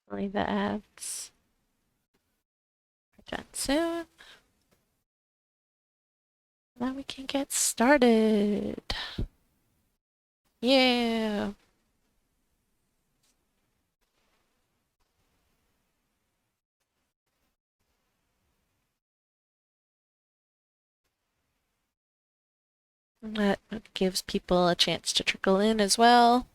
Hopefully the ads are done soon. Now we can get started. Yeah. That gives people a chance to trickle in as well.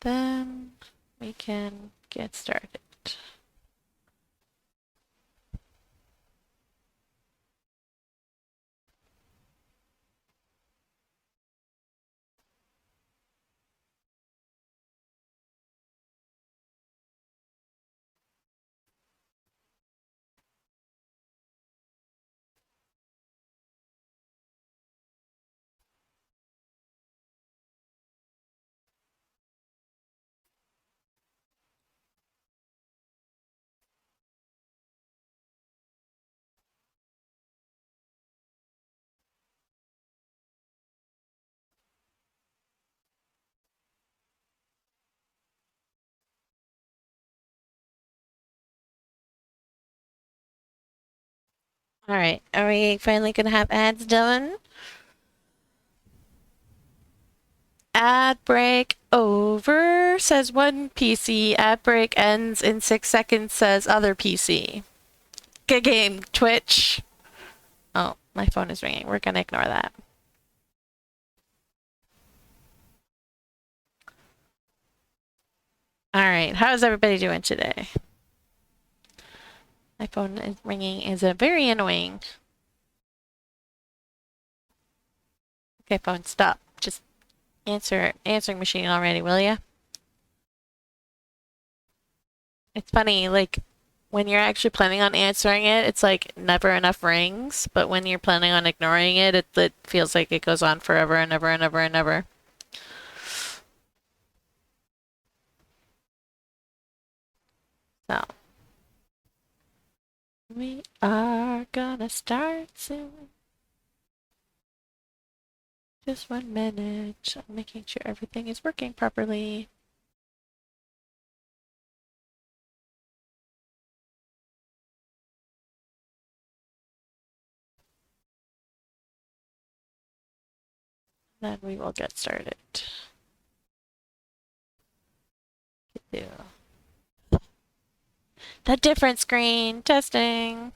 Then we can get started. All right, are we finally gonna have ads done? Ad break over, says one PC. Ad break ends in 6 seconds, says other PC. Good game, Twitch. Oh, my phone is ringing. We're gonna ignore that. All right, how's everybody doing today? My phone is ringing. Is very annoying. Okay, phone, stop. Just answering machine already, will ya? It's funny, like when you're actually planning on answering it, it's like never enough rings. But when you're planning on ignoring it, it feels like it goes on forever and ever and ever and ever. So we are gonna start soon. Just 1 minute. I'm making sure everything is working properly. Then we will get started. The different screen testing.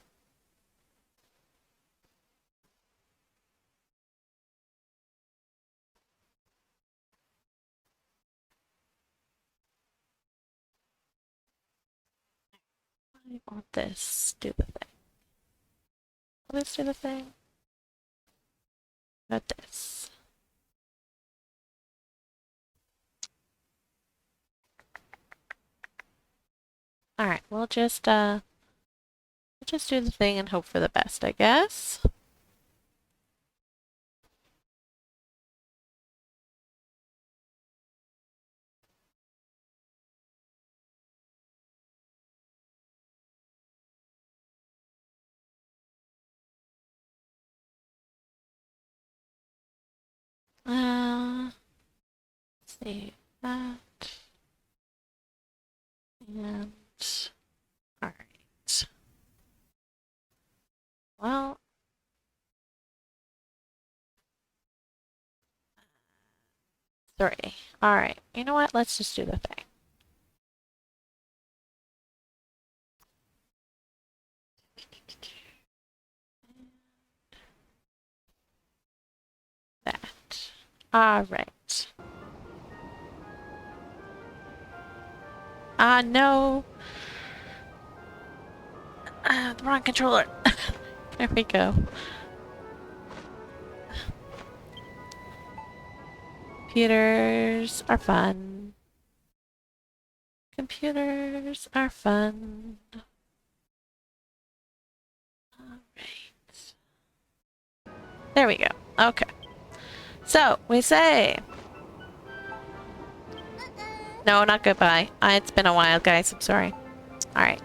I want this. Do the thing. Will this do the thing? Not this. All right, we'll just do the thing and hope for the best, I guess. Let's see that. And all right. Well, three. All right. You know what? Let's just do the thing. That. All right. No. The wrong controller. There we go. Computers are fun. Computers are fun. Alright. There we go. Okay. So, we say... No, not goodbye. It's been a while, guys. I'm sorry. Alright.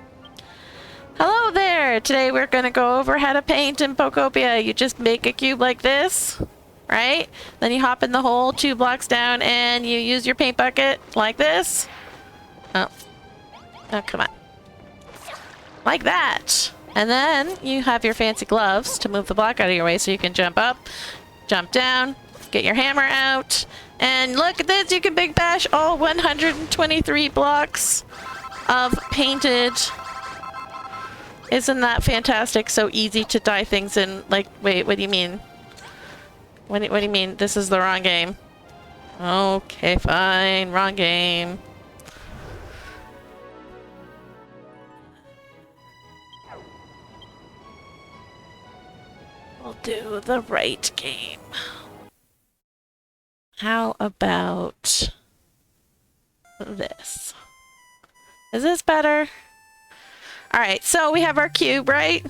Hello there! Today we're gonna go over how to paint in Pokopia. You just make a cube like this, right? Then you hop in the hole 2 blocks down and you use your paint bucket like this. Oh. Oh, come on. Like that! And then you have your fancy gloves to move the block out of your way so you can jump up, jump down, get your hammer out, and look at this! You can big bash all 123 blocks of painted... Isn't that fantastic? So easy to dye things in. Like, wait, what do you mean? What do you mean? This is the wrong game. Okay, fine. Wrong game. We'll do the right game. How about this? Is this better? Alright, so we have our cube, right?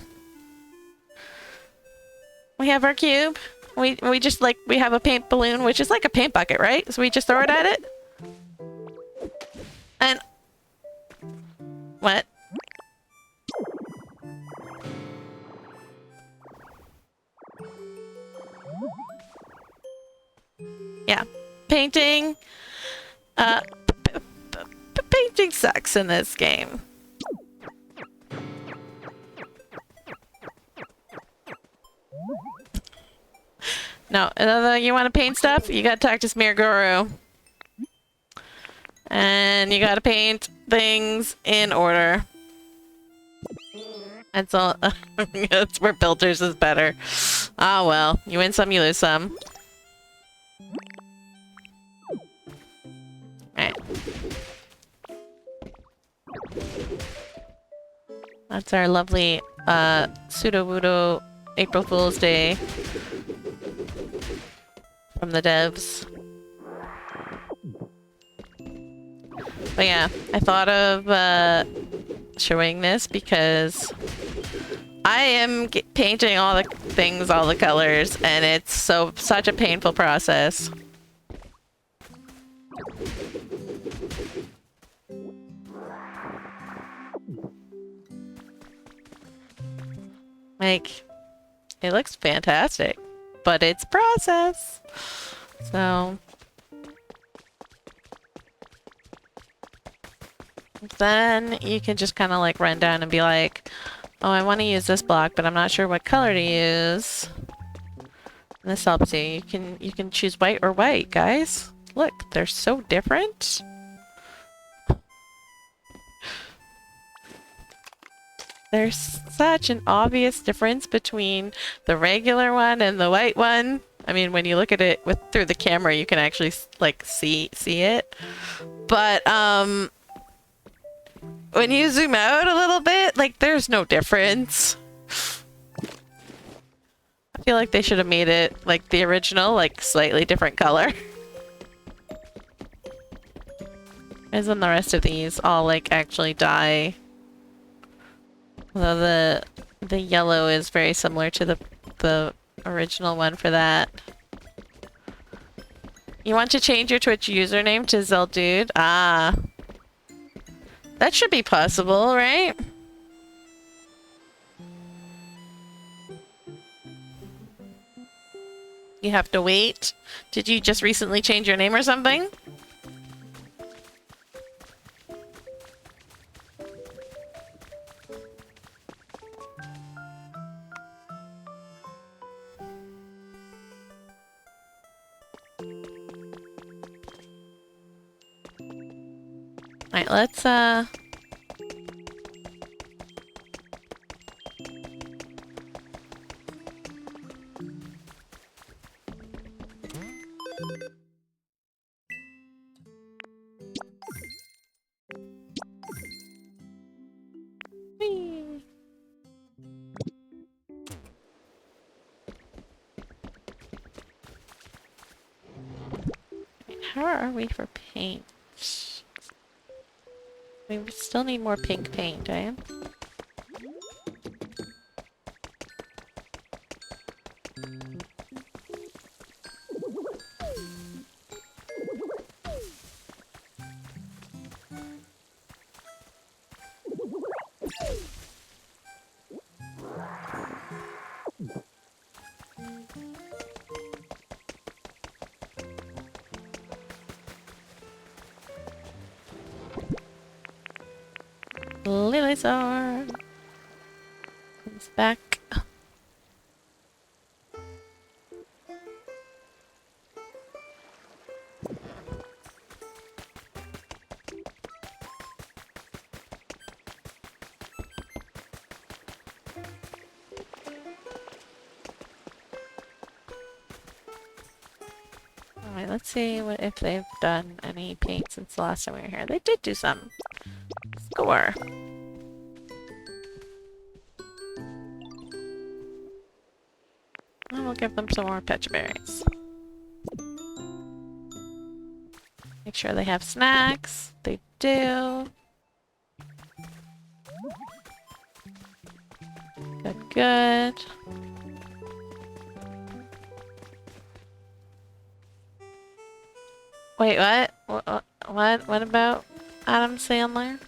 We have our cube. We just like, we have a paint balloon, which is like a paint bucket, right? So we just throw it at it. And... What? Yeah. Painting... painting sucks in this game. No, you want to paint stuff? You gotta talk to Smearguru. And you gotta paint things in order. That's all. That's where Builders is better. Ah, well. You win some, you lose some. Alright. That's our lovely, pseudo-voodoo April Fool's Day. From the devs. But yeah, I thought of showing this because I am painting all the things, all the colors, and it's such a painful process. Like, it looks fantastic, but it's process. So then you can just kind of like run down and be like, oh, I want to use this block, but I'm not sure what color to use. And this helps you. You can choose white or white, guys. Look, they're so different. There's such an obvious difference between the regular one and the white one. I mean, when you look at it through the camera, you can actually like see it. But when you zoom out a little bit, like there's no difference. I feel like they should have made it like the original, like slightly different color. As in the rest of these all like actually dye. Although the yellow is very similar to the original one for that. You want to change your Twitch username to Zeldude? Ah. That should be possible, right? You have to wait. Did you just recently change your name or something? Alright, let's How are we for paint? We still need more pink paint, eh? Lilithor is back. Alright, let's see what if they've done any paint since the last time we were here. They did do some. Score. And we'll give them some more pecha berries. Make sure they have snacks. They do. Good, good. Wait, what? What about Adam Sandler?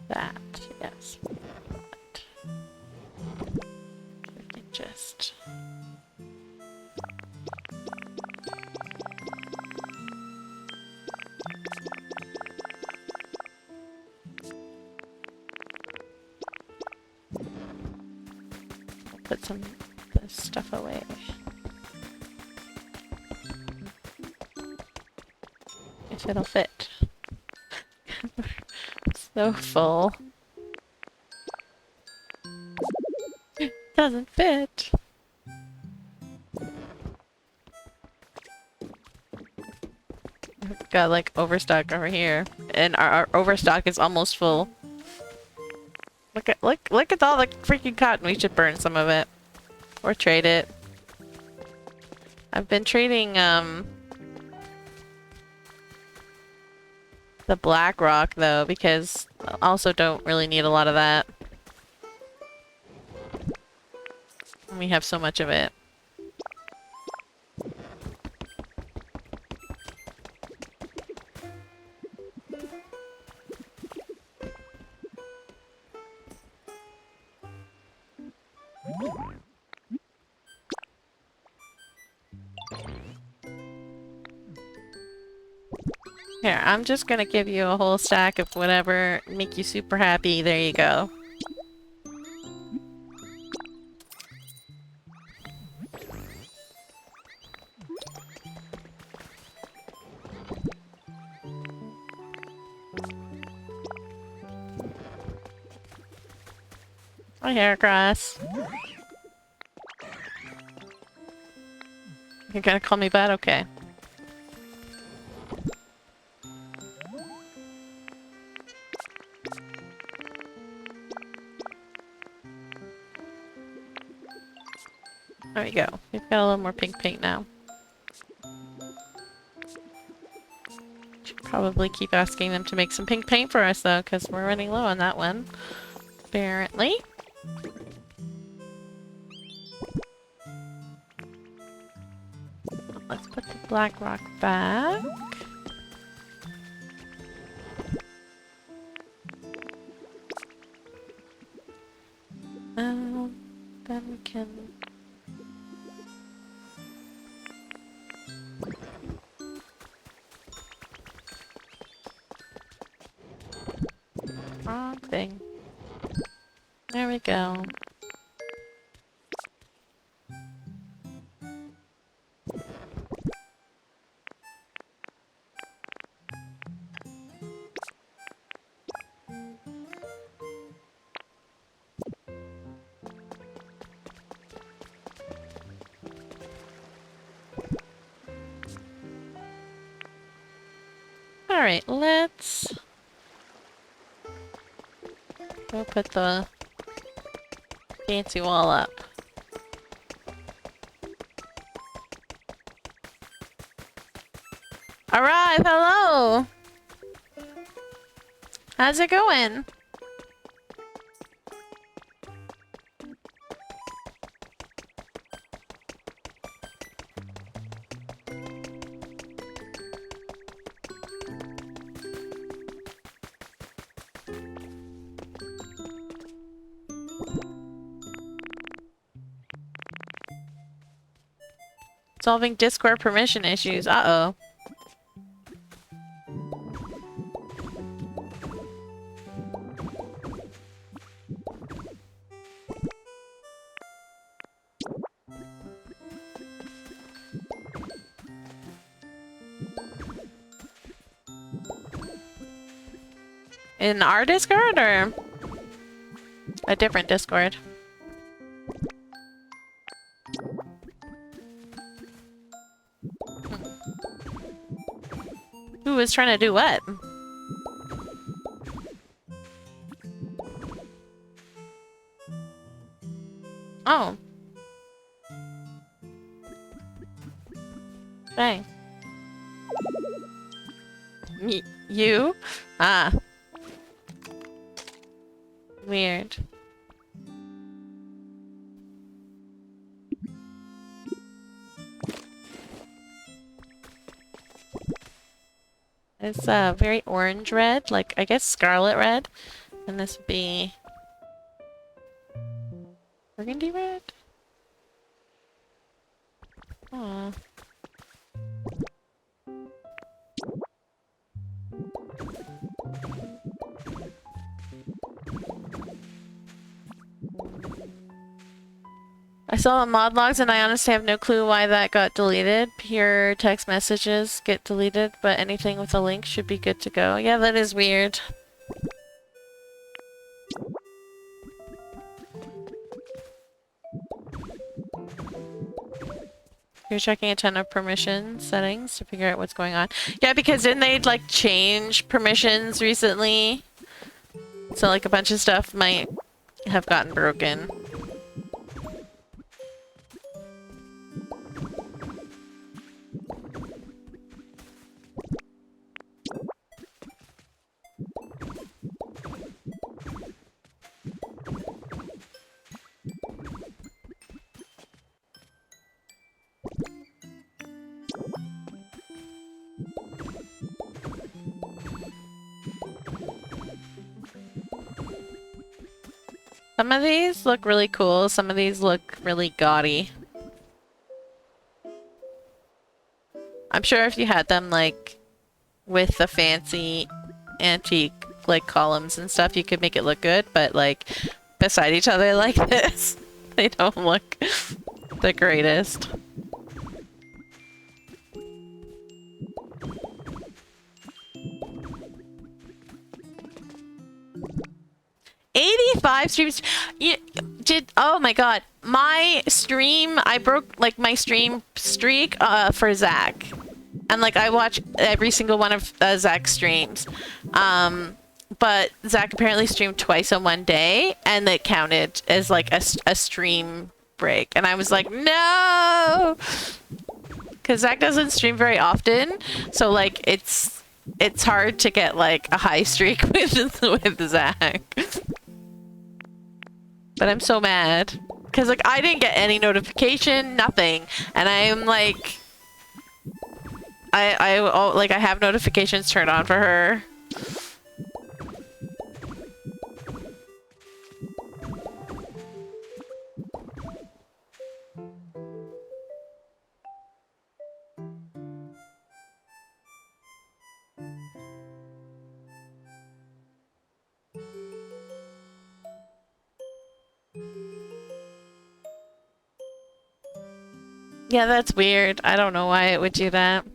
That, yes. We can just... put some of this stuff away. If it'll fit. So full. Doesn't fit. Got like overstock over here, and our overstock is almost full. Look at all the freaking cotton. We should burn some of it, or trade it. I've been trading the black rock though, because I also don't really need a lot of that. We have so much of it. Here, I'm just gonna give you a whole stack of whatever make you super happy. There you go. Hi, Heracross. You're gonna call me bad? Okay. There we go. We've got a little more pink paint now. Should probably keep asking them to make some pink paint for us though, because we're running low on that one. Apparently. Let's put the black rock back. Then we can... Wrong thing. There we go. Alright, let's go put the fancy wall up. Arrive! Hello! How's it going? Solving Discord permission issues. Uh-oh. In our Discord or a different Discord? Who is trying to do what? Oh. Dang. You? Ah. Weird. It's very orange red, like I guess scarlet red. And this would be burgundy red? Aw. I saw the mod logs and I honestly have no clue why that got deleted. Pure text messages get deleted, but anything with a link should be good to go. Yeah, that is weird. You're checking a ton of permission settings to figure out what's going on. Yeah, because didn't they like change permissions recently? So like a bunch of stuff might have gotten broken. Some of these look really cool, some of these look really gaudy. I'm sure if you had them like with the fancy antique like columns and stuff, you could make it look good, but like beside each other like this, they don't look the greatest. $85 streams. Oh my god, my stream, I broke like my stream streak for Zach, and like I watch every single one of Zach's streams, but Zach apparently streamed twice in one day and it counted as like a stream break, and I was like, no, because Zach doesn't stream very often, so like it's hard to get like a high streak with Zach. But I'm so mad. Because, like, I didn't get any notification, nothing. And I'm, like... I have notifications turned on for her. Yeah, that's weird. I don't know why it would do that.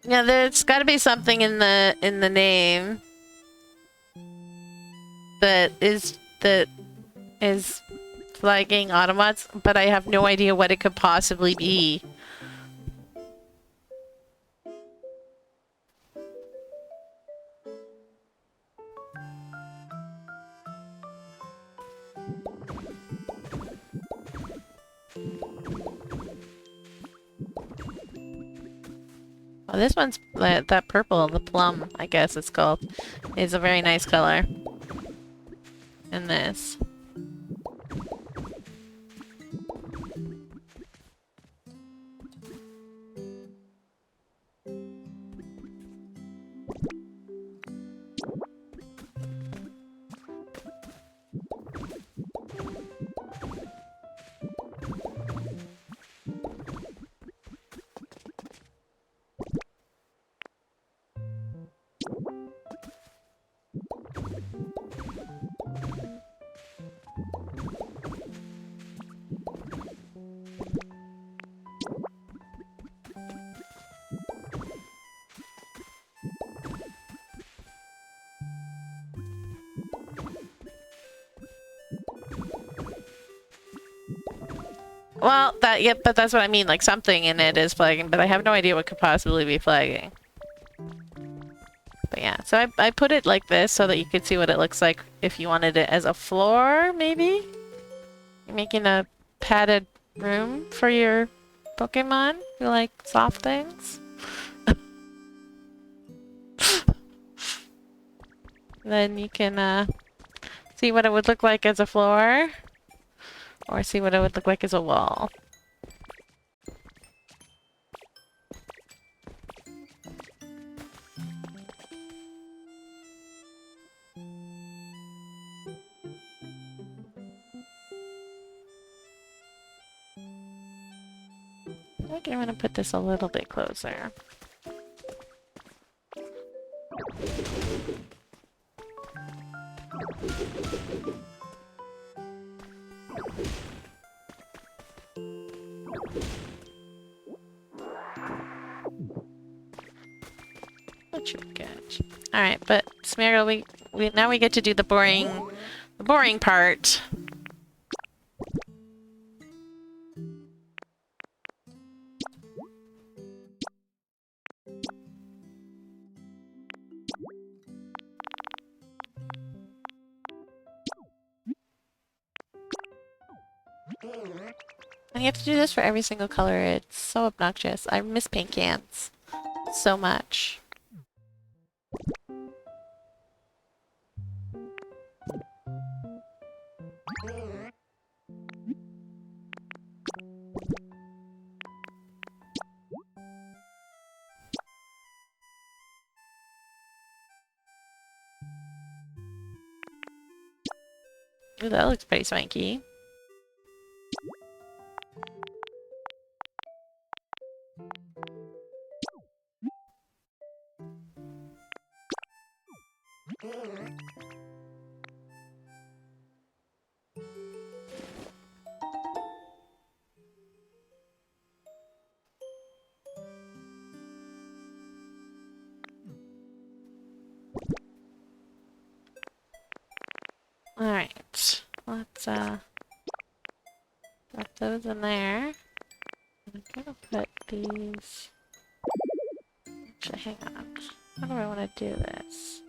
Yeah, there's got to be something in the name. that is flagging Autobots, but I have no idea what it could possibly be. Oh, this one's that purple, the plum, I guess it's called, is a very nice color. And this. Well, yeah, but that's what I mean, like something in it is flagging, but I have no idea what could possibly be flagging. But yeah, so I put it like this so that you could see what it looks like if you wanted it as a floor, maybe? You're making a padded room for your Pokemon? You like soft things? Then you can see what it would look like as a floor. Or see what it would look like as a wall. I think I'm gonna put this a little bit closer. That should be good. Alright, but Smeargle, we now we get to do the boring part. And you have to do this for every single color. It's so obnoxious. I miss paint cans so much. Ooh, that looks pretty swanky. Alright, let's put those in there. I'm gonna put these... Actually, hang on. How do I want to do this?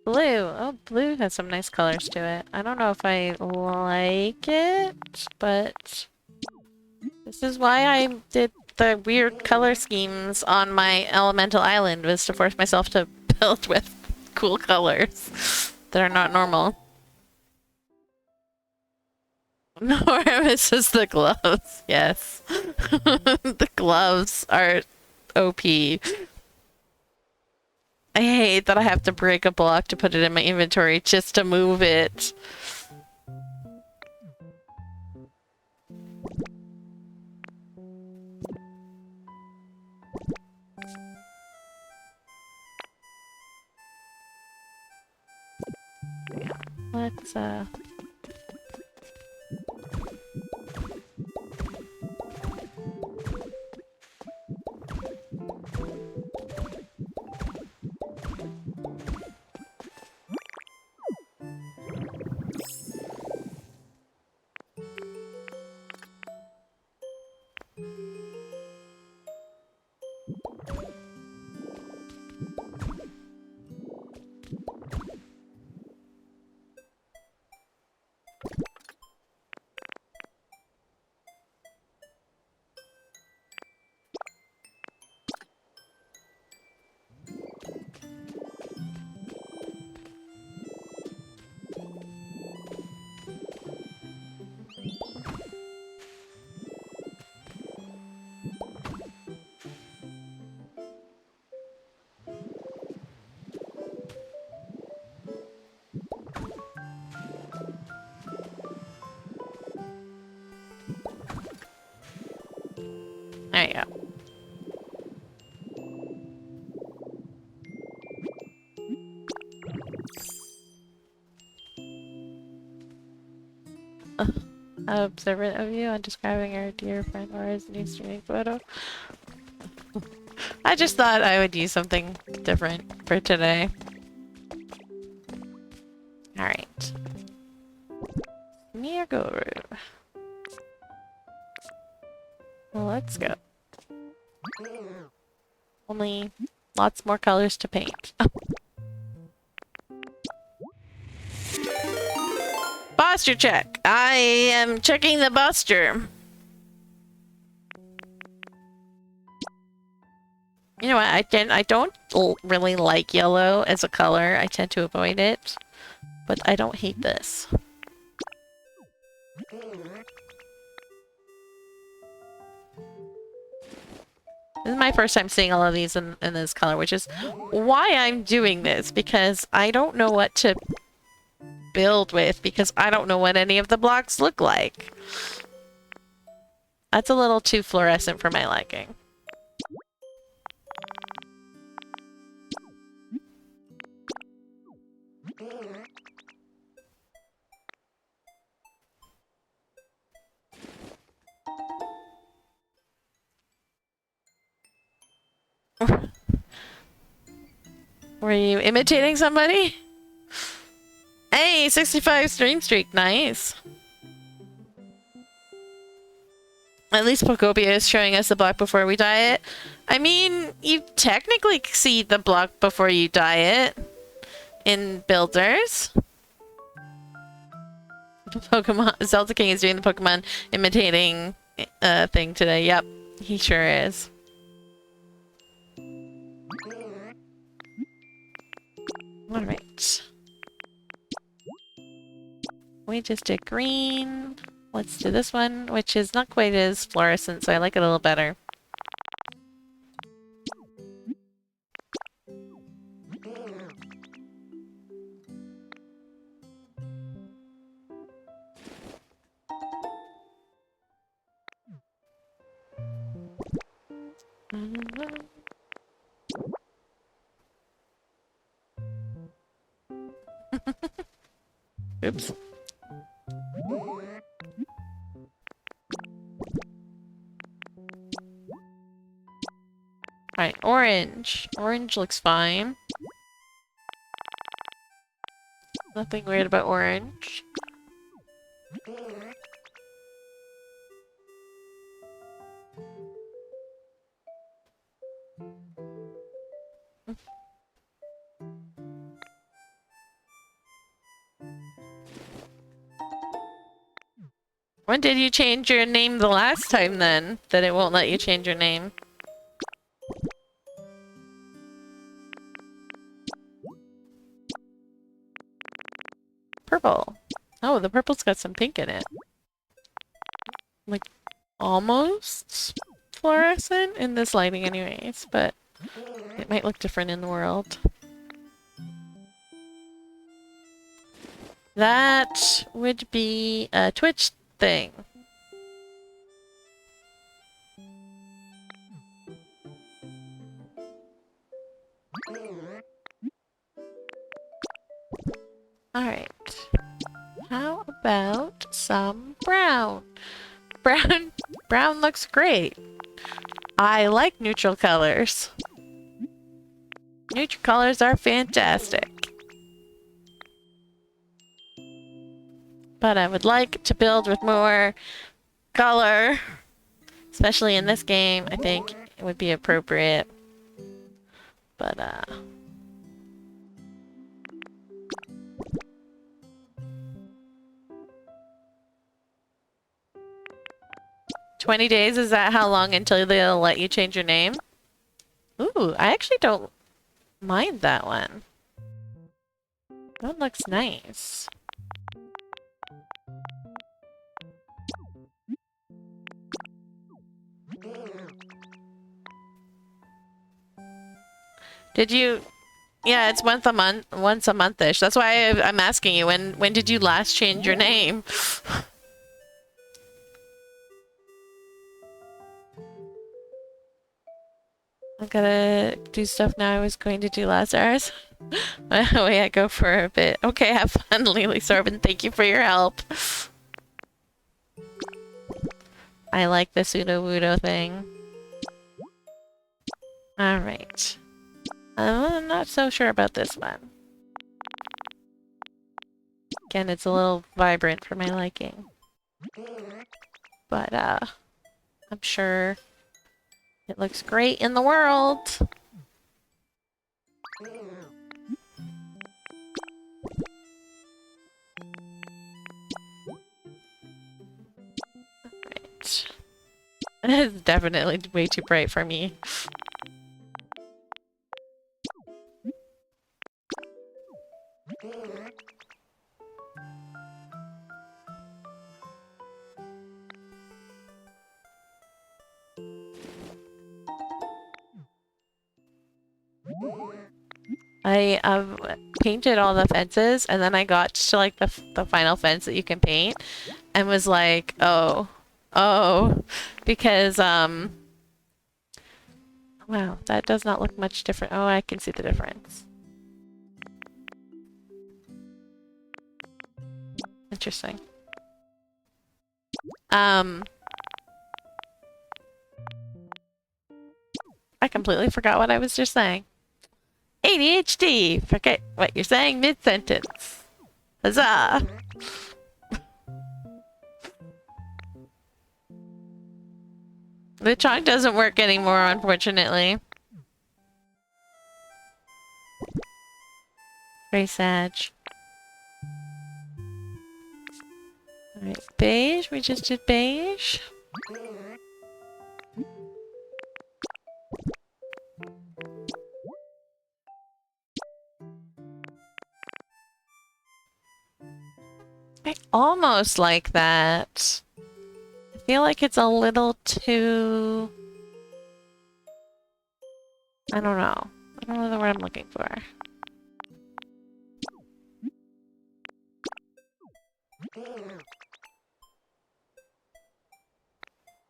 Blue! Oh, blue has some nice colors to it. I don't know if I like it, but this is why I did the weird color schemes on my elemental island, was to force myself to build with cool colors that are not normal. Nora misses the gloves, yes. The gloves are OP. I hate that I have to break a block to put it in my inventory just to move it. Let's, there you go. How observant of you on describing our dear friend Laura's new streaming photo. I just thought I would use something different for today. Alright. Miyagoru. Well, let's go. Only lots more colors to paint. Posture check. I am checking the posture. You know what? I don't really like yellow as a color. I tend to avoid it, but I don't hate this. This is my first time seeing all of these in this color, which is why I'm doing this, because I don't know what to build with, because I don't know what any of the blocks look like. That's a little too fluorescent for my liking. Were you imitating somebody? Hey, 65 stream streak, nice. At least Pokopia is showing us the block before we dye it. I mean, you technically see the block before you dye it in builders. Pokemon Zelda King is doing the Pokemon imitating thing today. Yep, he sure is. Alright. We just did green. Let's do this one, which is not quite as fluorescent, so I like it a little better. Oops. Alright, orange. Orange looks fine. Nothing weird about orange. When did you change your name the last time then? That it won't let you change your name? Purple. Oh, the purple's got some pink in it. Like, almost fluorescent in this lighting anyways, but it might look different in the world. That would be a Twitch thing. Alright. about some brown? Brown looks great. I like neutral colors. Neutral colors are fantastic. But I would like to build with more color. Especially in this game, I think it would be appropriate. But, 20 days, is that how long until they'll let you change your name? Ooh, I actually don't mind that one. That one looks nice. Did you... Yeah, it's once a month-ish. That's why I'm asking you, when did you last change your name? I gotta do stuff now I was going to do last hours. Away I go for a bit. Okay, have fun, Lily Sorbin. Thank you for your help. I like the pseudo-wudo thing. Alright. I'm not so sure about this one. Again, it's a little vibrant for my liking. But, I'm sure it looks great in the world. Right. It's definitely way too bright for me. I painted all the fences, and then I got to like the final fence that you can paint, and was like, oh, because wow, that does not look much different. Oh, I can see the difference. Interesting. I completely forgot what I was just saying. ADHD! Forget what you're saying mid-sentence. Huzzah! The chalk doesn't work anymore, unfortunately. Very sad. Alright, beige. We just did beige. I almost like that. I feel like it's a little too... I don't know. I don't know the word I'm looking for.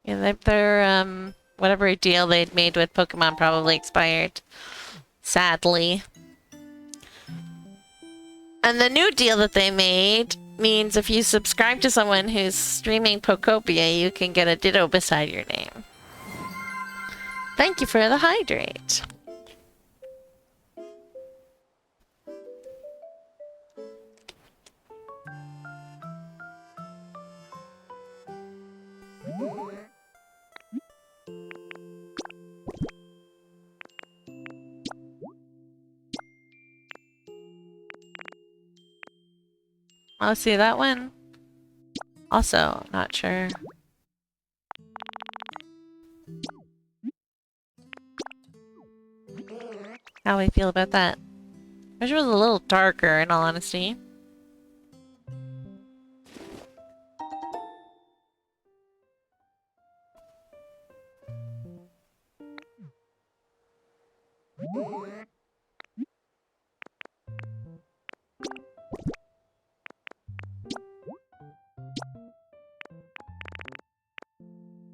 Yeah, their whatever deal they'd made with Pokemon probably expired. Sadly. And the new deal that they made means if you subscribe to someone who's streaming Pokopia, you can get a Ditto beside your name. Thank you for the hydrate. I'll see that one. Also, not sure. How I feel about that. I wish it was a little darker, in all honesty.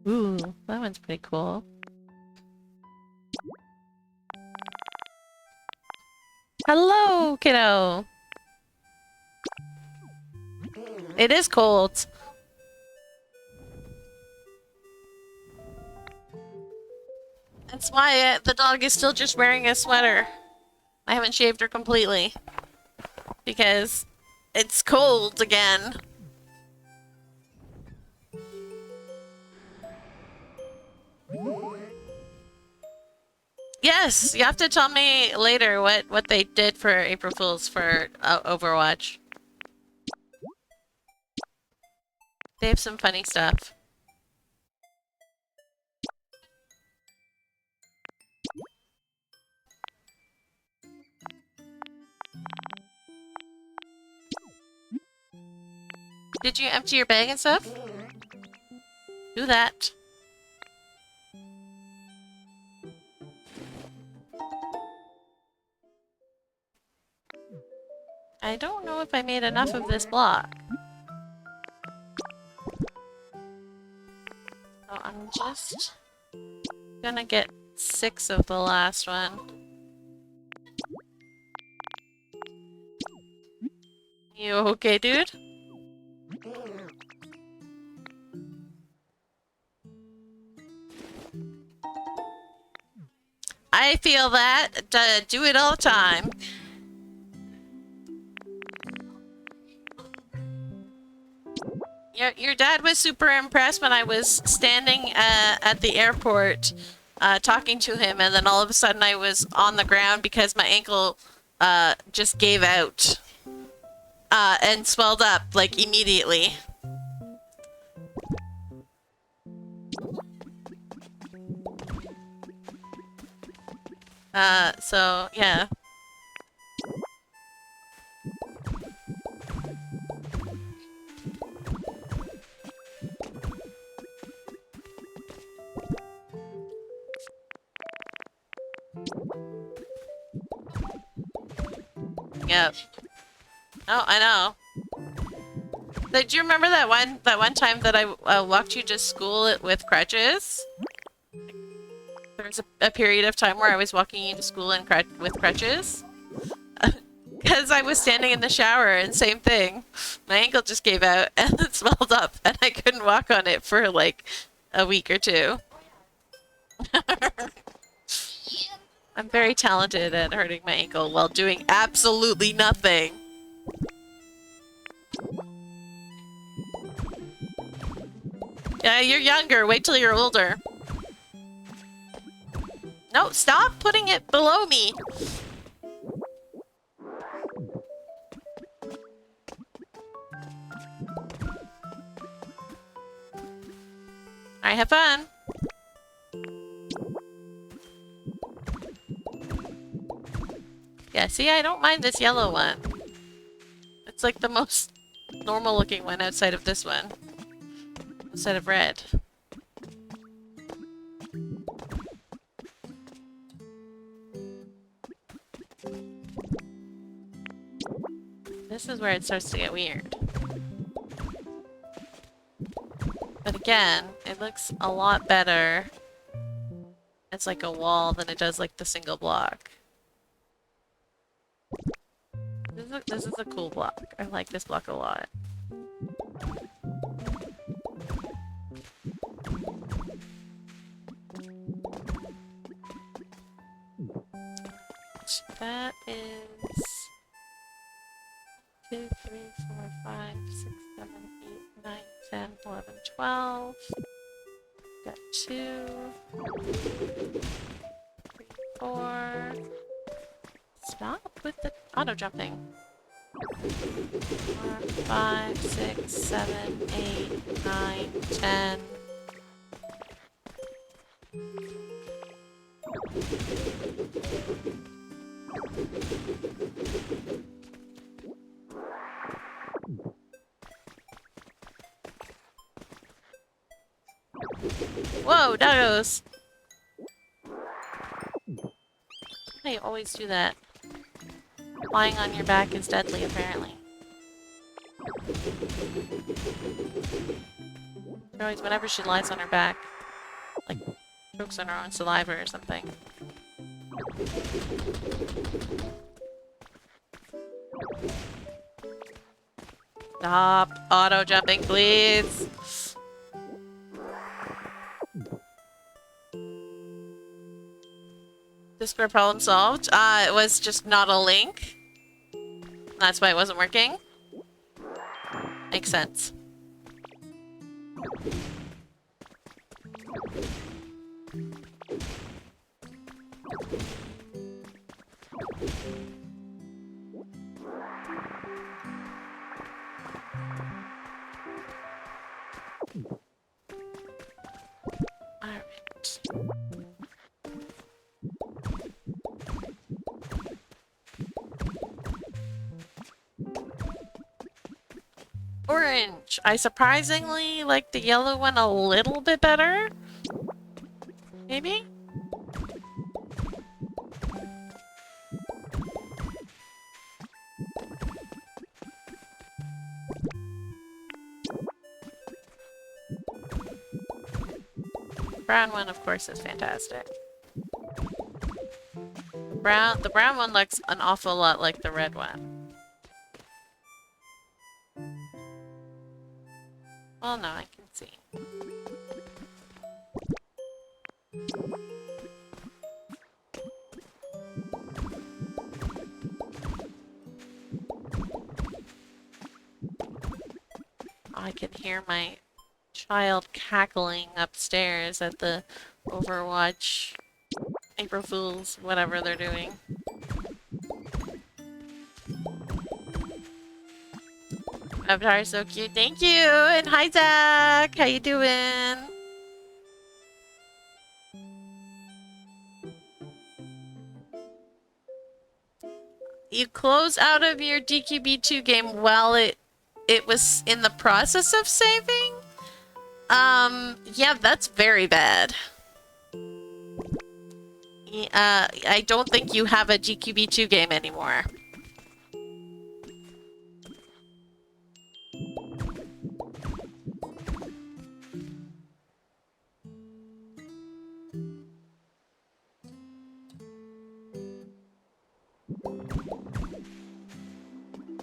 Ooh, that one's pretty cool. Hello, kiddo! It is cold. That's why the dog is still just wearing a sweater. I haven't shaved her completely. Because it's cold again. Yes, you have to tell me later what they did for April Fools for Overwatch. They have some funny stuff. Did you empty your bag and stuff? Do that. I don't know if I made enough of this block. So I'm just gonna get 6 of the last one. You okay, dude? I feel that. Do it all the time. Your dad was super impressed when I was standing at the airport talking to him, and then all of a sudden I was on the ground because my ankle just gave out and swelled up, like, immediately. So, yeah. Yep. Oh, I know. Do you remember that one time that I walked you to school with crutches? There was a period of time where I was walking you to school with crutches. Because I was standing in the shower and same thing. My ankle just gave out and it swelled up and I couldn't walk on it for like a week or two. I'm very talented at hurting my ankle while doing absolutely nothing. Yeah, you're younger. Wait till you're older. No, stop putting it below me. Alright, have fun. Yeah, see, I don't mind this yellow one. It's like the most normal looking one outside of this one. Instead of red. This is where it starts to get weird. But again, it looks a lot better. It's like a wall than it does like the single block. This is a cool block. I like this block a lot. That is 2, 3, 4, 5, 6, 7, 8, 9, 10, 11, 12. Got 2, 3, 4. Stop with the auto jumping. 4, 5, 6, 7, 8, 9, 10. Whoa, doggos! I always do that. Lying on your back is deadly, apparently. Always, whenever she lies on her back, like, chokes on her own saliva or something. Stop auto jumping, please. Discord problem solved. It was just not a link. That's why it wasn't working. Makes sense. Alright. Orange. I surprisingly like the yellow one a little bit better. Maybe? Brown one, of course, is fantastic. The brown one looks an awful lot like the red one. Well, no, I can see. I can hear my child cackling upstairs at the Overwatch April Fools, whatever they're doing. Avatar is so cute. Thank you! And hi, Zach! How you doing? You close out of your DQB2 game while it was in the process of saving? Yeah, that's very bad. I don't think you have a GQB2 game anymore.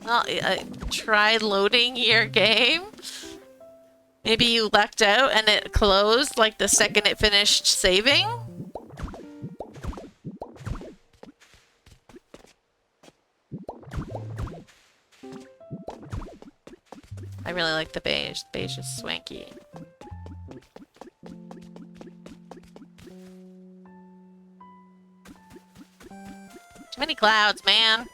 Well, try loading your game. Maybe you lucked out and it closed like the second it finished saving? I really like the beige. The beige is swanky. Too many clouds, man.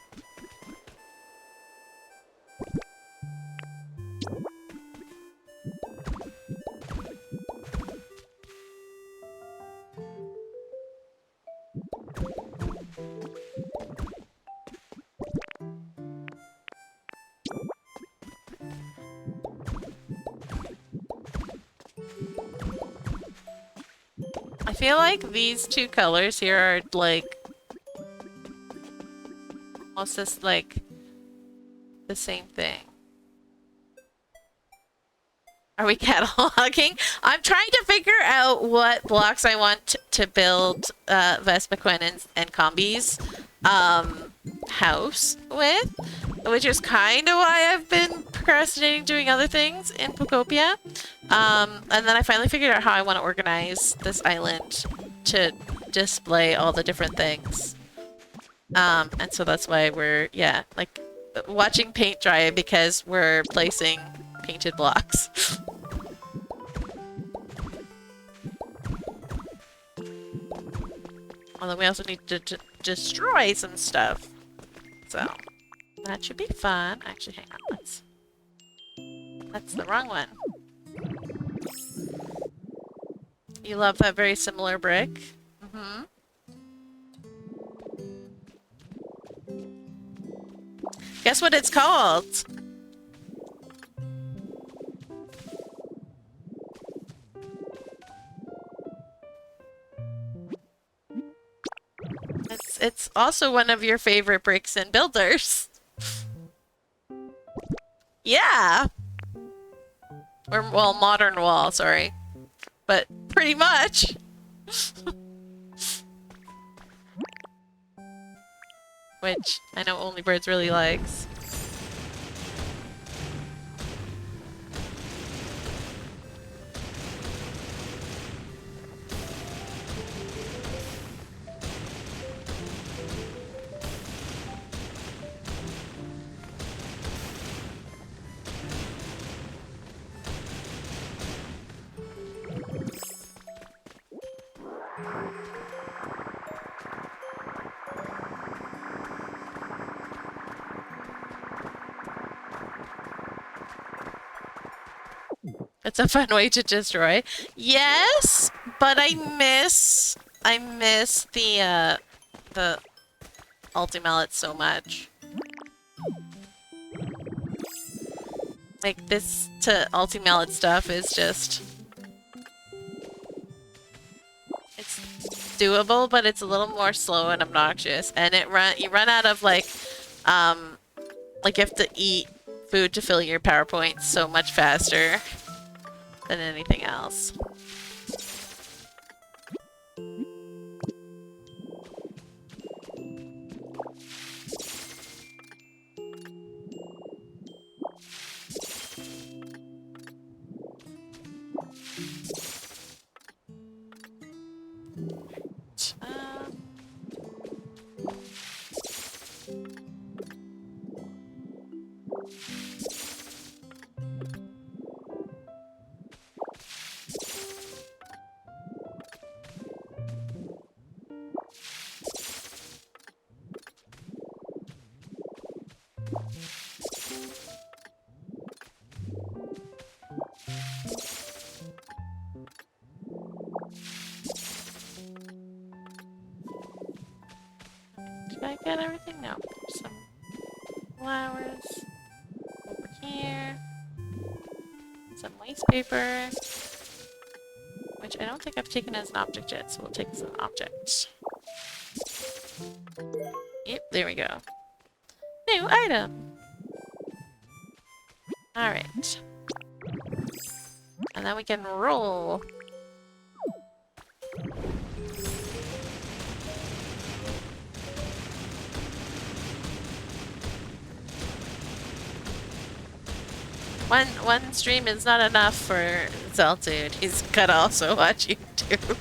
I feel like these two colors here are like almost just like the same thing. Are we cataloging? I'm trying to figure out what blocks I want to build Vespa Quinn and Combi's house with, which is kind of why I've been procrastinating doing other things in Pokopia. And then I finally figured out how I want to organize this island to display all the different things. And so that's why we're, yeah, like watching paint dry because we're placing painted blocks. Although we also need to destroy some stuff. So, that should be fun. Actually, hang on, that's the wrong one. You love that very similar brick? Mm-hmm. Guess what it's called? It's also one of your favorite bricks and builders. Yeah. Or, well, modern wall, sorry. But pretty much. Which I know Only Birds really likes. It's a fun way to destroy. Yes, but I miss the ulti so much. Like this to ulti stuff is just it's doable, but it's a little more slow and obnoxious. And you run out of like you have to eat food to fill your PowerPoint so much faster than anything else. Did I get everything? No. Some flowers over here. Some waste paper. Which I don't think I've taken as an object yet, so we'll take as an object. Yep, there we go. New item! Alright. And then we can roll. One stream is not enough for Zeltude. He's gotta also watch YouTube.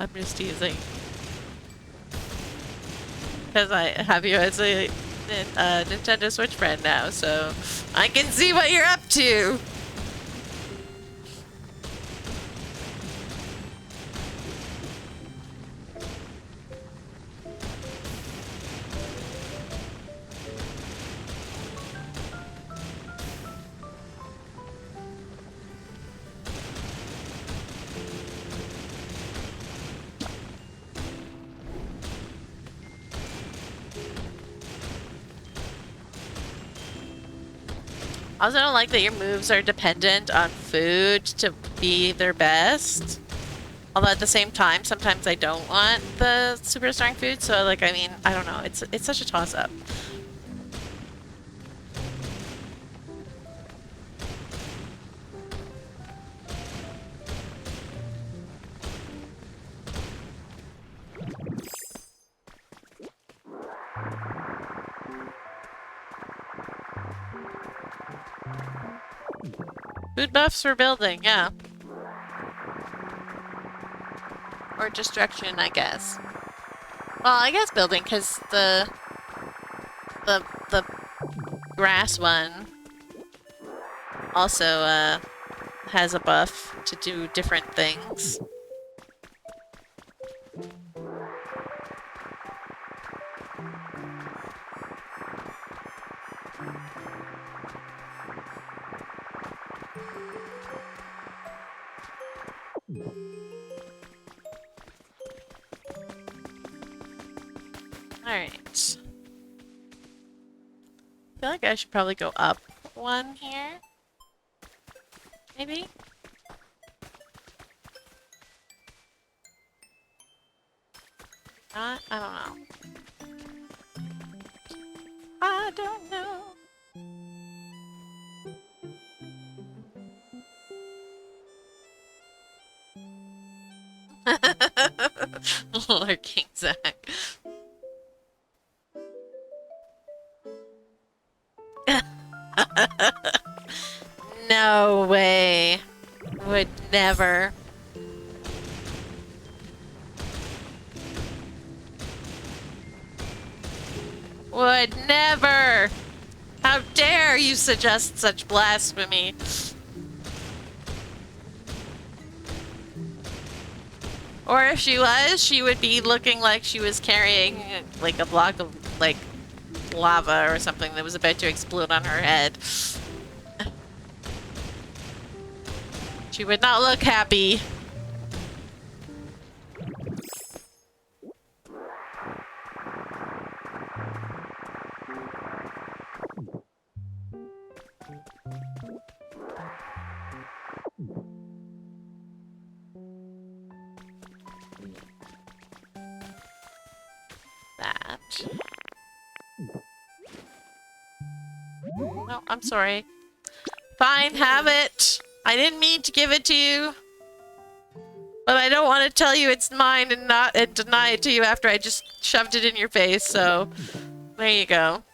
I'm just teasing. Because I have you as a Nintendo Switch friend now, so I can see what you're up to! I also don't like that your moves are dependent on food to be their best. Although at the same time, sometimes I don't want the super strong food, so like, I mean, I don't know. It's such a toss-up. Food buffs for building, yeah. Or destruction, I guess. Well, I guess building, because the grass one also has a buff to do different things. Alright. I feel like I should probably go up one here. Maybe? Not? I don't know. I don't know. Lurking Zach. No way. Would never. Would never. How dare you suggest such blasphemy? Or if she was, she would be looking like she was carrying like a block of like lava or something that was about to explode on her head. She would not look happy. That. No, I'm sorry. Fine, have it. I didn't mean to give it to you. But I don't want to tell you it's mine and deny it to you after I just shoved it in your face, so there you go.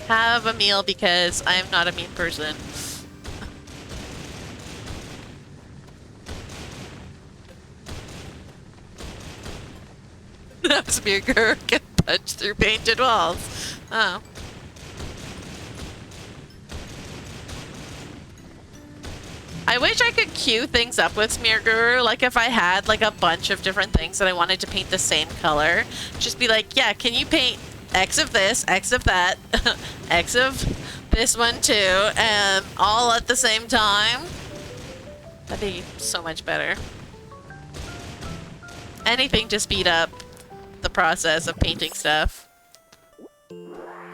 Have a meal because I am not a mean person. That was Mirror can punch through painted walls. Oh. I wish I could queue things up with Smear Guru, like if I had like a bunch of different things that I wanted to paint the same color. Just be like, yeah, can you paint X of this, X of that, X of this one too, and all at the same time? That'd be so much better. Anything to speed up the process of painting stuff.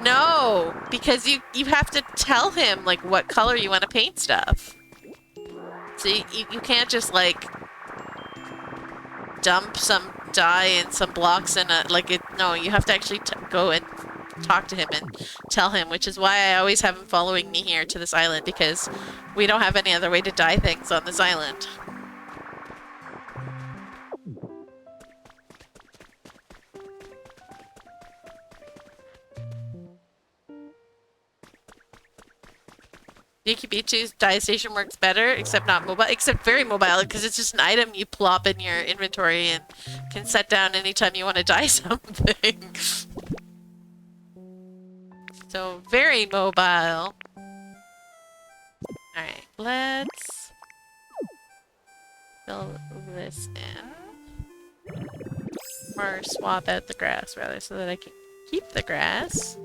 No, because you have to tell him like what color you want to paint stuff. So you can't just like dump some dye and some blocks in a like it. No, you have to actually go and talk to him and tell him, which is why I always have him following me here to this island because we don't have any other way to dye things on this island. DQB2's dye station works better, except not mobile, except very mobile, because it's just an item you plop in your inventory and can set down anytime you want to dye something. So, very mobile. Alright, let's fill this in. Or swap out the grass, rather, so that I can keep the grass.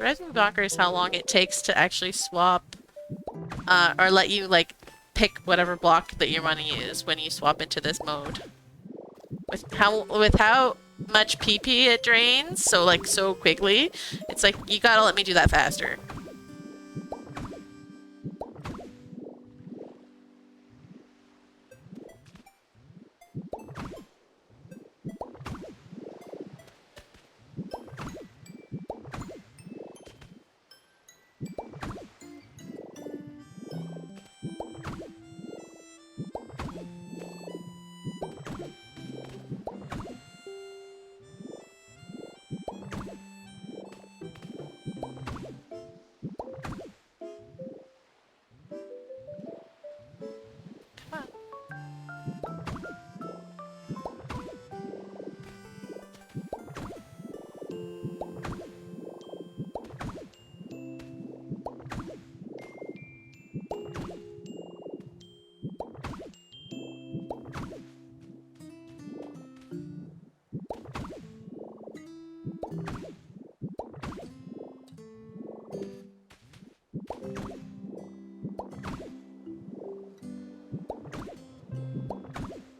Drives me bonkers how long it takes to actually swap, or let you, like, pick whatever block that you want to use when you swap into this mode. With how much PP it drains, so, like, so quickly, it's like, you gotta let me do that faster.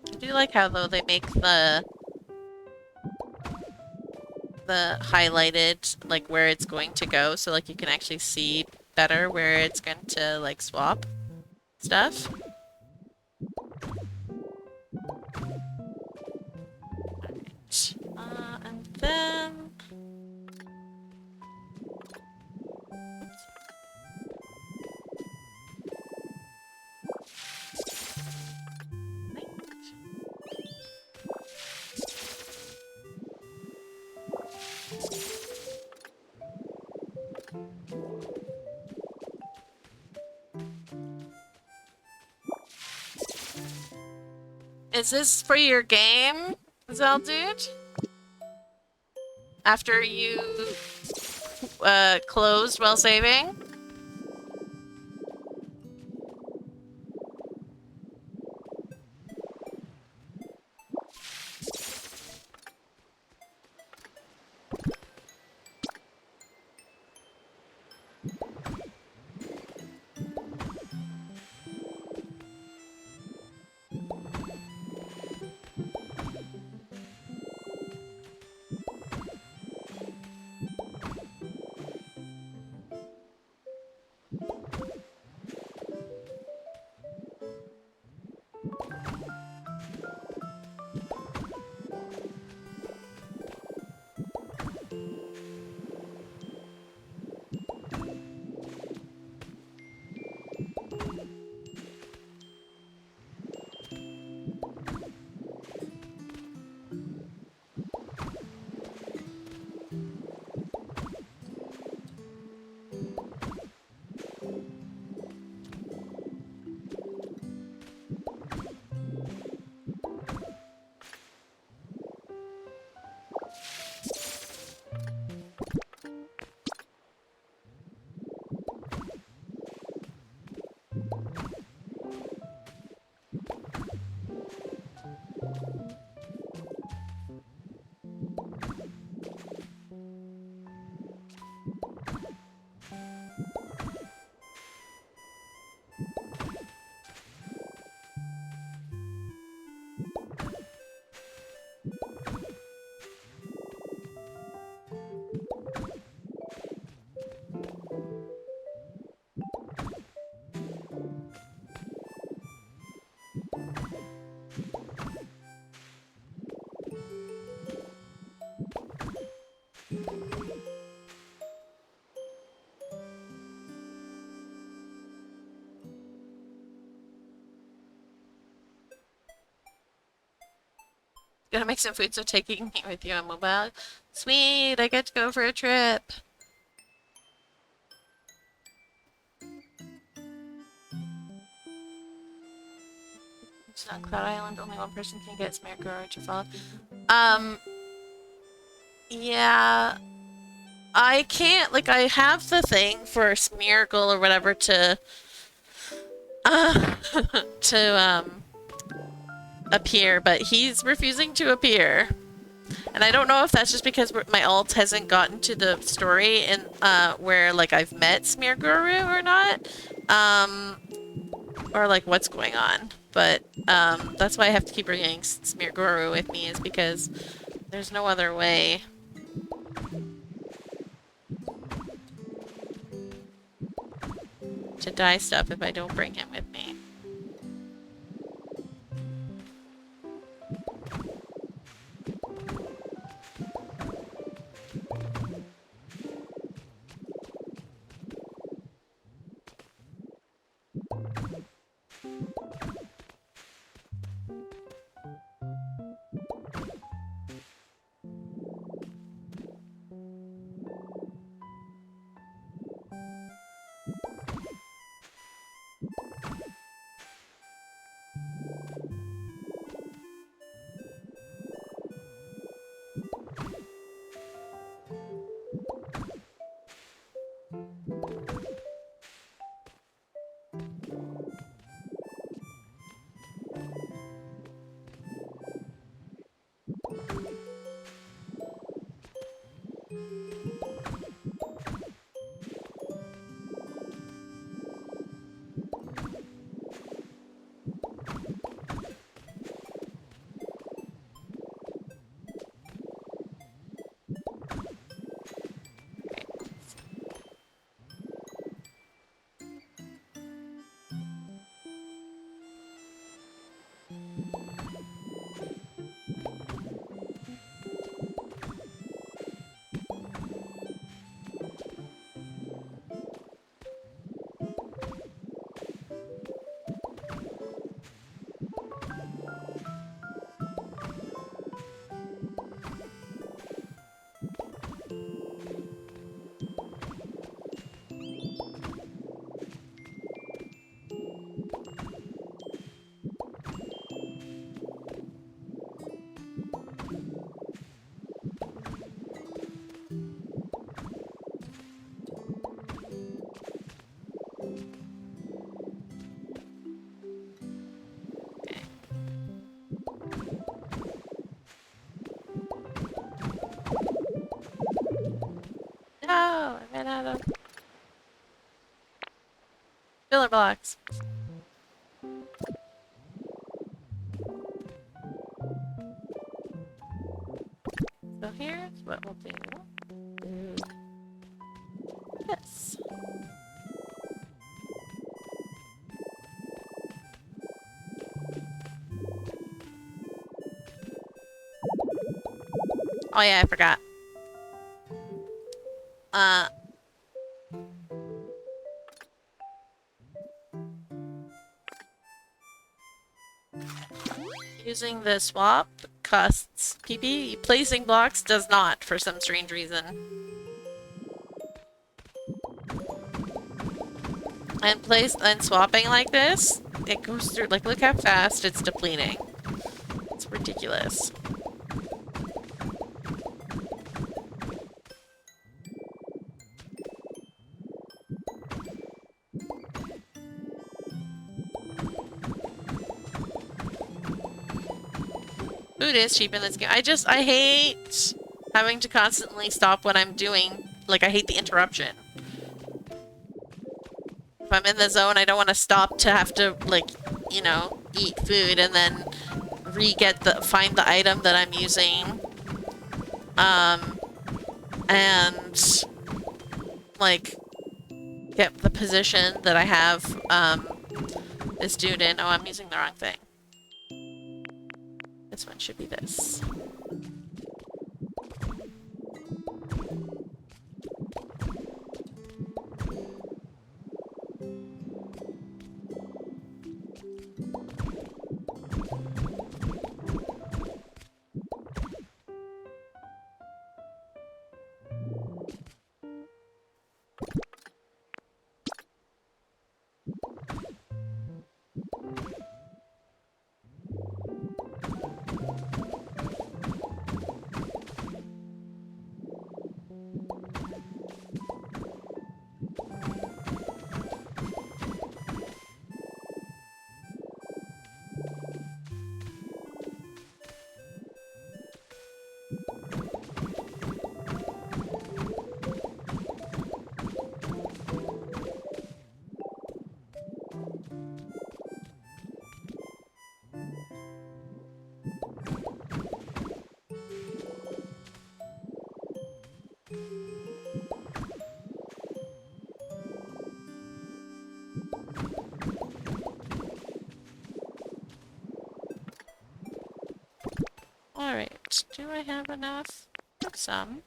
I do like how, though, they make the highlighted, like, where it's going to go, so, like, you can actually see better where it's going to, like, swap stuff. Alright. And then... Is this for your game, Zeldude? After you closed while saving? Gonna make some food, so taking me with you on mobile. Sweet, I get to go for a trip. It's not Cloud Island, only one person can get Smearguru to follow. Yeah. I can't, like, I have the thing for Smeargle or whatever to, uh, to, appear, but he's refusing to appear. And I don't know if that's just because my alt hasn't gotten to the story in, where, like, I've met Smearguru or not. Or, like, what's going on. But, that's why I have to keep bringing Smearguru with me, is because there's no other way. To dye stuff if I don't bring him with me. No, I ran out of filler blocks. So here's what we'll do. This. Oh yeah, I forgot. Using the swap costs PP. Placing blocks does not, for some strange reason. And swapping like this, it goes through, like, look how fast it's depleting. It's ridiculous. Food is cheap in this game. I hate having to constantly stop what I'm doing. Like, I hate the interruption. If I'm in the zone, I don't want to stop to have to, like, you know, eat food and then find the item that I'm using. And, like, get the position that I have, this dude in. Oh, I'm using the wrong thing. This one should be this. Alright, do I have enough? Some.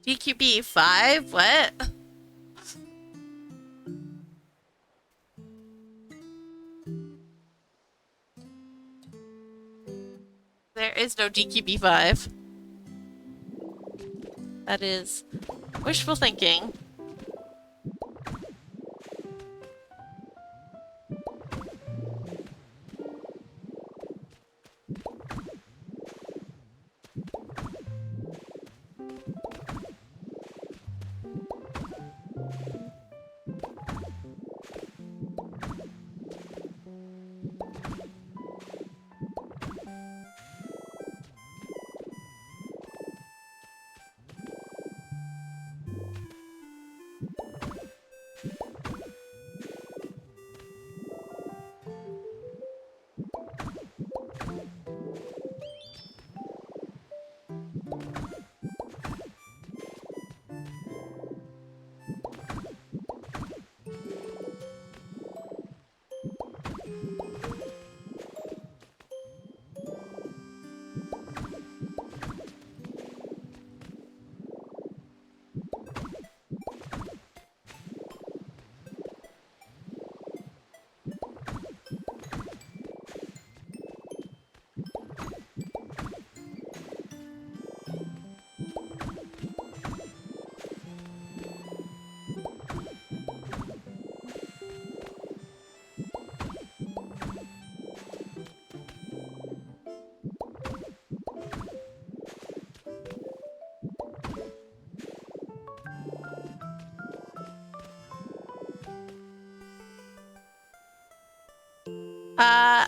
DQB 5? What? There is no DQB 5. That is wishful thinking.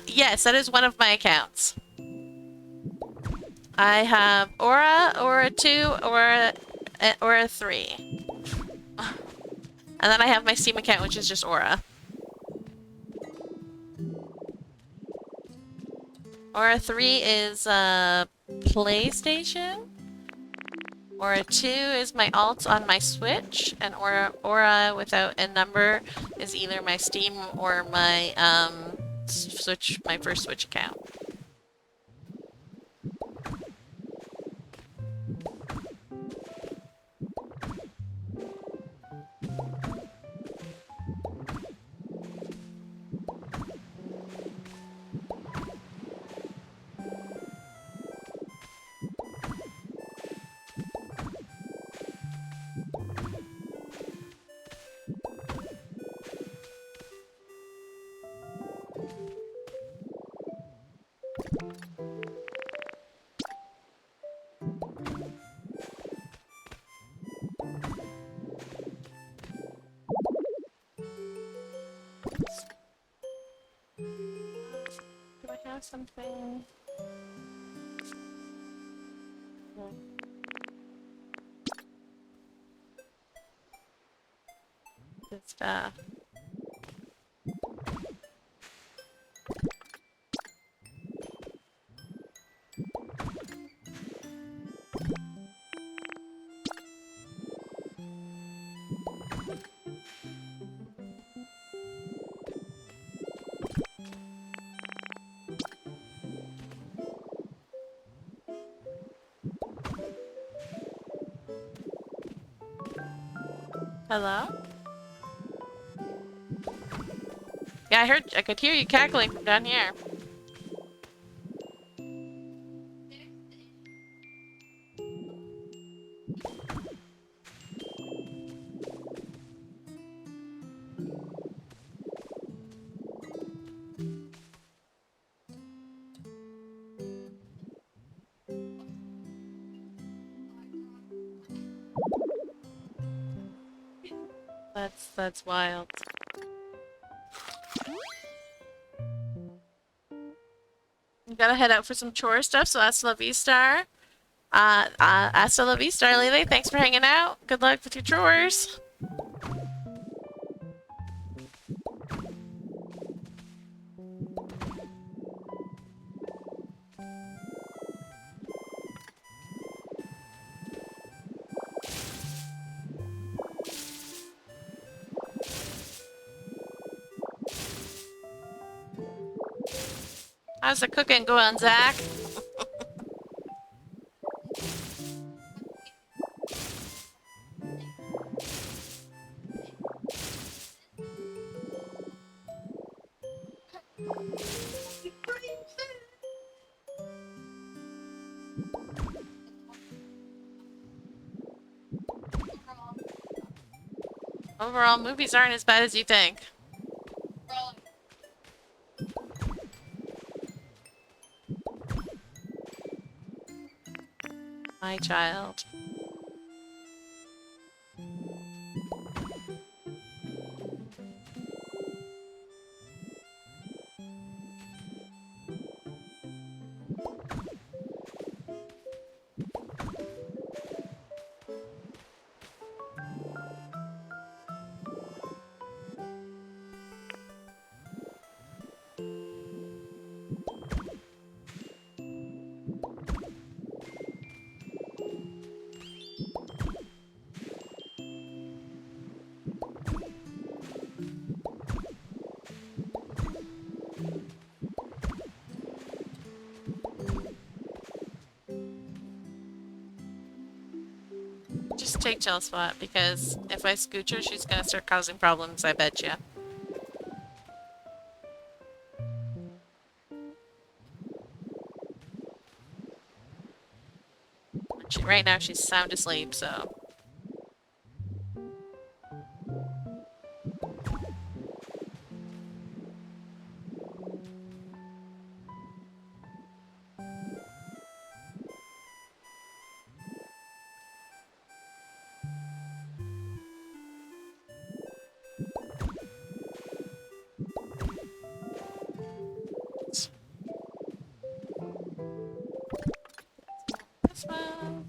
Yes, that is one of my accounts. I have Aura, Aura 2, Aura 3. And then I have my Steam account, which is just Aura. Aura 3 is, PlayStation. Aura 2 is my alt on my Switch, and Aura without a number is either my Steam or my, Switch, my first Switch account. Do I have something? Good stuff. Hello? Yeah, I could hear you cackling from down here. That's wild. We gotta head out for some chore stuff, so hasta la vista. Hasta la vista, Lily. Thanks for hanging out. Good luck with your chores. How's the cooking going, Zach? Overall, movies aren't as bad as you think. My child. Just take Chill's spot, because if I scooch her, she's gonna start causing problems, I bet ya. Right now she's sound asleep, so... This one.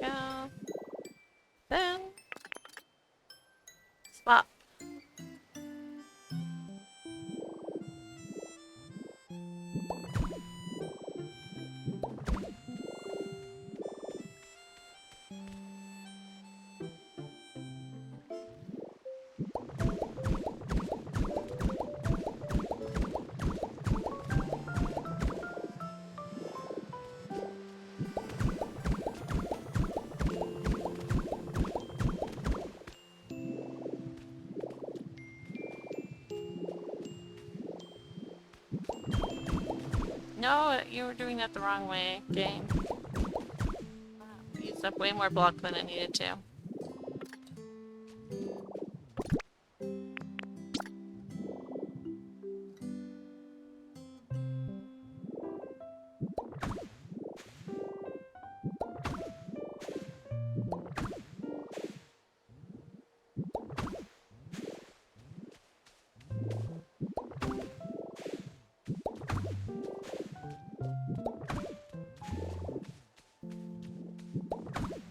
Go. Then. Swap. No, you were doing that the wrong way, game. Used up way more block than I needed to.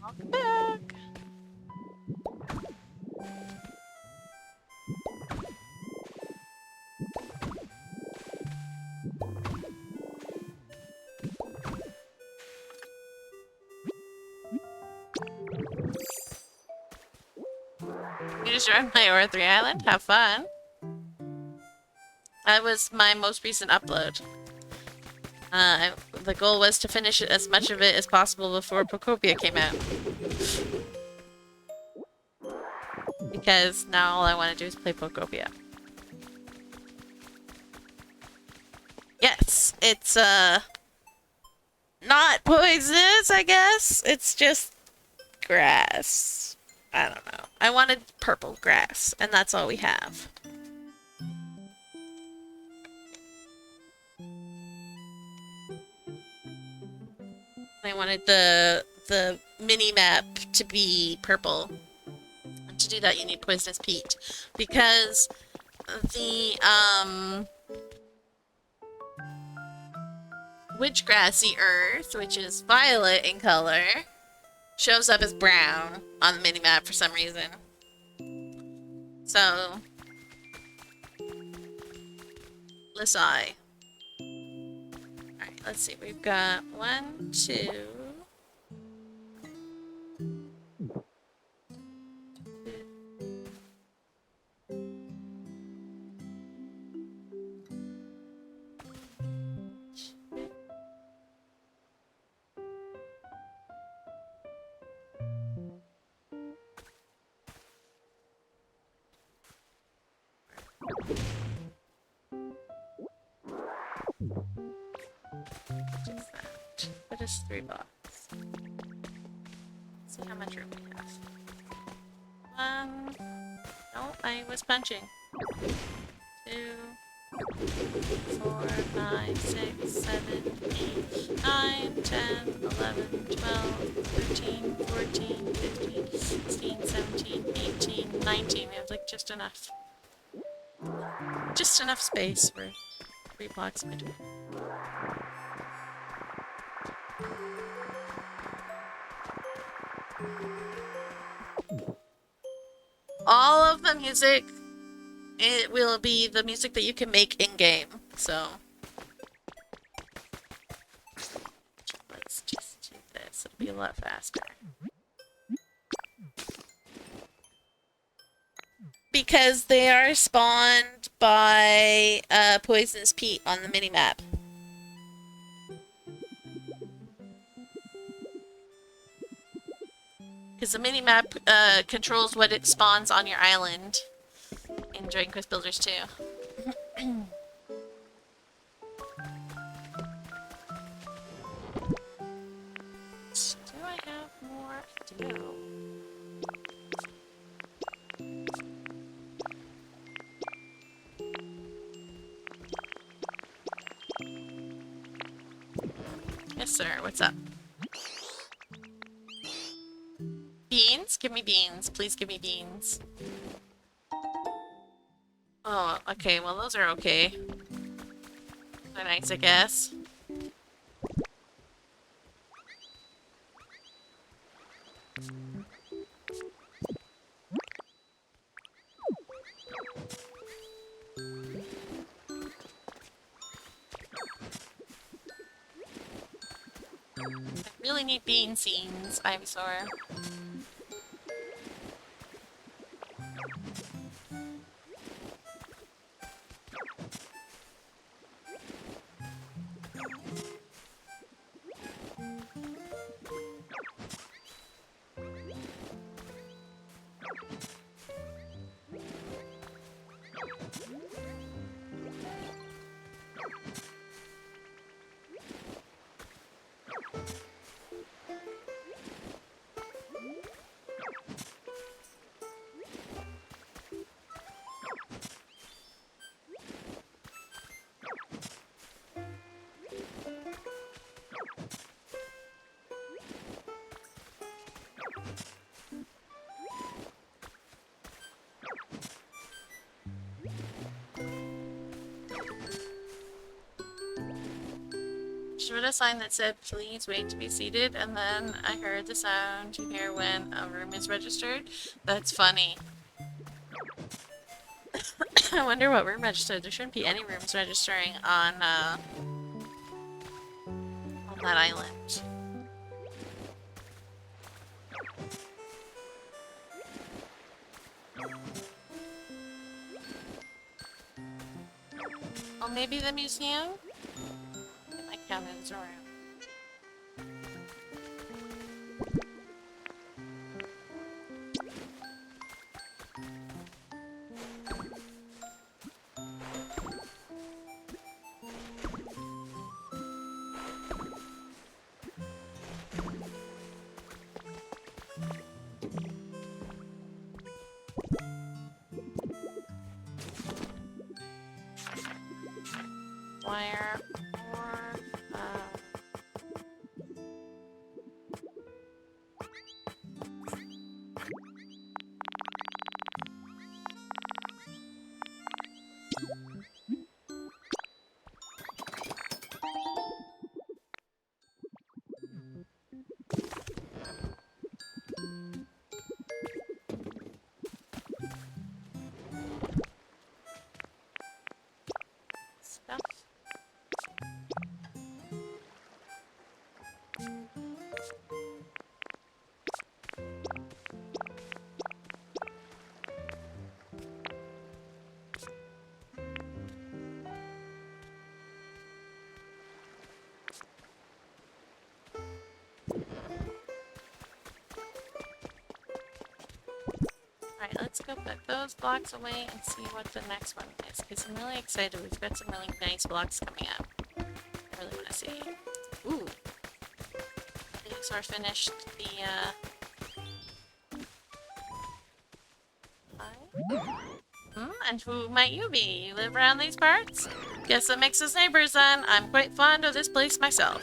Welcome back. You just joined my Aura 3 Island? Have fun. That was my most recent upload. The goal was to finish as much of it as possible before Pokopia came out. Because now all I want to do is play Pokopia. Yes, it's not poisonous, I guess. It's just grass. I don't know. I wanted purple grass, and that's all we have. I wanted the mini map to be purple. And to do that, you need poisonous peat because the witchgrassy earth, which is violet in color, shows up as brown on the mini map for some reason. So, let's eye. Alright, let's see. We've got 1, 2. Just that. What is 3 blocks? Let's see how much room we have. 1. No, I was punching. 2, 4, 5, 6, 7, 8, 9, 10, 11, 12, 13, 14, 15, 16, 17, 18, 19. We have like just enough. Just enough space for 3 blocks in between. All of the music, it will be the music that you can make in-game, so... Let's just do this, it'll be a lot faster. Because they are spawned by poisonous peat on the minimap. Because the minimap controls what it spawns on your island in Dragon Quest Builders 2. Do I have more to go? Yes, sir. What's up? Beans? Give me beans. Please give me beans. Oh, okay. Well, those are okay. They're nice, I guess. I really need bean seeds, Ivysaur. She read a sign that said, "Please wait to be seated," and then I heard the sound you hear when a room is registered. That's funny. I wonder what room registered. There shouldn't be any rooms registering on that island. Oh, maybe the museum? It might count as a room. wire or stuff. Alright, let's go put those blocks away and see what the next one is, because I'm really excited. We've got some really nice blocks coming up. I really want to see. Ooh. These are finished the, and who might you be? You live around these parts? Guess that makes us neighbors then. I'm quite fond of this place myself.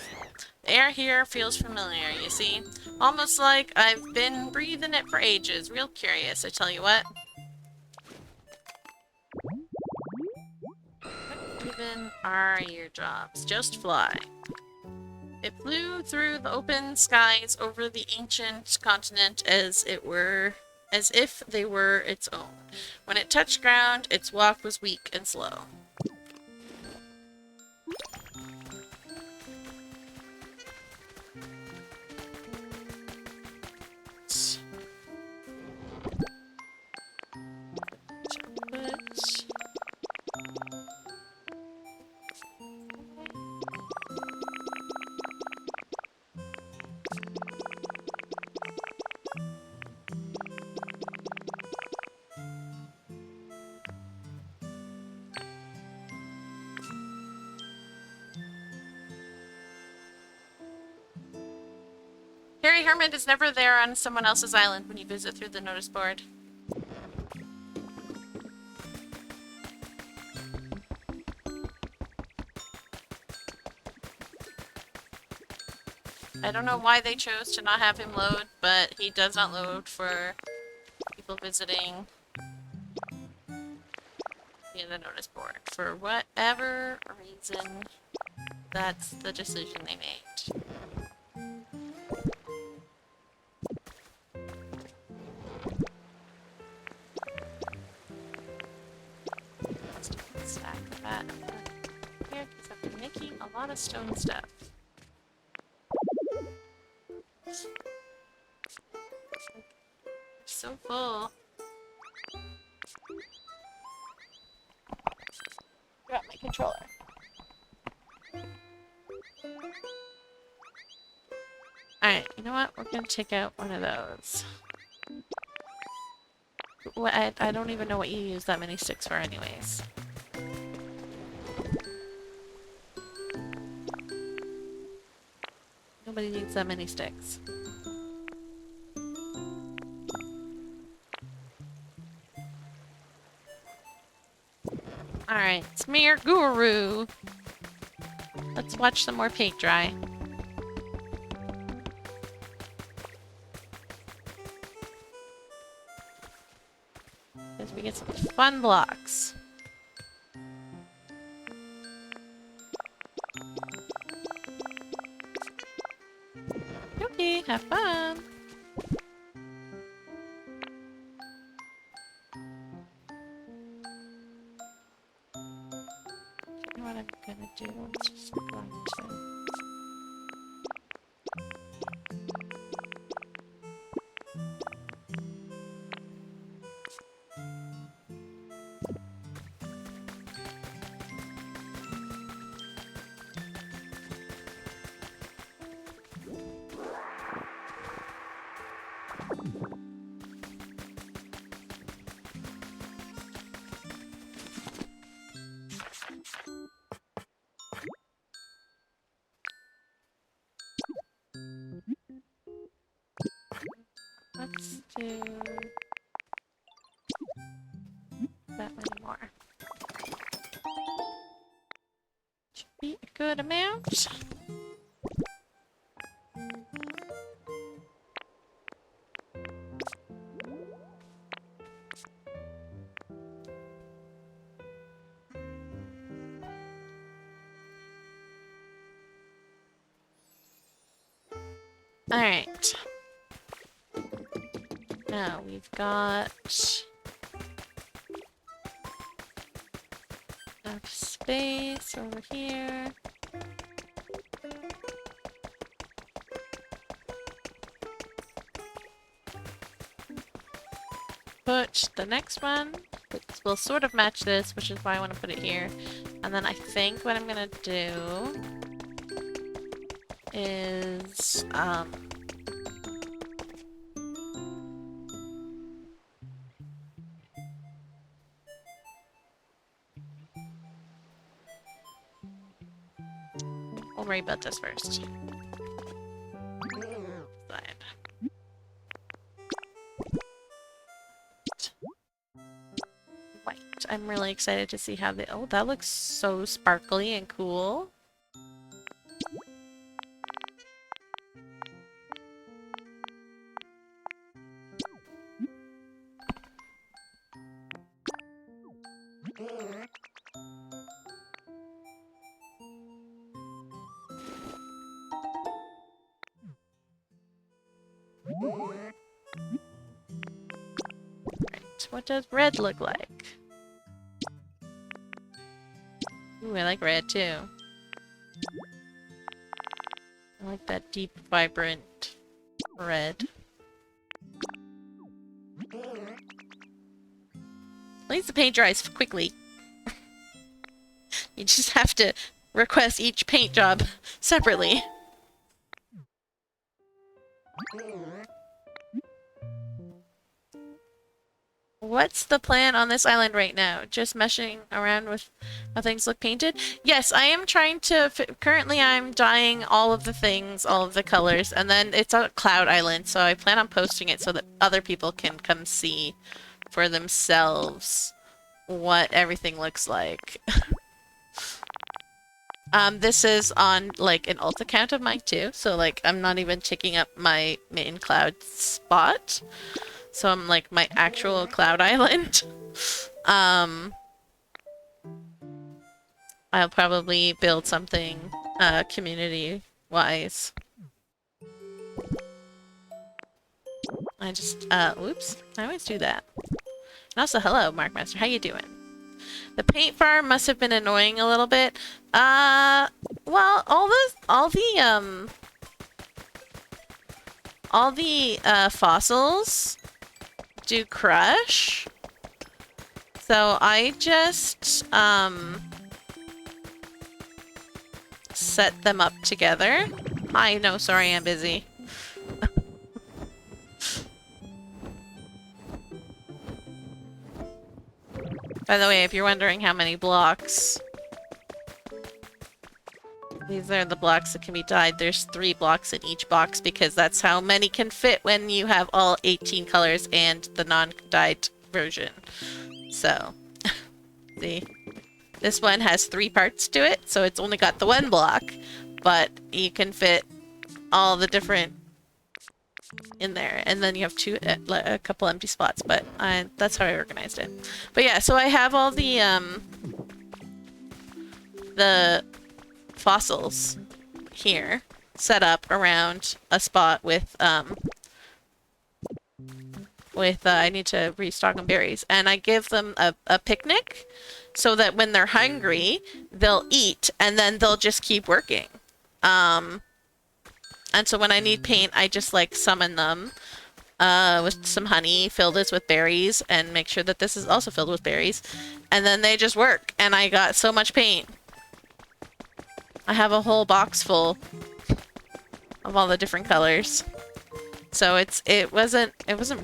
The air here feels familiar, you see. Almost like I've been breathing it for ages. Real curious, I tell you what. What even are your jobs? Just fly. It flew through the open skies over the ancient continent as if they were its own. When it touched ground, its walk was weak and slow. Harry Hermit is never there on someone else's island when you visit through the notice board. I don't know why they chose to not have him load, but he does not load for people visiting via the notice board. For whatever reason, that's the decision they made. Let's do a stack of that here, because I've been making a lot of stone stuff. So full. Drop my controller. Alright, you know what? We're gonna take out one of those. I don't even know what you use that many sticks for anyways. Nobody needs that many sticks. Alright, it's me, your guru. Let's watch some more paint dry. As we get some fun blocks. Okay, have fun. You know what I'm gonna do? Let's just go into... Let's do that many more. 2 good amount. Alright. Now we've got enough space over here. Put the next one. Will sort of match this, which is why I want to put it here. And then I think what I'm gonna do is we'll worry about this first. Side. White. I'm really excited to see how they... Oh, that looks so sparkly and cool. What does red look like? Ooh, I like red too. I like that deep, vibrant red. At least the paint dries quickly. You just have to request each paint job separately. What's the plan on this island right now? Just meshing around with how things look painted? Yes, I am trying to... Currently, I'm dyeing all of the things, all of the colors, and then it's a cloud island, so I plan on posting it so that other people can come see for themselves what everything looks like. This is on, like, an alt account of mine, too, so, like, I'm not even checking up my main cloud spot. So I'm like my actual cloud island. I'll probably build something community-wise. I just, whoops. I always do that. And also, hello, Markmaster. How you doing? The paint farm must have been annoying a little bit. Well, all the fossils do crush. So I just set them up together. Hi, no, sorry, I'm busy. By the way, if you're wondering how many blocks, these are the blocks that can be dyed. There's 3 blocks in each box because that's how many can fit when you have all 18 colors and the non-dyed version. So, see? This one has 3 parts to it, so it's only got the 1 block, but you can fit all the different in there. And then you have a couple empty spots, but that's how I organized it. But yeah, so I have all the fossils here set up around a spot with I need to restock on berries, and I give them a picnic so that when they're hungry they'll eat and then they'll just keep working. And so when I need paint, I just like summon them with some honey, fill this with berries, and make sure that this is also filled with berries, and then they just work, and I got so much paint. I have a whole box full of all the different colors. So it wasn't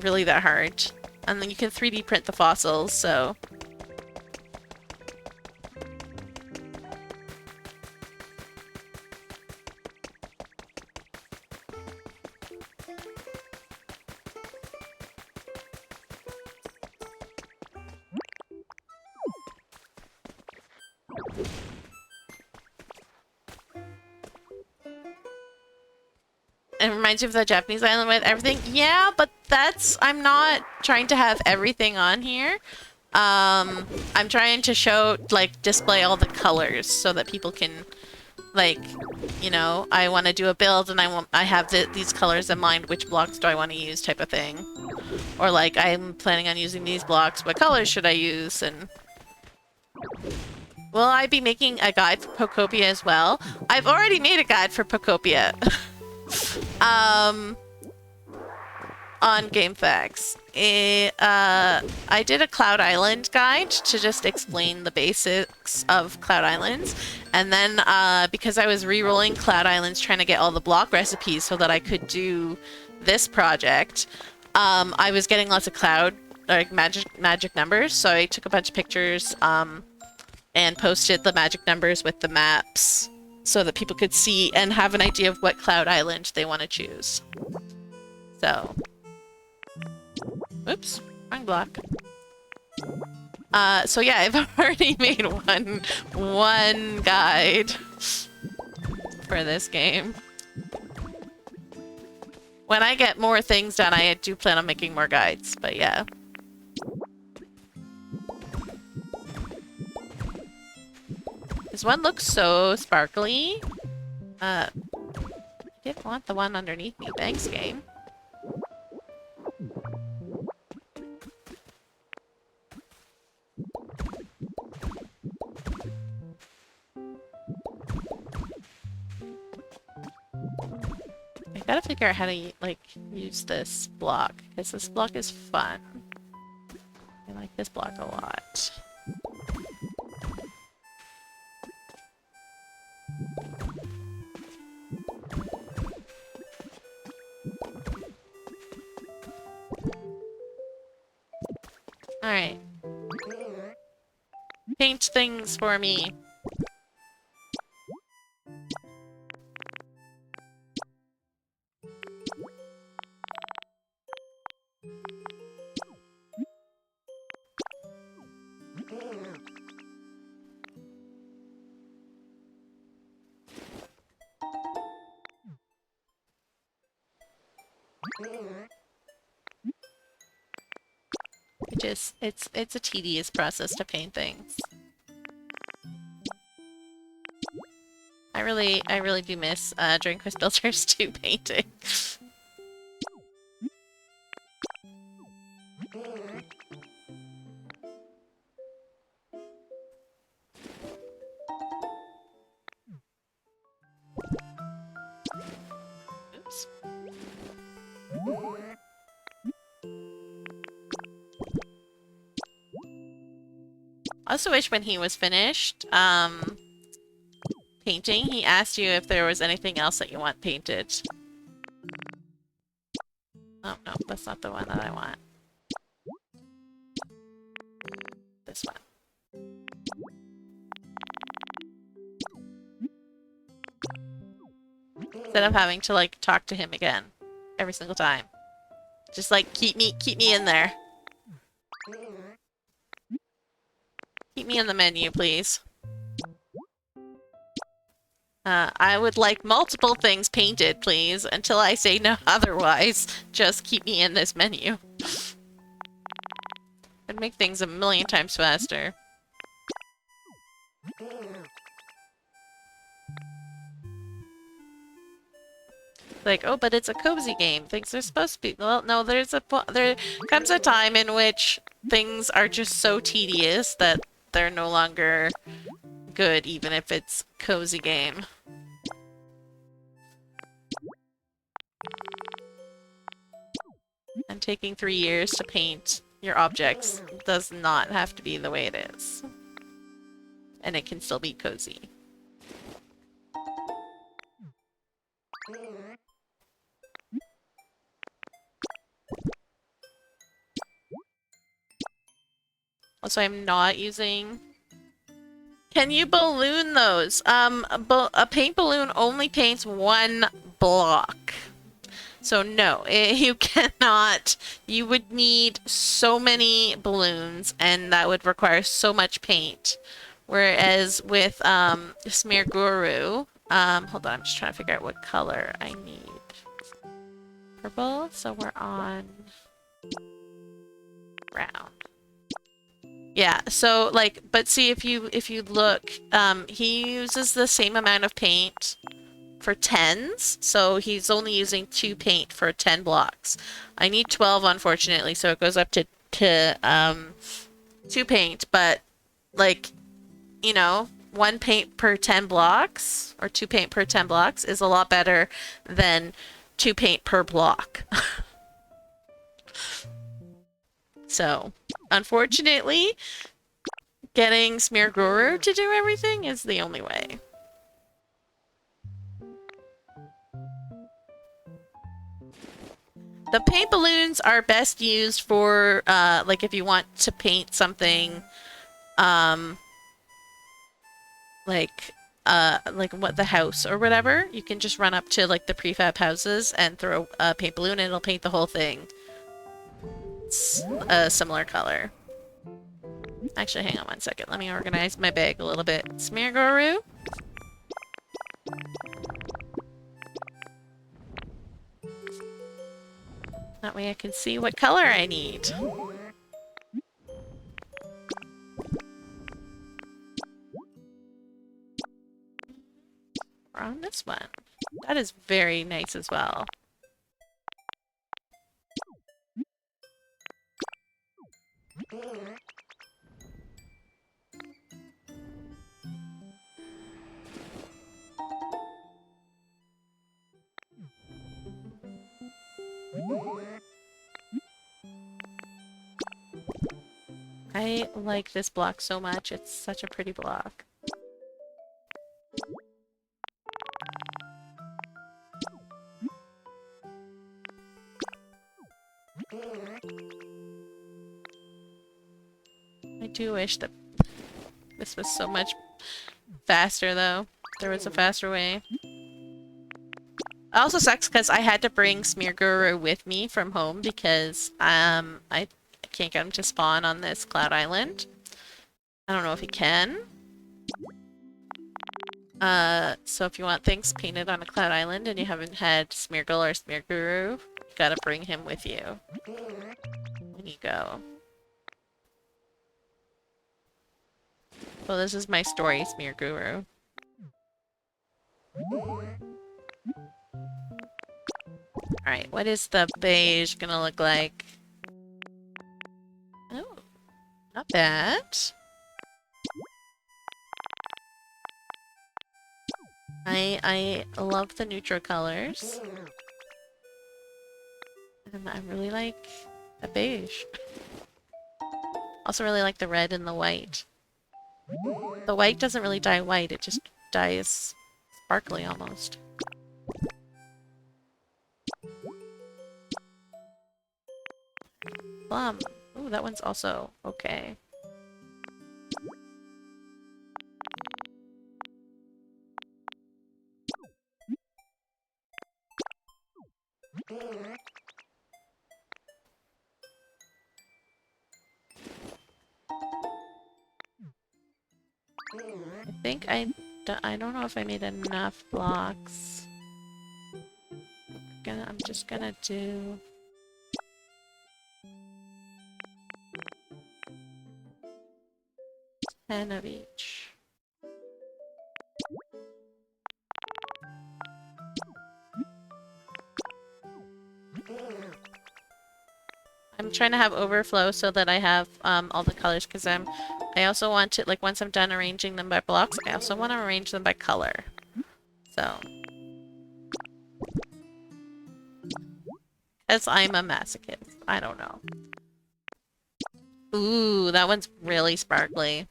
really that hard. And then you can 3D print the fossils, so It reminds you of the Japanese island with everything. Yeah, but I'm not trying to have everything on here. I'm trying to show, like, display all the colors so that people can, like, you know, I want to do a build and I have these colors in mind. Which blocks do I want to use, type of thing. Or like, I'm planning on using these blocks. What colors should I use? And will I be making a guide for Pokopia as well? I've already made a guide for Pokopia. On GameFAQs. I did a Cloud Island guide to just explain the basics of Cloud Islands. And then, because I was re-rolling Cloud Islands trying to get all the block recipes so that I could do this project, I was getting lots of like magic numbers. So I took a bunch of pictures, and posted the magic numbers with the maps so that people could see and have an idea of what Cloud Island they want to choose. So, oops, wrong block. So yeah, I've already made one guide for this game. When I get more things done, I do plan on making more guides, but yeah. This one looks so sparkly. I didn't want the one underneath me. Thanks, game. I gotta figure out how to, like, use this block, because this block is fun. I like this block a lot. Alright. Paint things for me. It's a tedious process to paint things. I really do miss during Quest Builders 2 painting. Oops. I also wish when he was finished painting, he asked you if there was anything else that you want painted. Oh, no, that's not the one that I want. This one. Instead of having to, like, talk to him again every single time. Just, like, keep me in there. Keep me in the menu, please. I would like multiple things painted, please, until I say no otherwise. Just keep me in this menu. It'd make things a million times faster. Like, oh, but it's a cozy game. Things are supposed to be... Well, no, there comes a time in which things are just so tedious that they're no longer good, even if it's cozy game. And taking 3 years to paint your objects does not have to be the way it is. And it can still be cozy. Also, I'm not using... Can you balloon those? A paint balloon only paints one block. So no, you cannot. You would need so many balloons, and that would require so much paint. Whereas with Smear Guru, hold on, I'm just trying to figure out what color I need. purple, so we're on brown. Yeah, so like, but see if you look, he uses the same amount of paint for 10s, so he's only using 2 paint for 10 blocks. I need 12, unfortunately, so it goes up to 2 paint, but like, you know, 1 paint per 10 blocks or 2 paint per 10 blocks is a lot better than 2 paint per block. So, unfortunately, getting Smear Guru to do everything is the only way. The paint balloons are best used for, like if you want to paint something, like what the house or whatever, you can just run up to like the prefab houses and throw a paint balloon and it'll paint the whole thing. It's a similar color. Actually, hang on 1 second. Let me organize my bag a little bit. Smear Guru. That way I can see what color I need. We're on this one. That is very nice as well. I like this block so much. It's such a pretty block. I do wish that this was so much faster, though. There was a faster way. It also sucks because I had to bring Smear Guru with me from home because I can't get him to spawn on this Cloud Island. I don't know if he can. So if you want things painted on a Cloud Island and you haven't had Smeargle or Smear Guru, you gotta bring him with you when you go. Well, this is my story, Smear Guru. Alright, what is the beige gonna look like? Oh, not bad. I love the neutral colors. And I really like the beige. Also really like the red and the white. The white doesn't really dye white, it just dyes sparkly almost. Plum. Ooh, that one's also okay. I think I don't know if I made enough blocks. I'm just gonna do... ten of each. I'm trying to have overflow so that I have all the colors because I also want to, like, once I'm done arranging them by blocks, I also want to arrange them by color. So. As I'm a masochist. I don't know. Ooh, that one's really sparkly.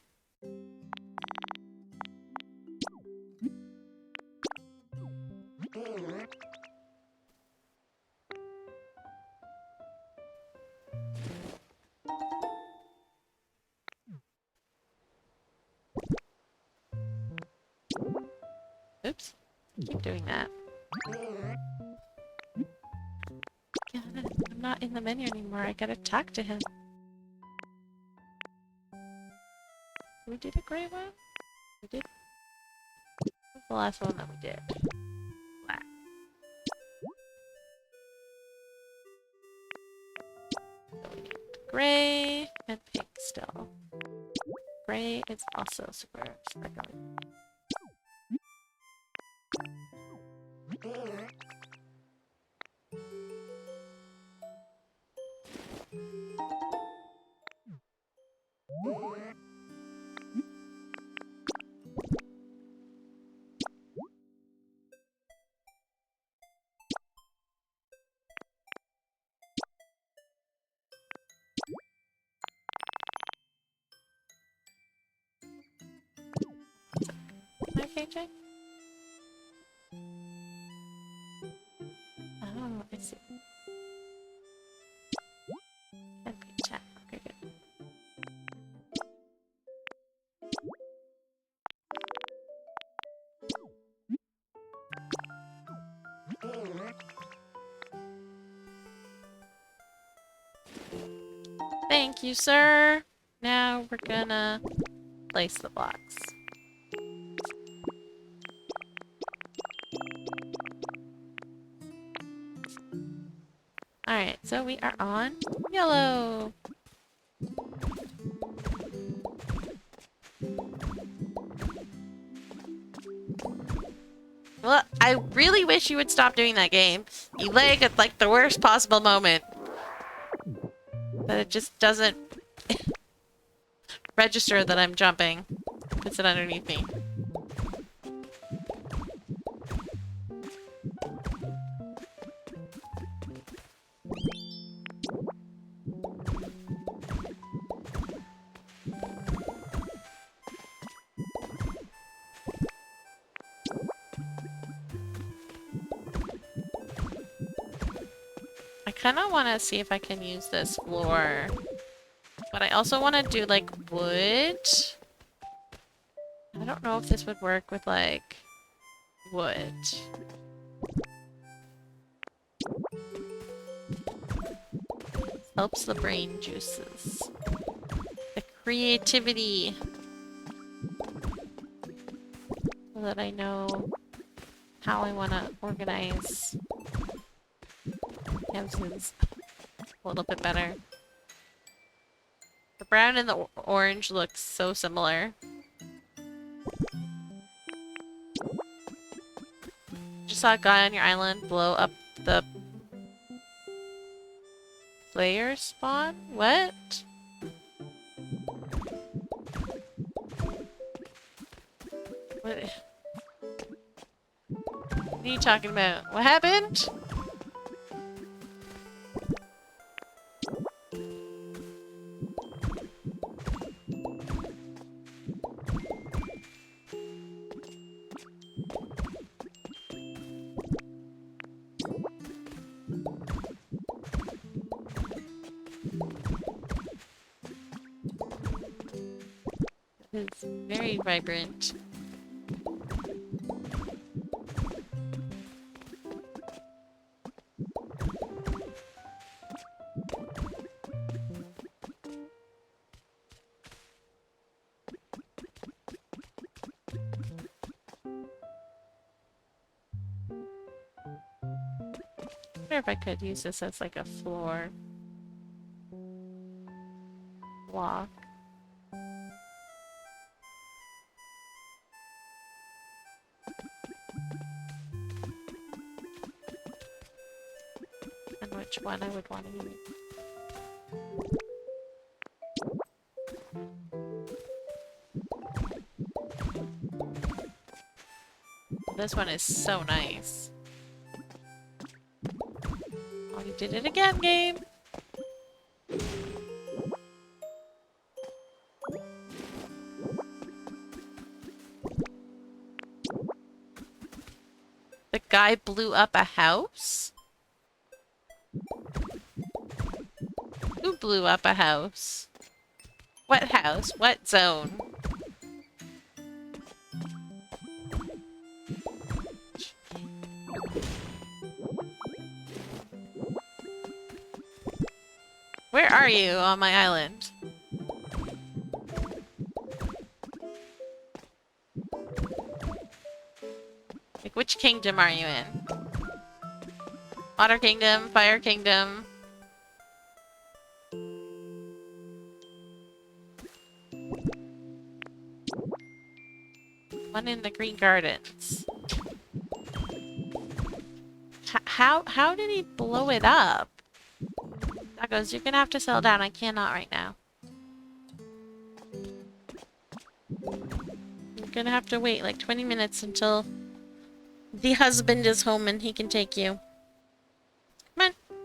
Oops. Keep doing that. I'm not in the menu anymore. I gotta talk to him. We did a great one? We did? What was the last one that we did? Black. gray and pink still. Gray is also super sparkly. My paycheck? Oh, I see. And paycheck. Okay, good. Thank you, sir. Now we're gonna place the blocks. Alright, so we are on yellow. Well, I really wish you would stop doing that game. You lag at like the worst possible moment. But it just doesn't register that I'm jumping. Puts it underneath me. I kind of want to see if I can use this floor. But I also want to do, like, wood. I don't know if this would work with, like, wood. Helps the brain juices. The creativity. So that I know how I want to organize houses a little bit better. The brown and the orange look so similar. Just saw a guy on your island blow up the player spawn? What? What are you talking about? What happened? It's very vibrant. I wonder if I could use this as like a floor block. And which one I would want to use. This one is so nice. Oh, you did it again, game! The guy blew up a house? Who blew up a house? What house? What zone? Where are you on my island? Like, which kingdom are you in? Water Kingdom? Fire Kingdom? One in the Green Gardens. How did he blow it up? That goes, you're gonna have to settle down. I cannot right now. You're gonna have to wait like 20 minutes until the husband is home and he can take you. Come on.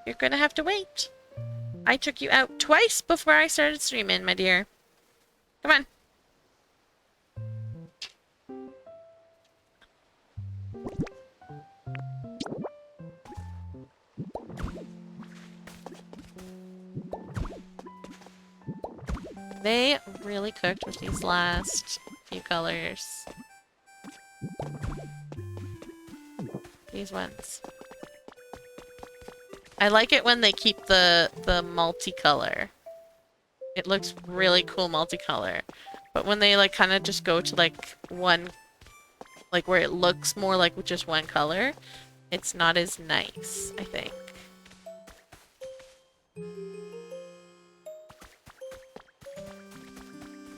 You're gonna have to wait. I took you out twice before I started streaming, my dear. Come on. They really cooked with these last few colors. These ones. I like it when they keep the multicolor. It looks really cool multicolor. But when they like kind of just go to like one, like where it looks more like just one color, it's not as nice, I think.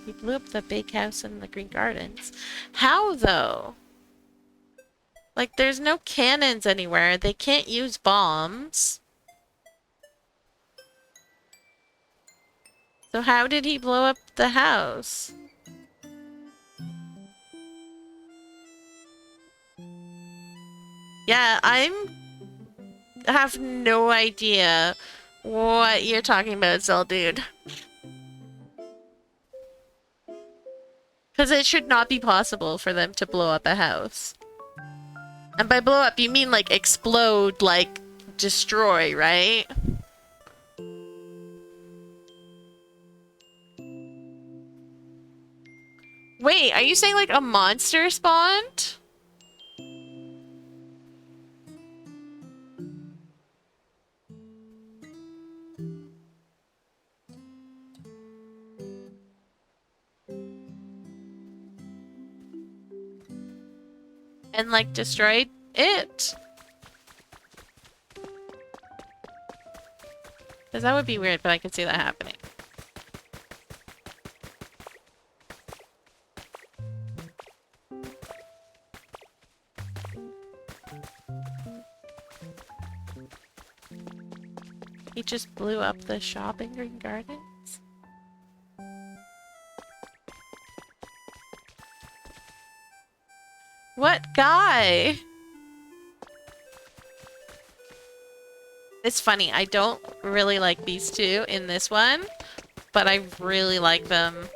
He blew up the big house in the Green Gardens. How though? Like there's no cannons anywhere. They can't use bombs. So how did he blow up the house? Yeah, I have no idea what you're talking about, Zell dude. Because it should not be possible for them to blow up a house. And by blow up, you mean like explode, like destroy, right? Wait, are you saying like a monster spawned? And like destroyed it? Because that would be weird, but I could see that happening. He just blew up the shop in Green Gardens? What guy? It's funny, I don't really like these two in this one, but I really like them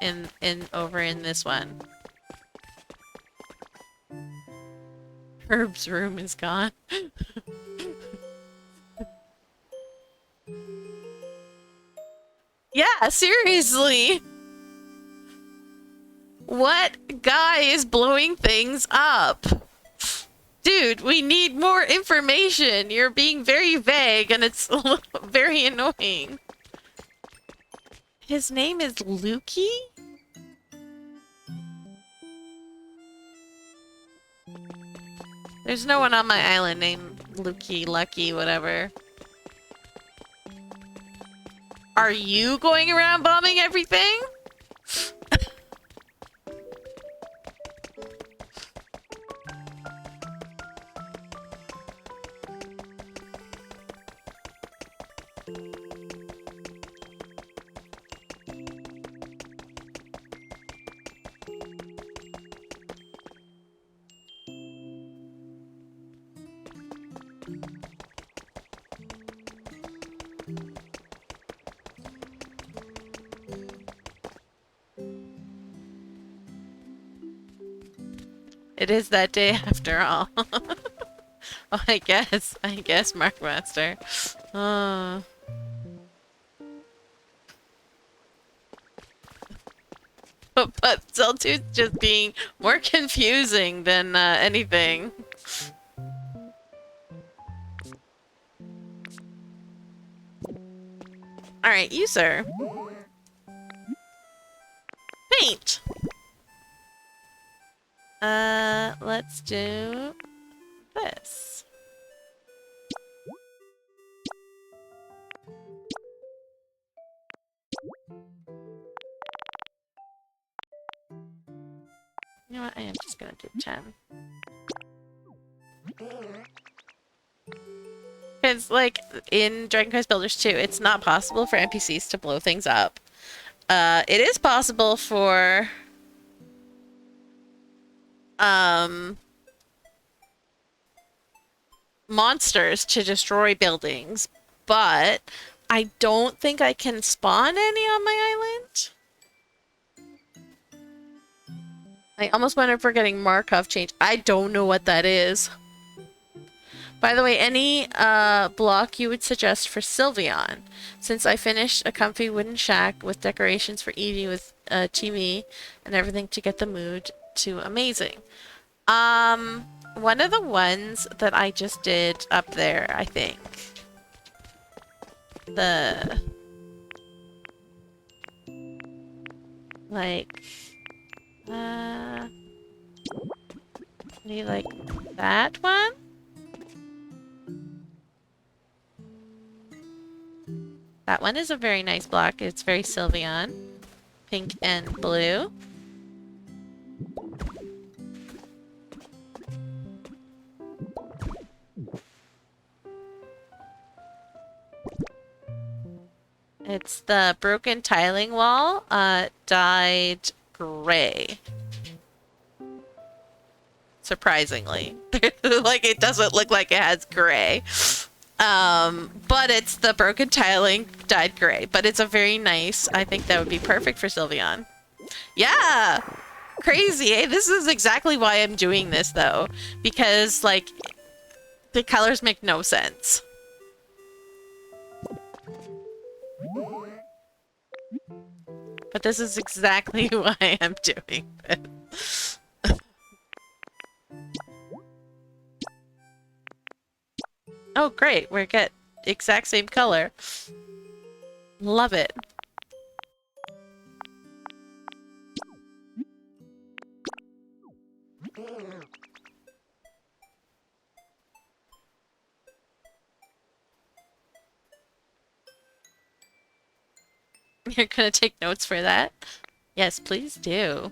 in over in this one. Herb's room is gone. Yeah, seriously. What guy is blowing things up? Dude, we need more information. You're being very vague and it's very annoying. His name is Lukey? There's no one on my island named Lukey, Lucky, whatever. Are you going around bombing everything? It is that day after all. Oh, I guess, Markmaster. But Zeltu's just being more confusing than anything. Alright, you sir. Paint! Let's do this. You know what? I am just gonna do 10. Because, like, in Dragon Quest Builders 2, it's not possible for NPCs to blow things up. It is possible for, monsters to destroy buildings, but I don't think I can spawn any on my island. I almost wonder if we're getting Markov change. I don't know what that is. By the way, any block you would suggest for Sylveon? Since I finished a comfy wooden shack with decorations for Eevee with TV and everything to get the mood to amazing. One of the ones that I just did up there, I think. The... Like... Maybe like that one? That one is a very nice block. It's very Sylveon. Pink and blue. It's the broken tiling wall, dyed gray. Surprisingly. Like, it doesn't look like it has gray. But it's the broken tiling dyed gray. But it's a very nice, I think that would be perfect for Sylveon. Yeah! Crazy, eh? This is exactly why I'm doing this, though. Because, like, the colors make no sense. But this is exactly why I'm doing this. Oh, great. We get exact same color. Love it. You're gonna take notes for that? Yes, please do.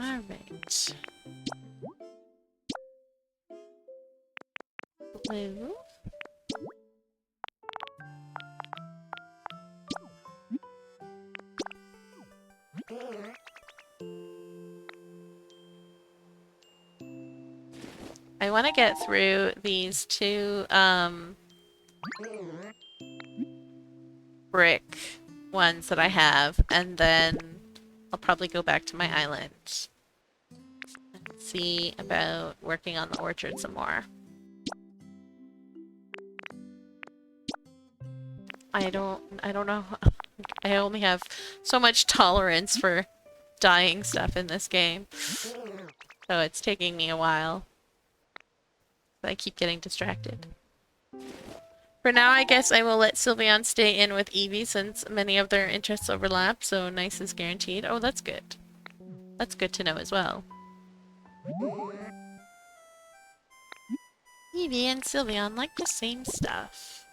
Alright. Blue. I want to get through these two, brick ones that I have, and then I'll probably go back to my island and see about working on the orchard some more. I don't know. I only have so much tolerance for dying stuff in this game. So it's taking me a while. I keep getting distracted. For now, I guess I will let Sylveon stay in with Eevee since many of their interests overlap, so nice is guaranteed. Oh, that's good. That's good to know as well. Eevee and Sylveon like the same stuff.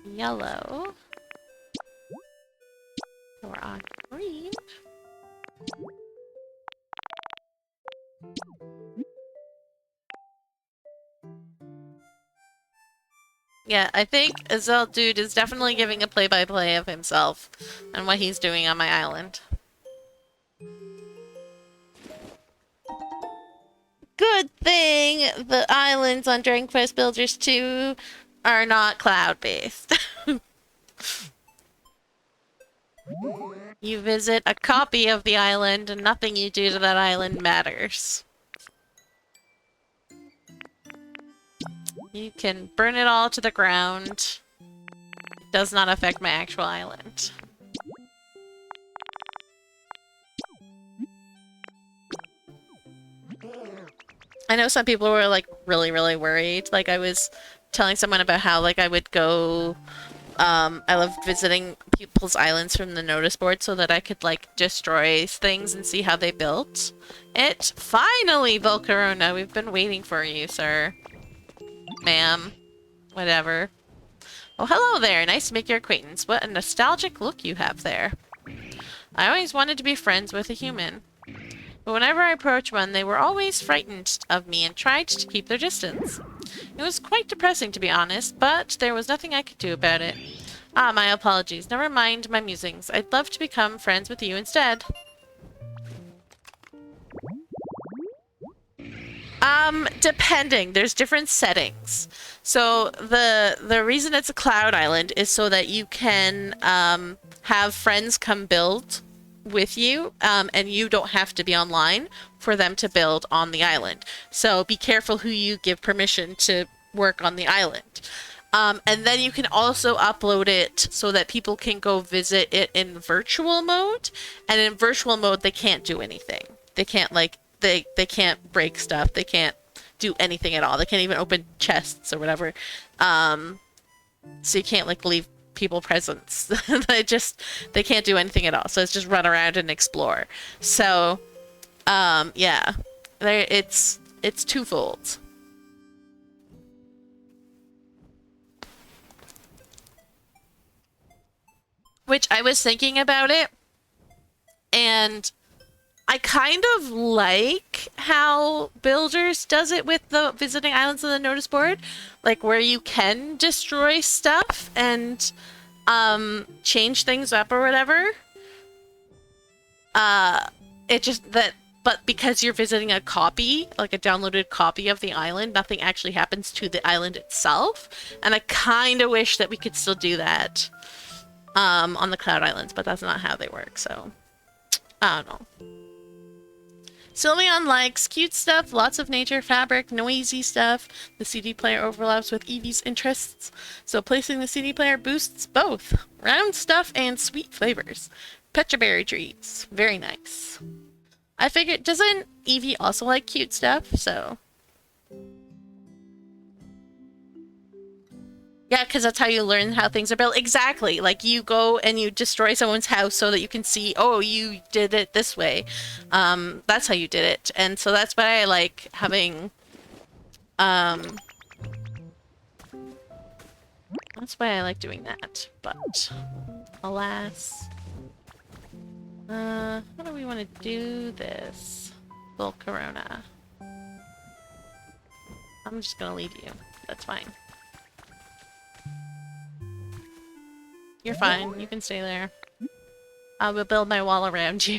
Yellow. We're on green. Yeah, I think Azel Dude is definitely giving a play-by-play of himself and what he's doing on my island. Good thing the islands on Dragon Quest Builders 2 are not cloud-based. You visit a copy of the island and nothing you do to that island matters. You can burn it all to the ground. It does not affect my actual island. I know some people were like really worried. Like I was telling someone about how like I would go I love visiting people's islands from the notice board so that I could like destroy things and see how they built it. Finally, Volcarona, we've been waiting for you, sir. ma'am. Whatever. Oh, hello there. Nice to make your acquaintance. What a nostalgic look you have there. I always wanted to be friends with a human. But whenever I approached one, they were always frightened of me and tried to keep their distance. It was quite depressing, to be honest, but there was nothing I could do about it. Ah, my apologies. Never mind my musings. I'd love to become friends with you instead. Depending. There's different settings. So the reason it's a cloud island is so that you can have friends come build with you, and you don't have to be online for them to build on the island. So be careful who you give permission to work on the island. And then you can also upload it so that people can go visit it in virtual mode. And in virtual mode, they can't do anything. They can't they can't break stuff. They can't do anything at all. They can't even open chests or whatever. So you can't leave people presents. They can't do anything at all. So it's just run around and explore. So yeah, it's twofold. Which I was thinking about it, and I kind of like how Builders does it with the visiting islands on the notice board, where you can destroy stuff and change things up or whatever. It just but because you're visiting a copy, a downloaded copy of the island, nothing actually happens to the island itself. And I kind of wish that we could still do that on the Cloud Islands, but that's not how they work, so I don't know. Sylveon likes cute stuff, lots of nature, fabric, noisy stuff. The CD player overlaps with Evie's interests, so placing the CD player boosts both round stuff and sweet flavors. Pecha berry treats, very nice. I figured, doesn't Evie also like cute stuff? So yeah, because that's how you learn how things are built. Exactly. You go and you destroy someone's house so that you can see, oh, you did it this way. That's how you did it. And so that's why I like having... that's why I like doing that. But, alas... how do we want to do this? Full Corona. I'm just gonna leave you. That's fine. You're fine. You can stay there. I will build my wall around you.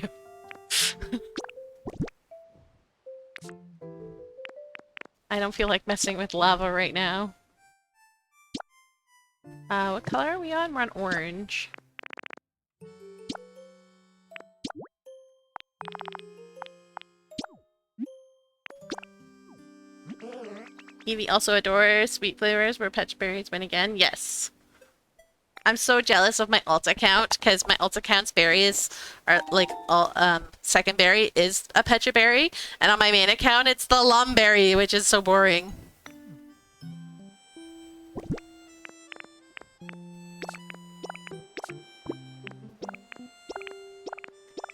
I don't feel like messing with lava right now. What color are we on? We're on orange. Evie also adores sweet flavors where peach berries win again. Yes. I'm so jealous of my alt account because my alt account's berries are second berry is a pecha berry, and on my main account it's the lumberry, which is so boring.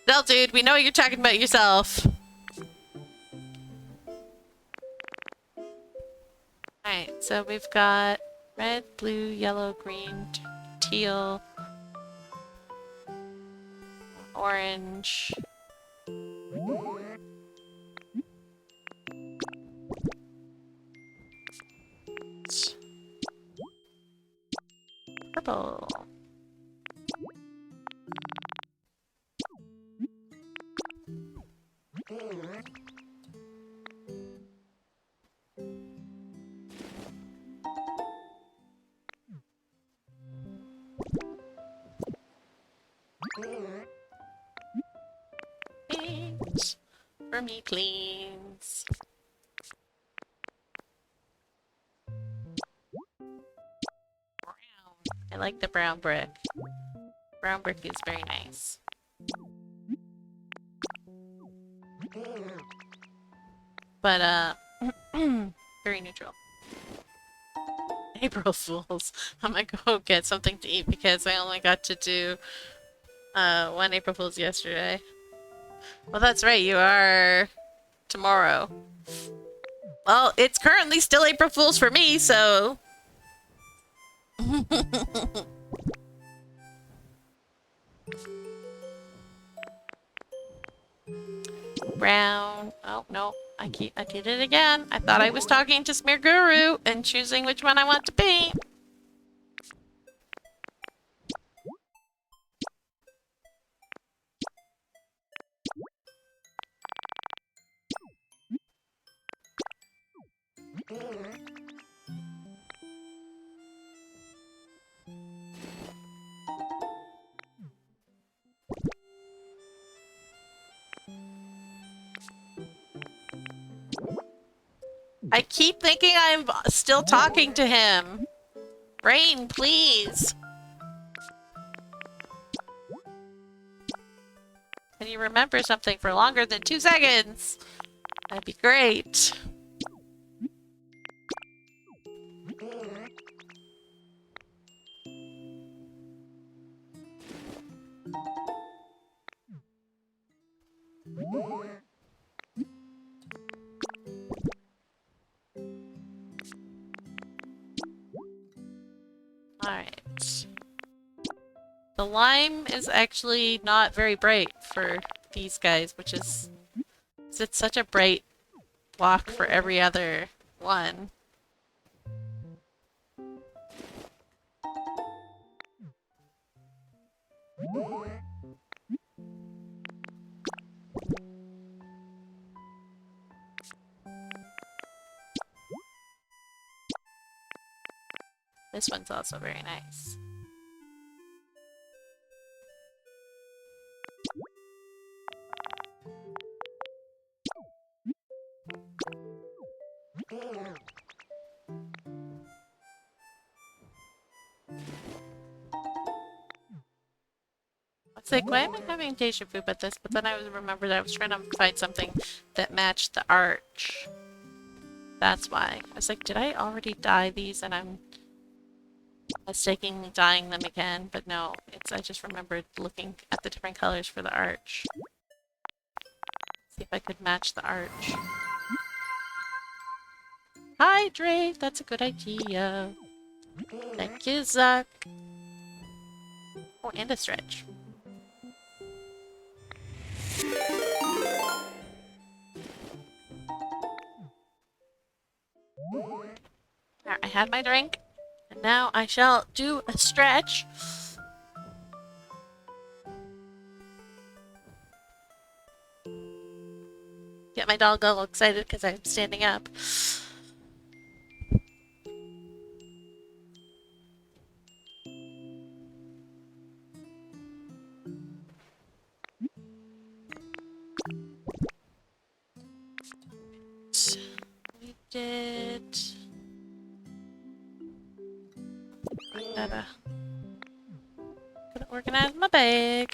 Del dude, we know you're talking about yourself. Alright, so we've got red, blue, yellow, green, teal, orange, purple. Paint for me, please. Brown. I like the brown brick. Brown brick is very nice. But, very neutral. April Fools. I'm gonna go get something to eat because I only got to do one April Fool's yesterday. Well, that's right, you are tomorrow. Well, it's currently still April Fool's for me, so... Brown. Oh, no. I did it again. I thought I was talking to Smear Guru and choosing which one I want to paint. I keep thinking I'm still talking to him. Rain, please. Can you remember something for longer than 2 seconds? That'd be great. Alright. The lime is actually not very bright for these guys, which is... It's such a bright block for every other one. This one's also very nice. It's like, why am I having deja vu about this? But then I remembered I was trying to find something that matched the arch. That's why. I was like, did I already dye these and I'm mistakenly dyeing them again? But no, I just remembered looking at the different colors for the arch. See if I could match the arch. Hydrate! That's a good idea. Thank you, Zuck. Oh, and a stretch. Alright, I had my drink. And now I shall do a stretch. Get my dog all excited because I'm standing up. We did... Gotta organize my bag.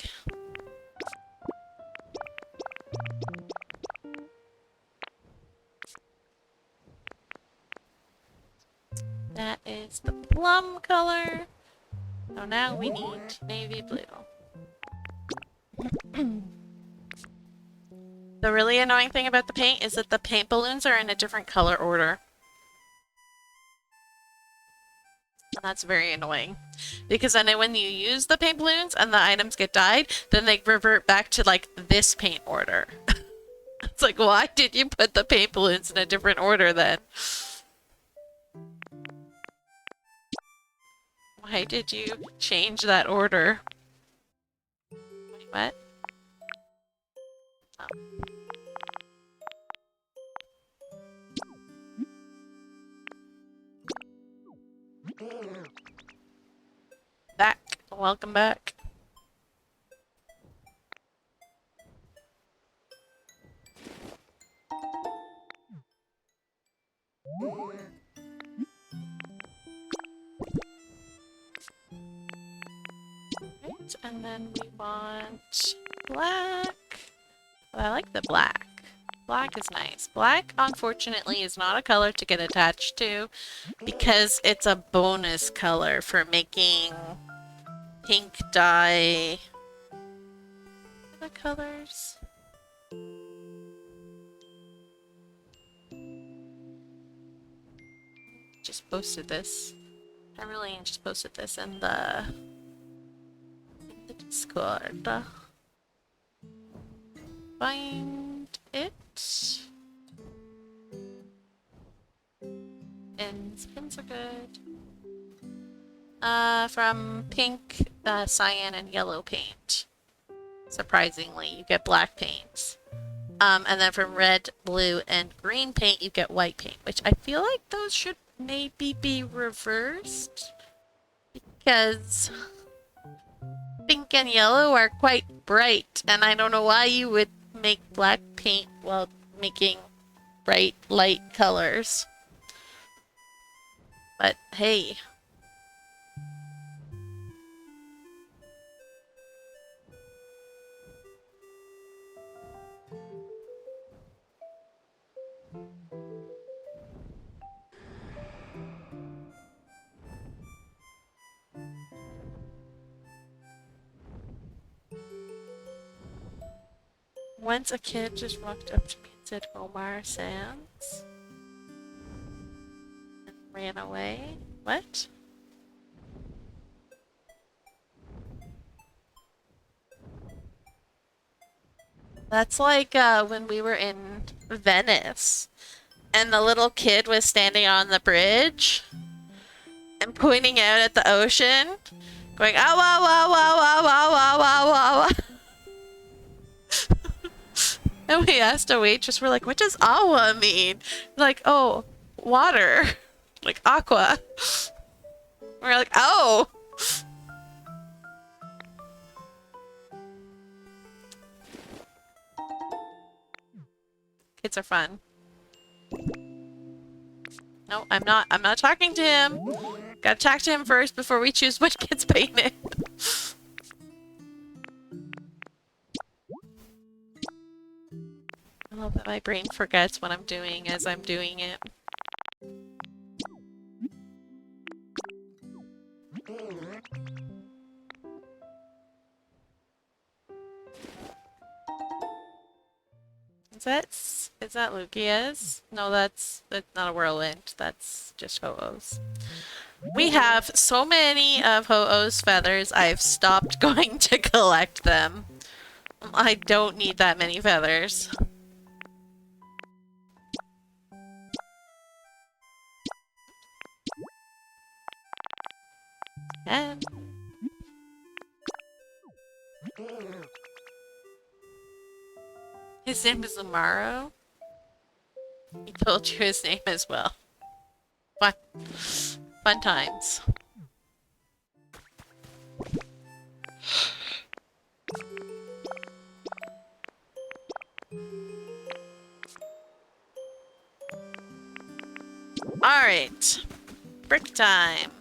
That is the plum color. So now we need navy blue. The really annoying thing about the paint is that the paint balloons are in a different color order. And that's very annoying. Because then when you use the paint balloons and the items get dyed, then they revert back to like this paint order. It's like, why did you put the paint balloons in a different order then? Why did you change that order? Wait, what? Oh. Back. Welcome back. Right, and then we want black. Well, I like the black. Black is nice. Black, unfortunately, is not a color to get attached to because it's a bonus color for making pink dye. The colors. just posted this. Emeraldine just posted this in the Discord. Find it. And spins are good. From pink, cyan, and yellow paint. Surprisingly, you get black paints. And then from red, blue, and green paint, you get white paint, which I feel like those should maybe be reversed. Because pink and yellow are quite bright, and I don't know why you would make black paint while making bright, light colors. But hey. Once a kid just walked up to me and said, Omar Sands, and ran away. What? That's like when we were in Venice and the little kid was standing on the bridge and pointing out at the ocean, going, ow, ow, ow, ow, ow, ow, ow, ow, ow. And we asked a waitress, we're like, what does agua mean? Like, oh, water. Like aqua. We're like, oh. Kids are fun. No, I'm not talking to him. Gotta talk to him first before we choose what gets painted. I love that my brain forgets what I'm doing as I'm doing it. Is that Lugia's? No, that's not a whirlwind. That's just Ho-Oh's. We have so many of Ho-Oh's feathers, I've stopped going to collect them. I don't need that many feathers. And his name is Amaro. He told you his name as well. Fun times. Alright. Brick time.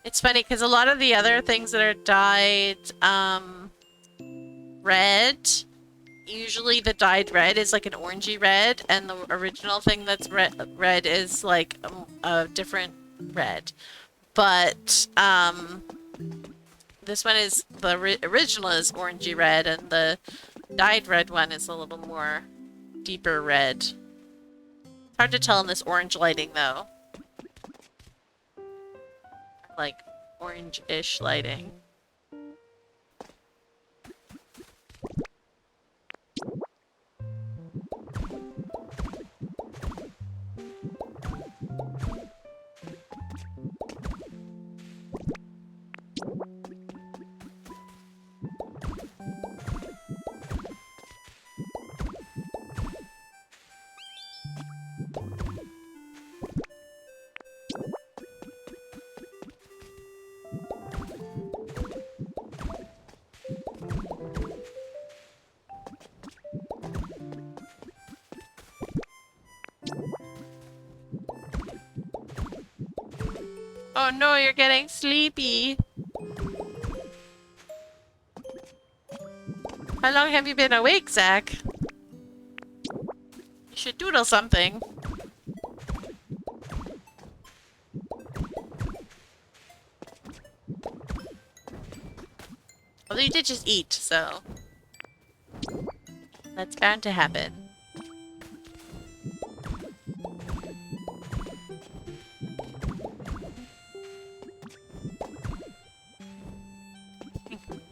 It's funny because a lot of the other things that are dyed red, usually the dyed red is like an orangey red, and the original thing that's red is like a different red. But this one is the original is orangey red, and the dyed red one is a little more deeper red. It's hard to tell in this orange lighting though. Like orange-ish lighting. Oh no, you're getting sleepy. How long have you been awake, Zach? You should doodle something. Although you did just eat, so... that's bound to happen.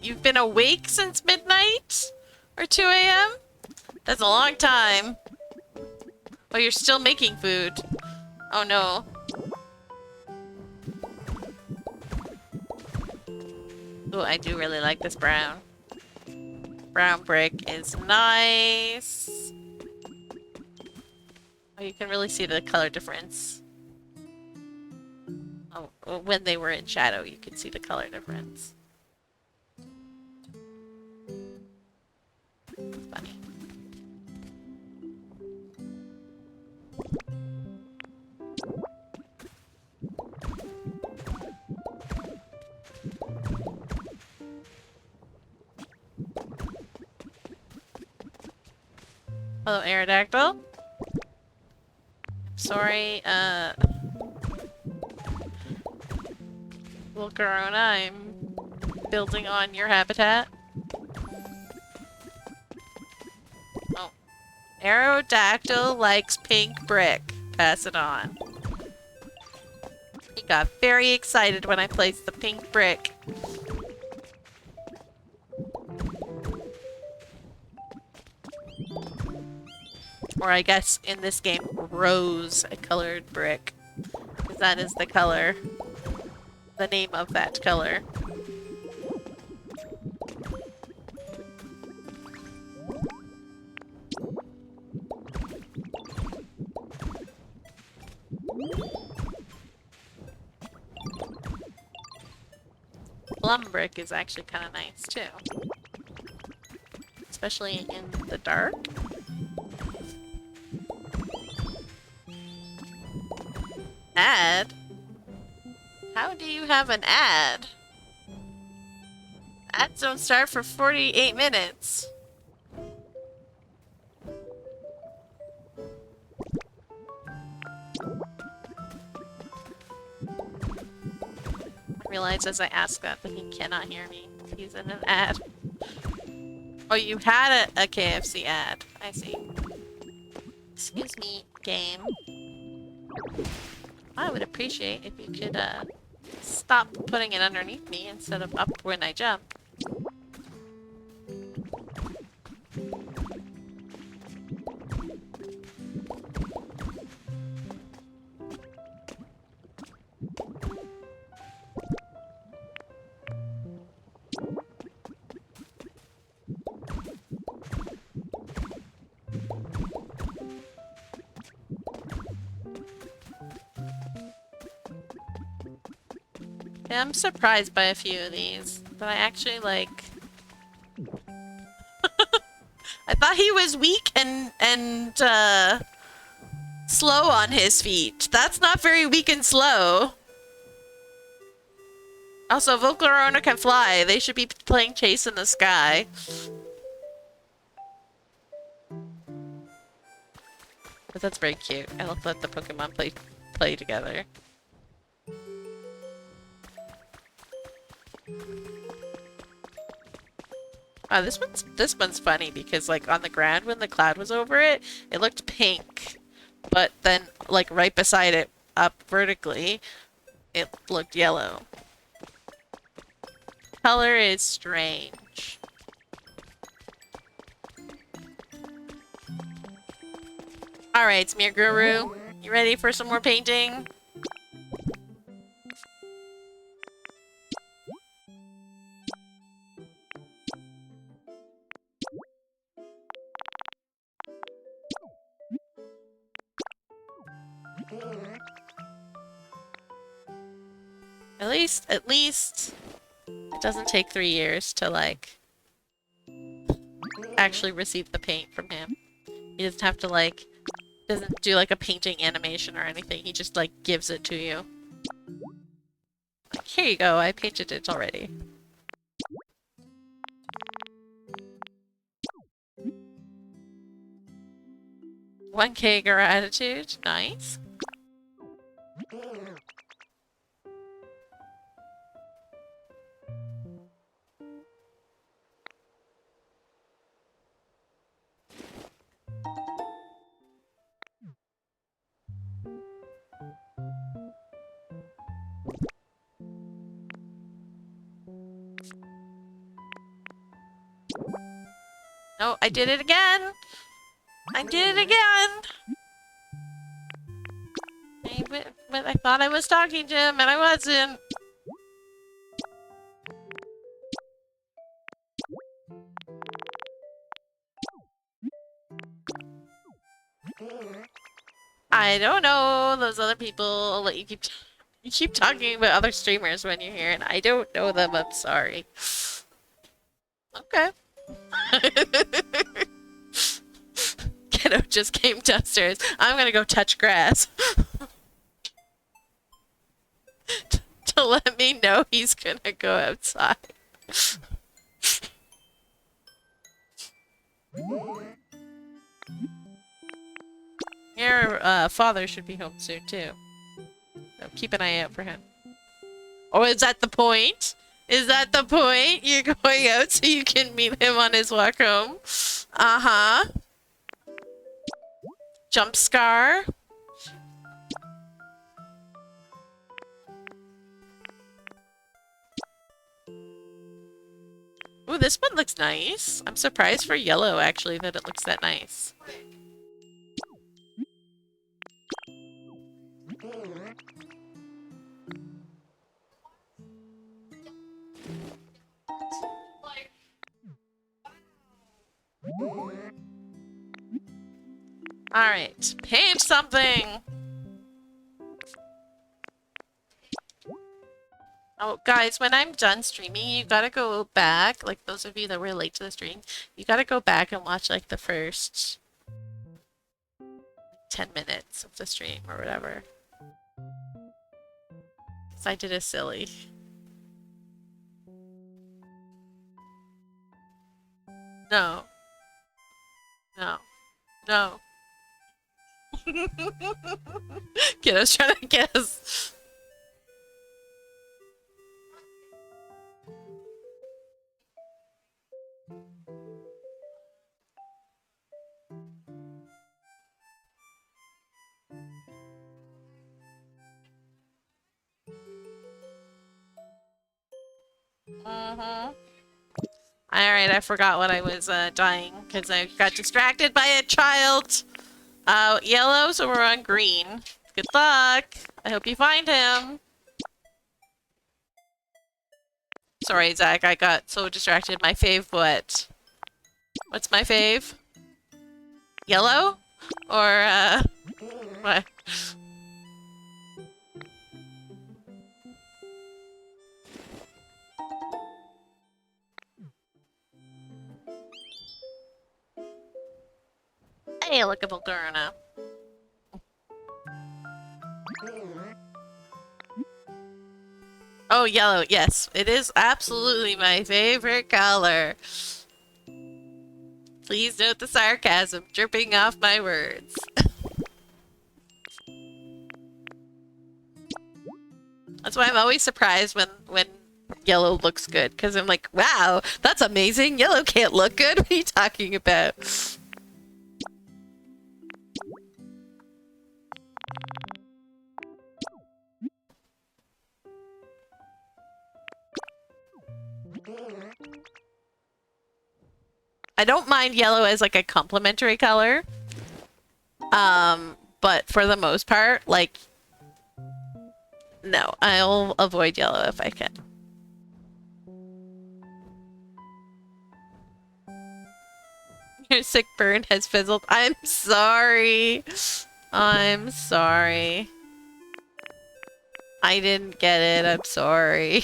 You've been awake since midnight? Or 2 a.m.? That's a long time. Oh, you're still making food. Oh no. Oh, I do really like this brown. Brown brick is nice. Oh, you can really see the color difference. Oh, well, when they were in shadow, you could see the color difference. It's funny. Hello, Aerodactyl. Sorry, Volcarona, I'm building on your habitat. Oh. Aerodactyl likes pink brick. Pass it on. He got very excited when I placed the pink brick. Or I guess in this game, rose-colored brick. Because that is the color. The name of that color. Plum brick is actually kind of nice too. Especially in the dark. Ad? How do you have an ad? Ads don't start for 48 minutes. I realize as I ask that he cannot hear me. He's in an ad. Oh, you had a KFC ad. I see. Excuse me, game. I would appreciate if you could, stop putting it underneath me instead of up when I jump. Yeah, I'm surprised by a few of these that I actually like. I thought he was weak and slow on his feet. That's not very weak and slow. Also, Volcarona can fly. They should be playing Chase in the Sky. But that's very cute. I love that the Pokemon play together. Oh, this one's funny because like on the ground when the cloud was over it, it looked pink. But then like right beside it, up vertically, it looked yellow. Color is strange. Alright, Smear Guru. You ready for some more painting? At least it doesn't take 3 years to like actually receive the paint from him. He doesn't have to like, doesn't do like a painting animation or anything. He just like gives it to you. Here you go, I painted it already. $1K gratitude, nice. No, I did it again! I did it again! But I thought I was talking to him and I wasn't. I don't know those other people that you keep talking about other streamers when you're here and I don't know them, I'm sorry. Okay. Kiddo just came downstairs. I'm gonna go touch grass. To let me know he's gonna go outside. Your father should be home soon too. So keep an eye out for him. Oh, is that the point? Is that the point? You're going out so you can meet him on his walk home? Uh-huh. Jump scar. Ooh, this one looks nice. I'm surprised for yellow, actually, that it looks that nice. Alright, paint something! Oh, guys, when I'm done streaming, you gotta go back, like those of you that were late to the stream, you gotta go back and watch like the first 10 minutes of the stream or whatever. Because I did a silly. No. No. No. Kid, I was trying to guess. Alright, I forgot what I was dying because I got distracted by a child. Yellow, so we're on green. Good luck. I hope you find him. Sorry, Zach, I got so distracted. My fave what? What's my fave? Yellow? Or, what? Hey, look at Volturna. Oh, yellow, yes. It is absolutely my favorite color. Please note the sarcasm dripping off my words. That's why I'm always surprised when yellow looks good, because I'm like, wow, that's amazing. Yellow can't look good. What are you talking about? I don't mind yellow as like a complementary color. But for the most part, like, no, I'll avoid yellow if I can. Your sick burn has fizzled. I'm sorry. I'm sorry. I didn't get it. I'm sorry.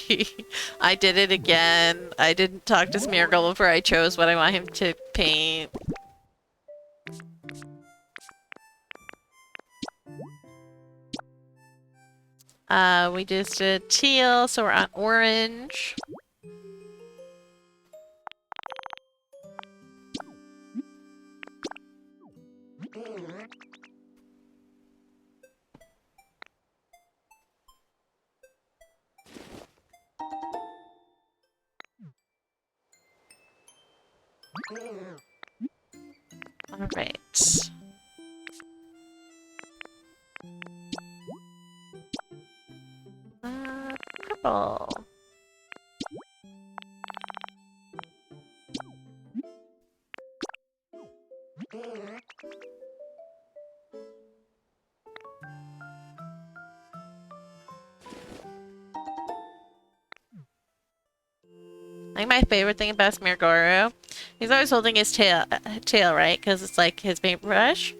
I did it again. I didn't talk to Smeargle before I chose what I want him to paint. We just did teal, so we're on orange. All right. Purple. I think my favorite thing about Smeargoro, he's always holding his tail, right? Because it's like his paintbrush.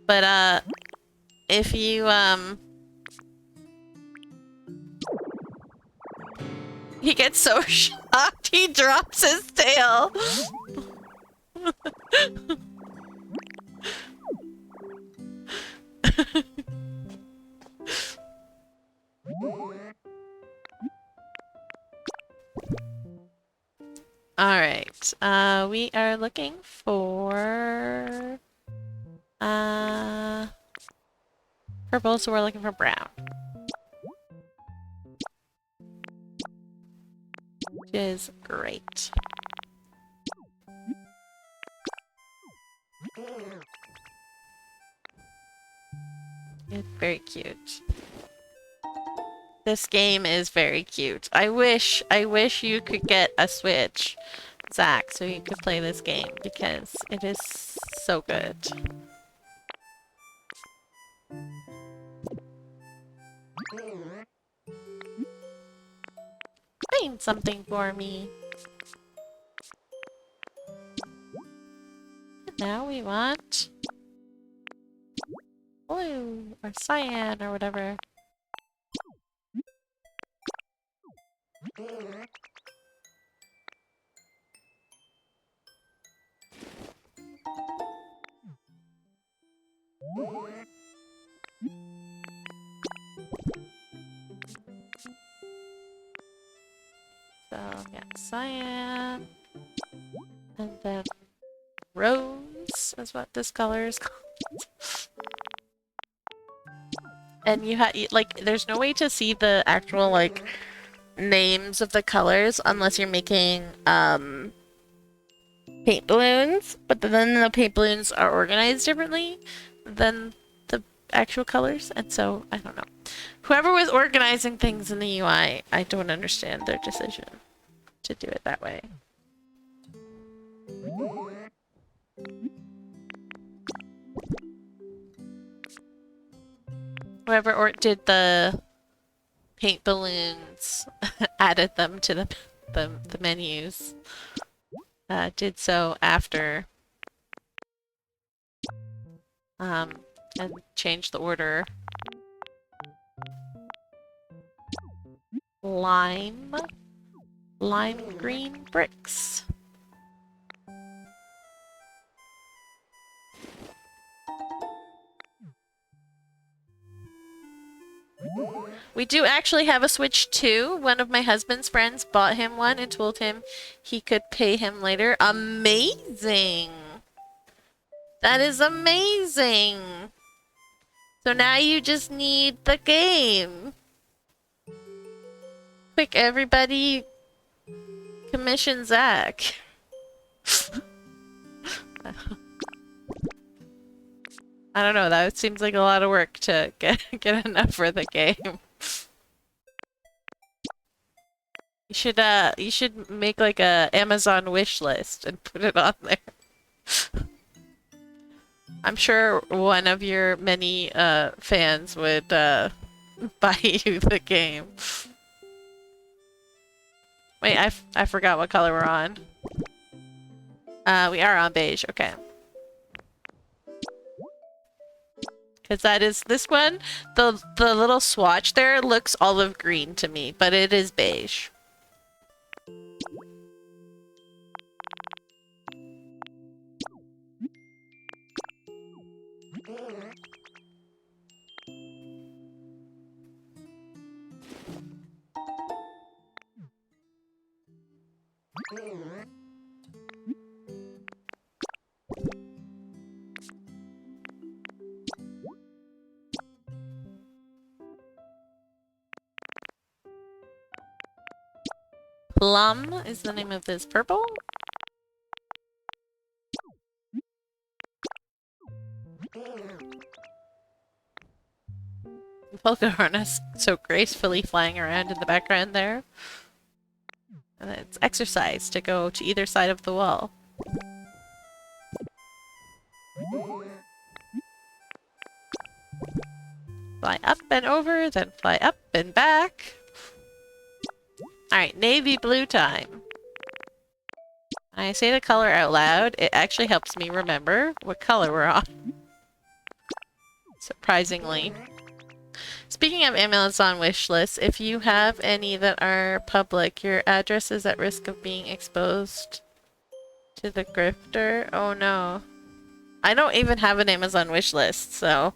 But if you he gets so shocked he drops his tail. Alright. We are looking for purple, so we're looking for brown. Which is great. It's very cute. This game is very cute. I wish you could get a Switch, Zach, so you could play this game because it is so good. Paint something for me. And now we want blue or cyan or whatever. So, yeah, cyan. And then rose is what this color is called. And you have, like, there's no way to see the actual, like, names of the colors unless you're making, paint balloons. But then the paint balloons are organized differently than the actual colors. And so, I don't know. Whoever was organizing things in the UI, I don't understand their decision to do it that way. Whoever did the paint balloons, added them to the menus, did so after, and changed the order. Lime green bricks. We do actually have a Switch 2. One of my husband's friends bought him one and told him he could pay him later. Amazing! That is amazing! So now you just need the game. Quick, everybody, commission Zach. I don't know, that seems like a lot of work to get enough for the game. You should make like a Amazon wish list and put it on there. I'm sure one of your many fans would buy you the game. Wait, I forgot what color we're on. We are on beige, okay. Because that is this one, the little swatch there looks olive green to me, but it is beige. Plum is the name of this purple. Polka harness so gracefully flying around in the background there. And it's exercise to go to either side of the wall. Fly up and over, then fly up and back. Alright, navy blue time. When I say the color out loud, it actually helps me remember what color we're on. Surprisingly. Speaking of Amazon wish lists, if you have any that are public, your address is at risk of being exposed to the grifter. Oh no. I don't even have an Amazon wish list, so...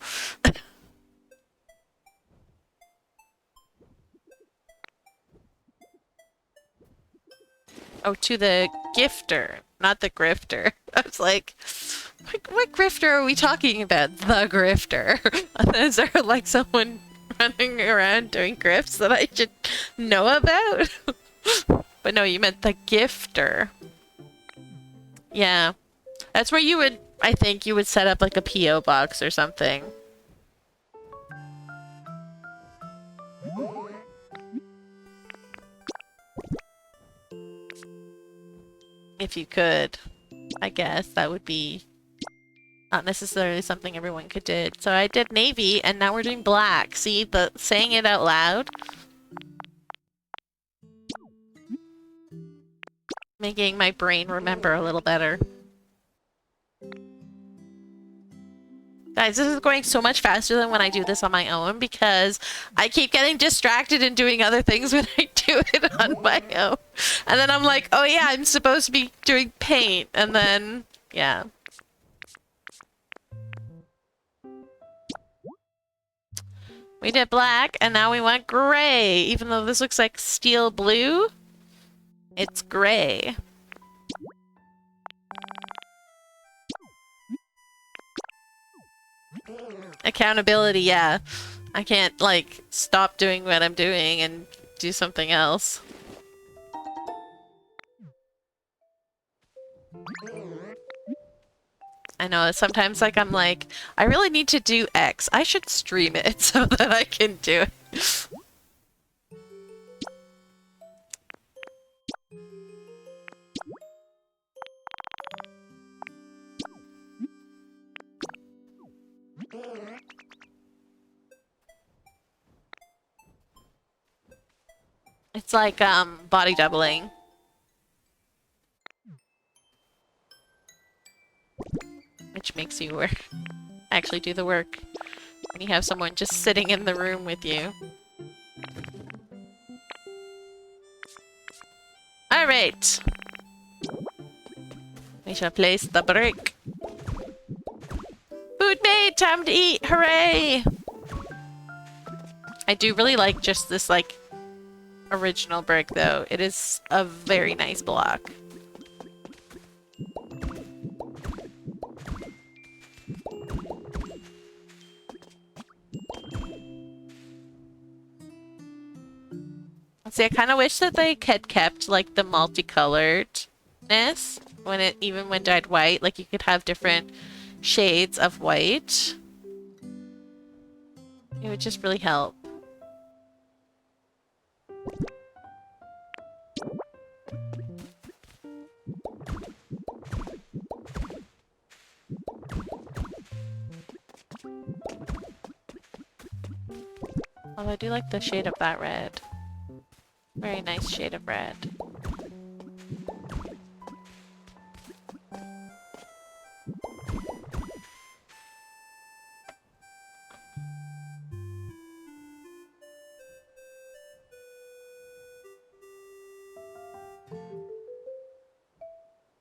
Oh, to the gifter, not the grifter. I was like, what grifter are we talking about? The grifter. Is there like someone running around doing grifts that I should know about? But no, you meant the gifter. Yeah. That's where you would, I think, you would set up like a P.O. box or something. If you could. I guess that would be not necessarily something everyone could do. So I did navy, and now we're doing black. See, the saying it out loud? Making my brain remember a little better. Guys, this is going so much faster than when I do this on my own because I keep getting distracted and doing other things when I do it on my own. And then I'm like, oh yeah, I'm supposed to be doing paint. And then, yeah. We did black, and now we want gray. Even though this looks like steel blue, it's gray. Accountability, yeah. I can't, like, stop doing what I'm doing and do something else. I know, sometimes, like, I'm like, I really need to do X. I should stream it so that I can do it. It's like, body doubling. Which makes you work. Actually do the work. When you have someone just sitting in the room with you. Alright. We shall place the brick. Food made! Time to eat! Hooray! I do really like just this, like, original brick, though. It is a very nice block. See, I kind of wish that they had kept, like, the multicoloredness when it even when dyed white. Like, you could have different shades of white. It would just really help. Although I do like the shade of that red. Very nice shade of red.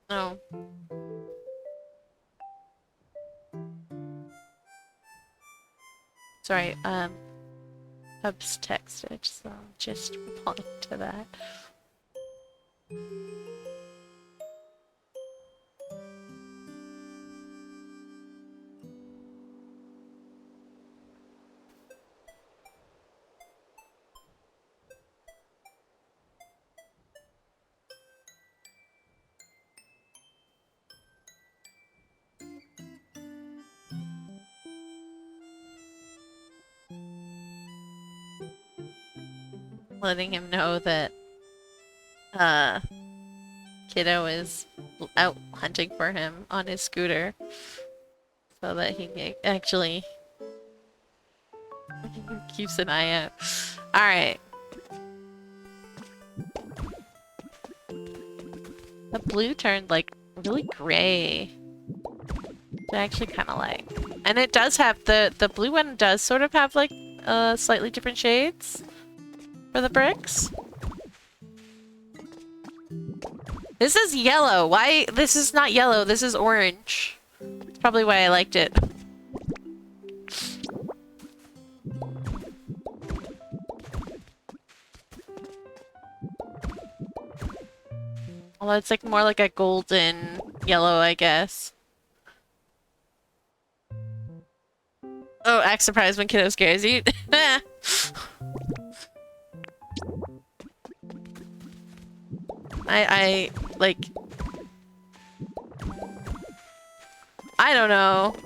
Oh. Sorry, Hubs texted, so I'm just replying to that. letting him know that uh Kiddo is out hunting for him on his scooter so that he actually keeps an eye out. Alright. The blue turned like really gray. I actually kind of like. And it does have the blue one does sort of have like slightly different shades for the bricks. This is yellow. Why? This is not yellow. This is orange. That's probably why I liked it. Although it's like more like a golden yellow, I guess. Oh, act surprised when Kiddo scares you. I like... I don't know.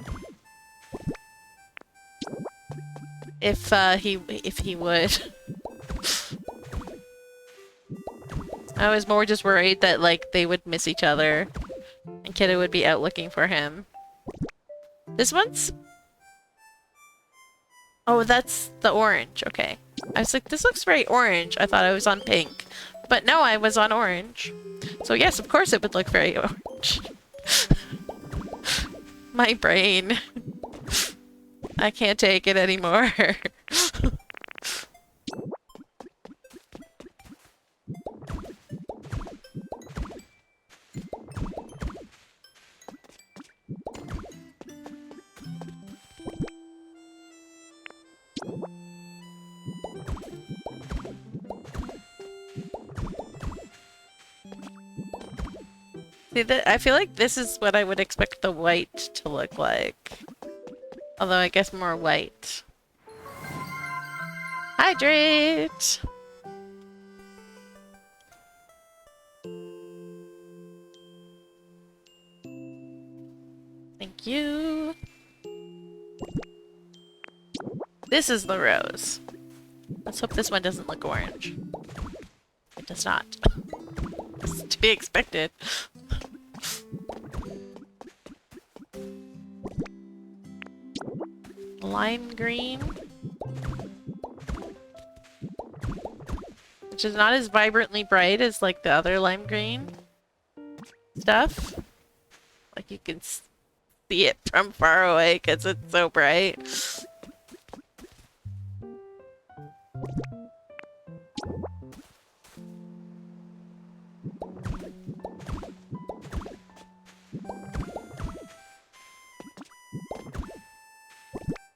If he would. I was more just worried that, like, they would miss each other. And Kiddo would be out looking for him. This one's... Oh, that's the orange. Okay. I was like, this looks very orange. I thought I was on pink. But no, I was on orange. So yes, of course it would look very orange. My brain. I can't take it anymore. See, I feel like this is what I would expect the white to look like. Although I guess more white. Hydrate! Thank you. This is the rose. Let's hope this one doesn't look orange. It does not. It's to be expected. Lime green. Which is not as vibrantly bright as like the other lime green stuff. Like you can see it from far away because it's so bright.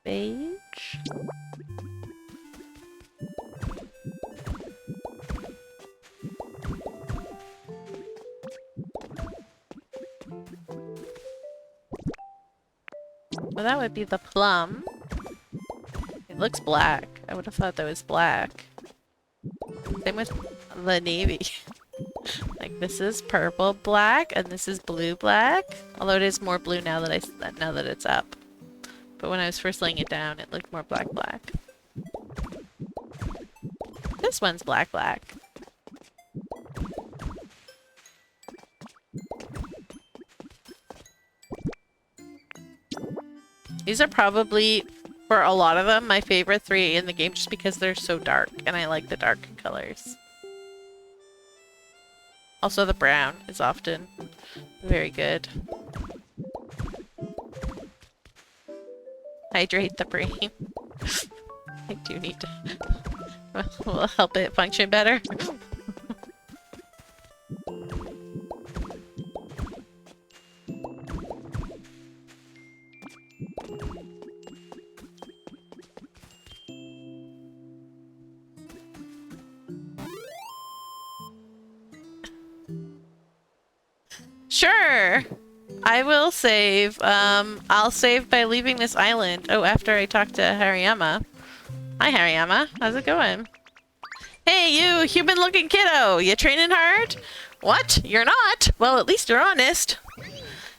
Beige. Well, that would be the plum. It looks black. I would have thought that was black. Same with the navy. Like this is purple black and this is blue black. Although it is more blue now that it's up. But when I was first laying it down, it looked more black. This one's black. These are probably, for a lot of them, my favorite 3 in the game just because they're so dark and I like the dark colors. Also, the brown is often very good. Hydrate the brain. I do need to... will help it function better. Sure! I will save. I'll save by leaving this island. Oh, after I talk to Hariyama. Hi, Hariyama. How's it going? Hey, you human-looking kiddo! You training hard? What? You're not? Well, at least you're honest.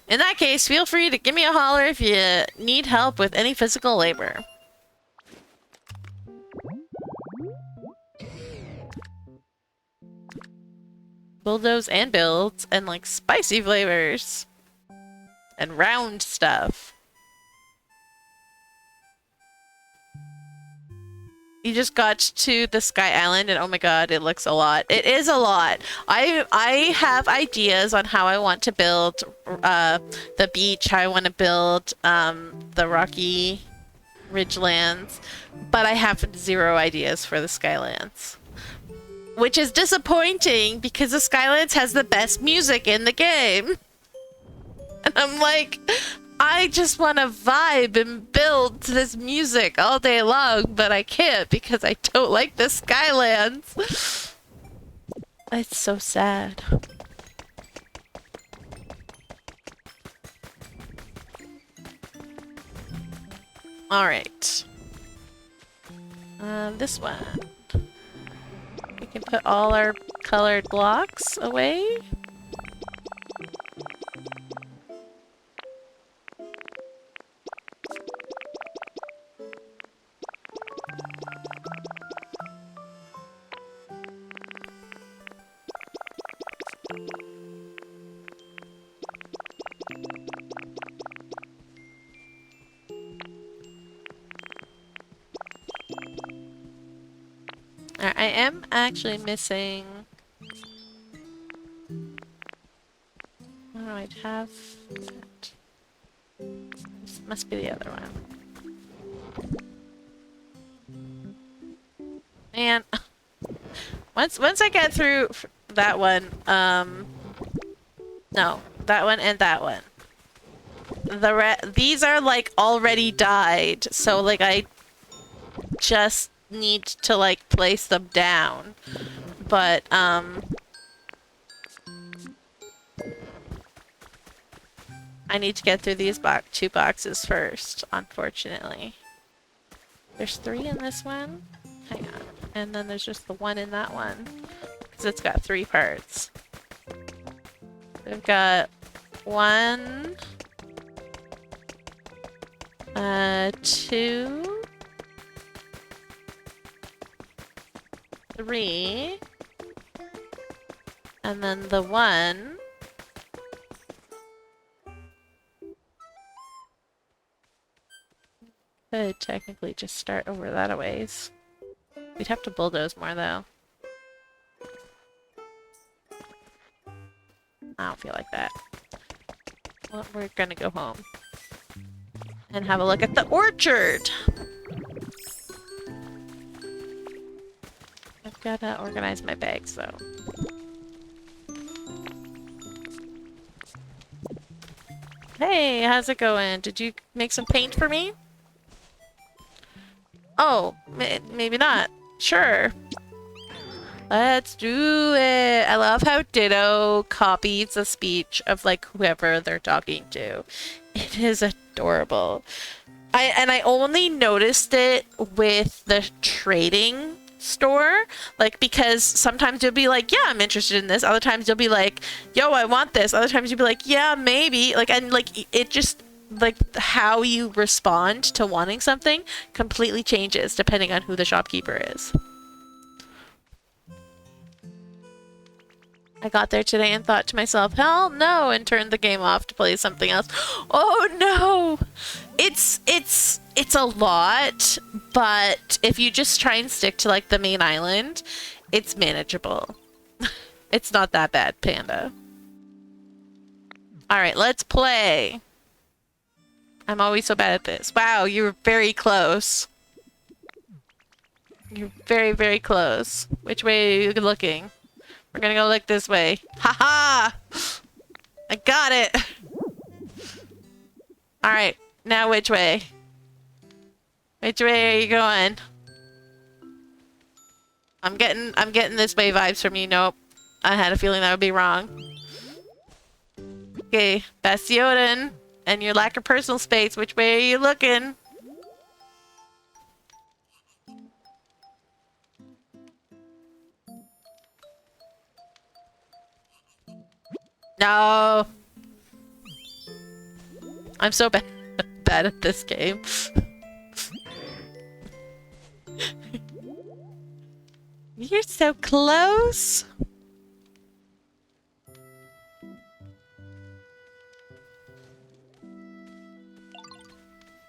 In that case, feel free to give me a holler if you need help with any physical labor. bulldoze and builds and like spicy flavors and round stuff. You just got to the Sky Island and oh my god, it looks a lot. It is a lot. I have ideas on how I want to build the beach, how I want to build the rocky ridgelands, but I have zero ideas for the Skylands. Which is disappointing because the Skylands has the best music in the game. And I'm like, I just want to vibe and build to this music all day long, but I can't because I don't like the Skylands. It's so sad. Alright. This one. We can put all our colored blocks away. I am actually missing... Oh, I'd have that. This must be the other one. And once I get through that one, no, that one and that one. These are like already died, so like I just need to like place them down. But I need to get through these two boxes first, unfortunately. There's 3 in this one. Hang on. And then there's just the 1 in that one. Because it's got 3 parts. We've got 1, 2, 3, and then the 1. Could technically just start over that a ways. We'd have to bulldoze more though. I don't feel like that. Well, we're gonna go home and have a look at the orchard. I've gotta organize my bags though. Hey, how's it going? Did you make some paint for me? Oh, maybe not. Sure. Let's do it. I love how Ditto copies the speech of like whoever they're talking to. It is adorable. I only noticed it with the trading store, like because sometimes you'll be like, yeah, I'm interested in this. Other times you'll be like, yo, I want this. Other times you'll be like, yeah, maybe. Like, and like it just like how you respond to wanting something completely changes depending on who the shopkeeper is. I got there today and thought to myself, hell no, and turned the game off to play something else. Oh no! It's a lot, but if you just try and stick to like the main island, it's manageable. It's not that bad, Panda. Alright, let's play. I'm always so bad at this. Wow, you were very close. You're very, very close. Which way are you looking? We're gonna go look this way. Haha! I got it! Alright, now which way? Which way are you going? I'm getting this way vibes from you. Nope. I had a feeling that would be wrong. Okay, Bastionen and your lack of personal space. Which way are you looking? No. I'm so bad at this game. You're so close.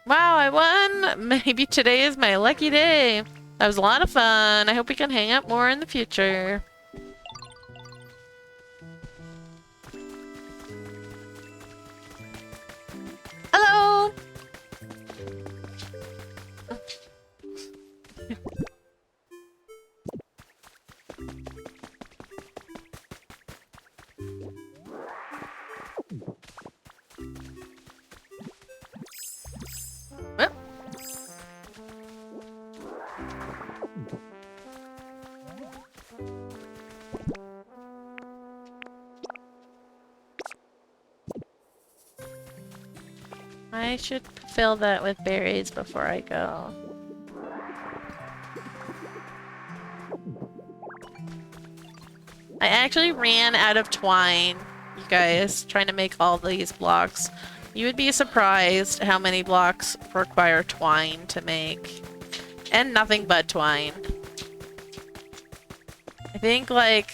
Wow, I won! Maybe today is my lucky day. That was a lot of fun. I hope we can hang out more in the future. Hello! Whoop. I should fill that with berries before I go. I actually ran out of twine, you guys, trying to make all these blocks. You would be surprised how many blocks require twine to make. And nothing but twine. I think, like,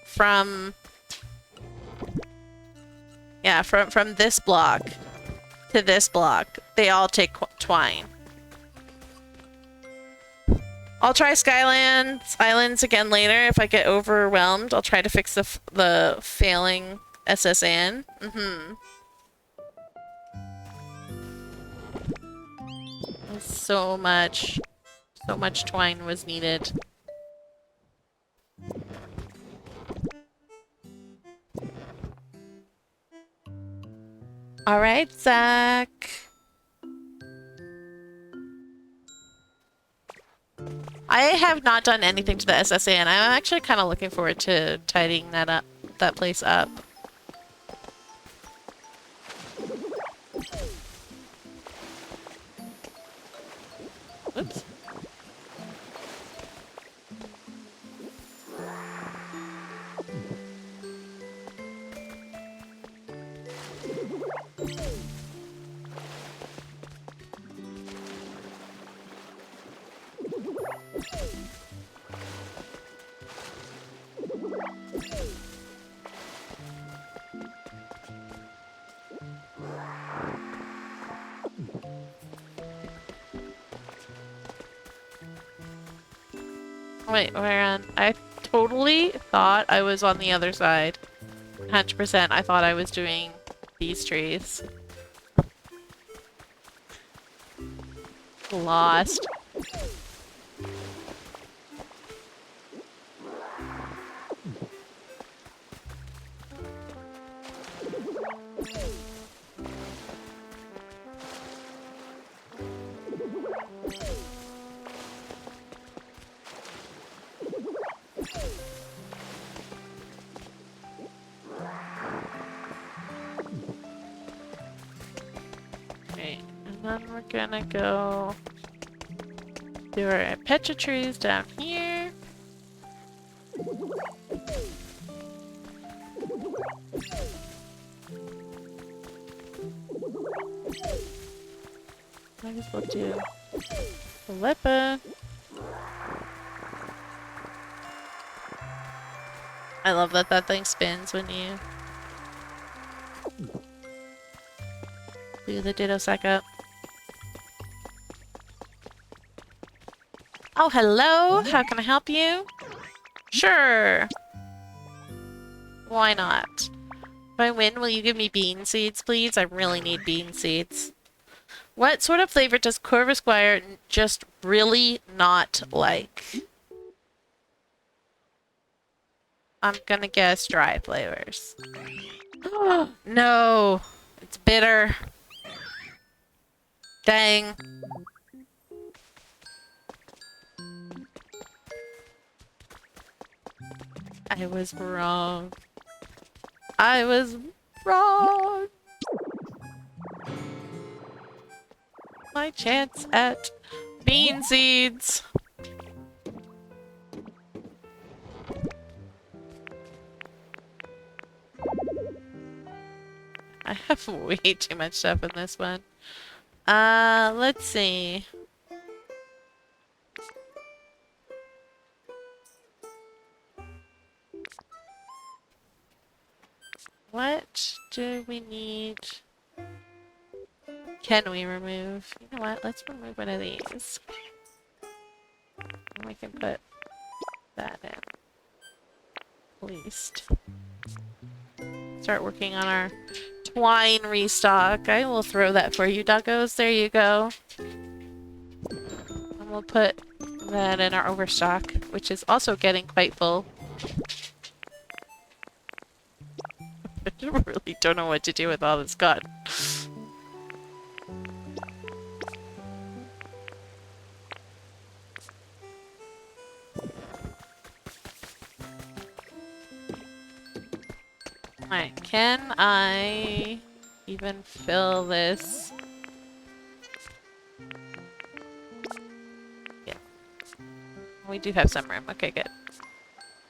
from... Yeah, from this block to this block, they all take twine. I'll try Skylands Islands again later if I get overwhelmed. I'll try to fix the failing SSN. So much twine was needed. All right, Zach. I have not done anything to the SSA, and I'm actually kind of looking forward to tidying that place up. Oops. Wait, where on? I totally thought I was on the other side. 100%. I thought I was doing these trees. Lost. Okay, and then we're gonna go do our pecha trees down here. Might as well do Philippa. I love that that thing spins when you do the ditto sack up. Oh, hello! How can I help you? Sure! Why not? If I win, will you give me bean seeds, please? I really need bean seeds. What sort of flavor does Corvus Squire just really not like? I'm gonna guess dry flavors. No! It's bitter. Dang. I was wrong. I was wrong. My chance at bean seeds. I have way too much stuff in this one. Let's see. What do we need? can we remove? You know what? Let's remove one of these. And we can put that in. At least. Start working on our twine restock. I will throw that for you, doggos. There you go. And we'll put that in our overstock, which is also getting quite full. I really don't know what to do with all this gun. Alright, can I even fill this? Yeah. We do have some room. Okay, good.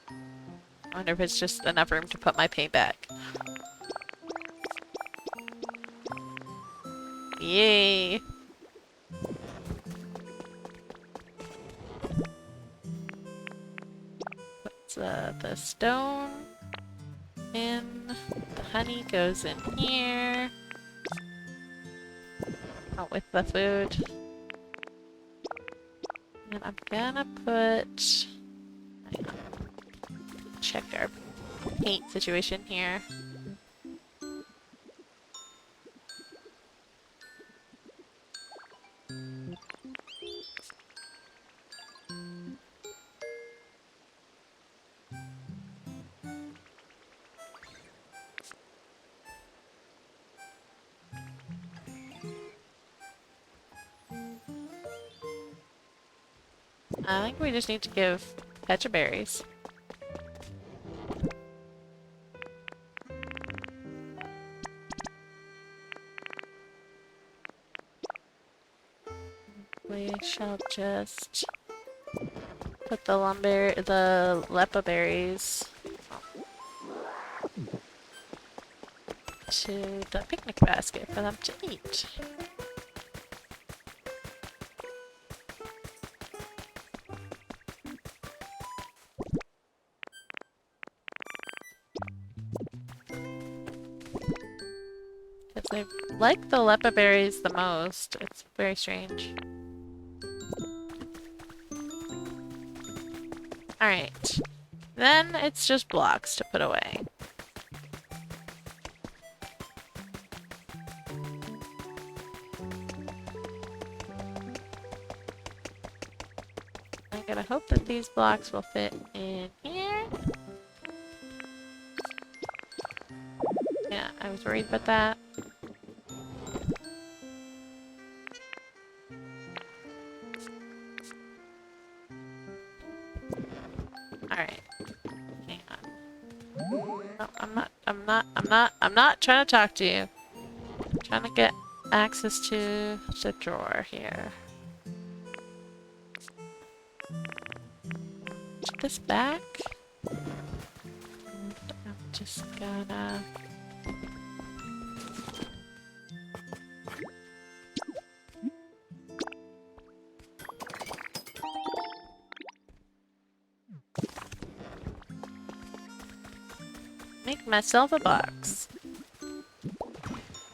I wonder if it's just enough room to put my paint back. Yay! Put the stone in. The honey goes in here. Oh, with the food. And I'm gonna put... hang on. Check our paint situation here. I think we just need to give Pecha berries. We shall just put the lepa berries to the picnic basket for them to eat. Because I like the lepa berries the most. It's very strange. Alright. Then it's just blocks to put away. I'm gonna hope that these blocks will fit in here. Yeah, I was worried about that. Alright. Hang on. No, I'm not trying to talk to you. I'm trying to get access to the drawer here. Put this back. And I'm just gonna... make myself a box.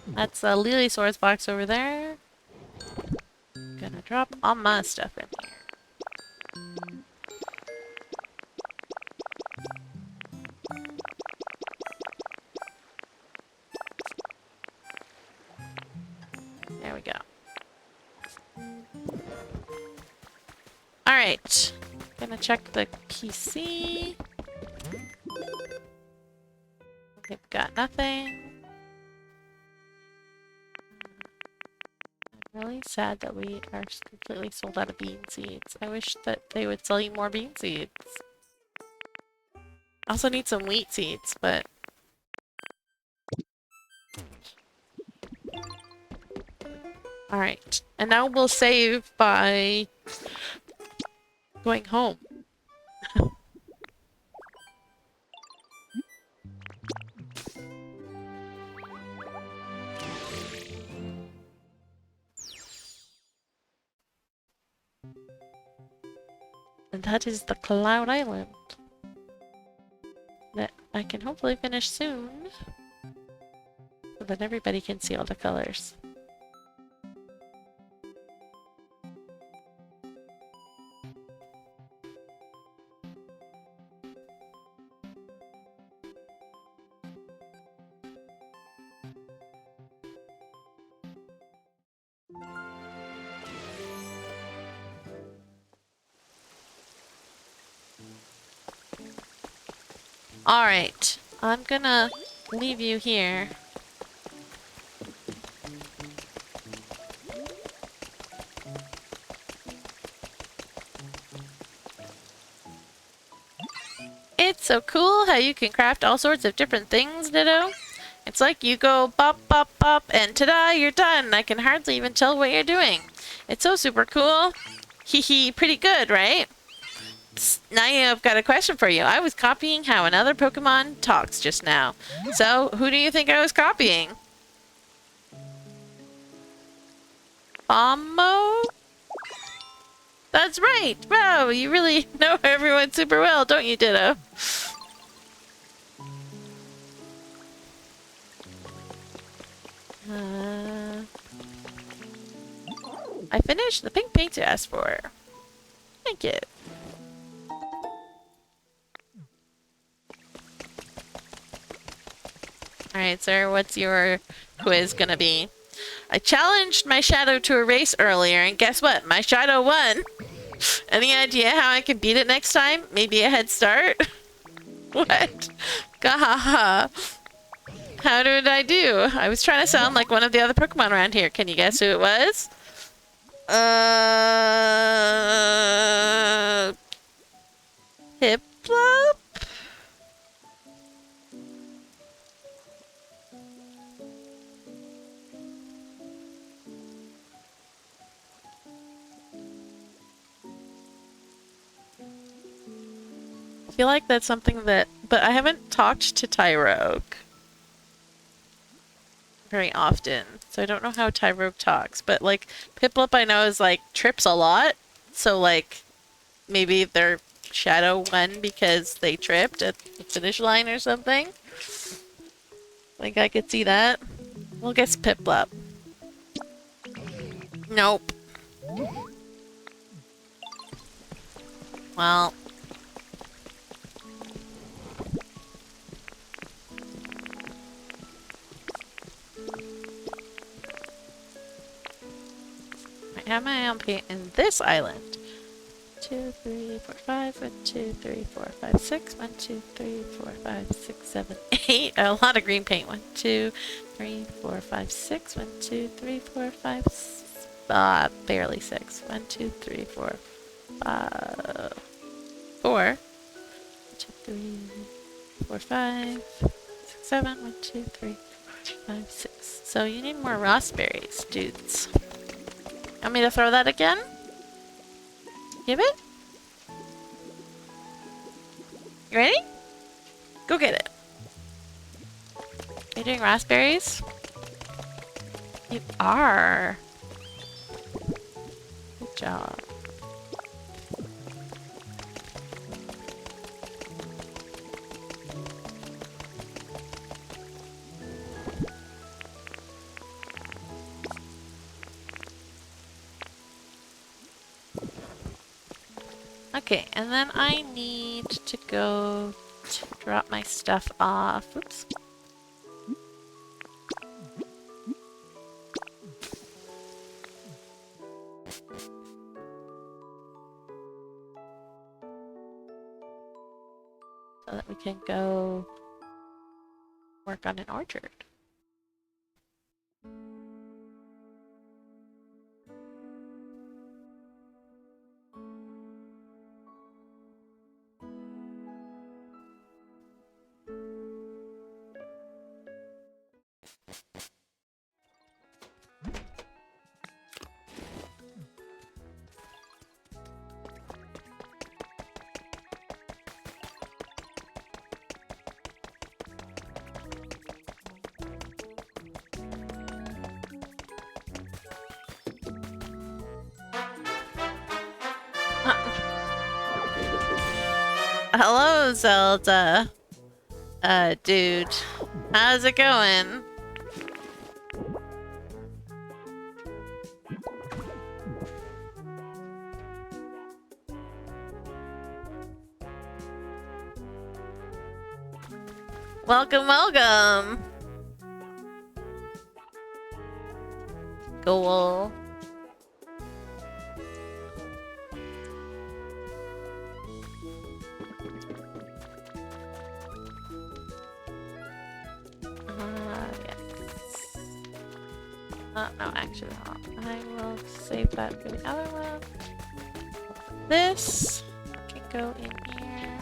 That's a Lilysaur's box over there. Gonna drop all my stuff in here. There we go. Alright. Gonna check the PC. They've got nothing. I'm really sad that we are completely sold out of bean seeds. I wish that they would sell you more bean seeds. I also need some wheat seeds, but... Alright. And now we'll save by... going home. And that is the Cloud Island. That I can hopefully finish soon. So that everybody can see all the colors. Alright, I'm gonna leave you here. It's so cool how you can craft all sorts of different things, Ditto. It's like you go bop, bop, bop, and ta-da, you're done. I can hardly even tell what you're doing. It's so super cool. Hee hee, pretty good, right? Now I've got a question for you. I was copying how another Pokemon talks just now. So, who do you think I was copying? Bombo? That's right! Wow, you really know everyone super well, don't you, Ditto? I finished the pink paint you asked for. Thank you. Alright, sir, what's your quiz gonna be? I challenged my shadow to a race earlier, and guess what? My shadow won! Any idea how I can beat it next time? Maybe a head start? What? Gahaha. How did I do? I was trying to sound like one of the other Pokemon around here. Can you guess who it was? Piplup? I feel like that's something that... But I haven't talked to Tyrogue very often, so I don't know how Tyrogue talks. But, like, Piplup I know is, like, trips a lot, so, like, maybe their shadow won because they tripped at the finish line or something. Like, I could see that. We'll guess Piplup. Nope. Well... I have my own paint in this island. 2, 3, 4, 5, 1, 2, 3, 4, 5, 6, 1, 2, 3, 4, 5, 6, 7, 8. A lot of green paint. 1, 2, 3, 4, 5, 6. 1, 2, 3, 4, 5, barely 6. 1, 2, 3, 4, 5, 4. 1, 2, 3, 4, 5, 6, 7. 1, 2, 3, 4, 5, 6. So you need more raspberries, dudes. Want me to throw that again? Give it? You ready? Go get it. Are you doing raspberries? You are. Good job. Okay, and then I need to go to drop my stuff off. Oops. So that we can go work on an orchard. Hello, Zelda. Dude. How's it going? Welcome, welcome. Cool. No, actually not. I will save that for the other one. This can go in here.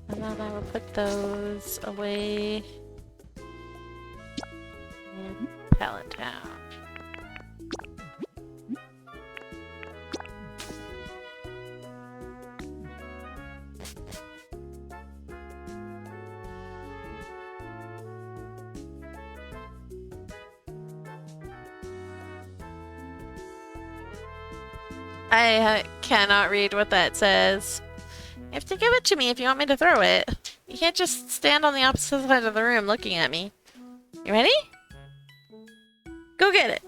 And then I will put those away in Pallet Town. I cannot read what that says. You have to give it to me if you want me to throw it. You can't just stand on the opposite side of the room looking at me. You ready? Go get it.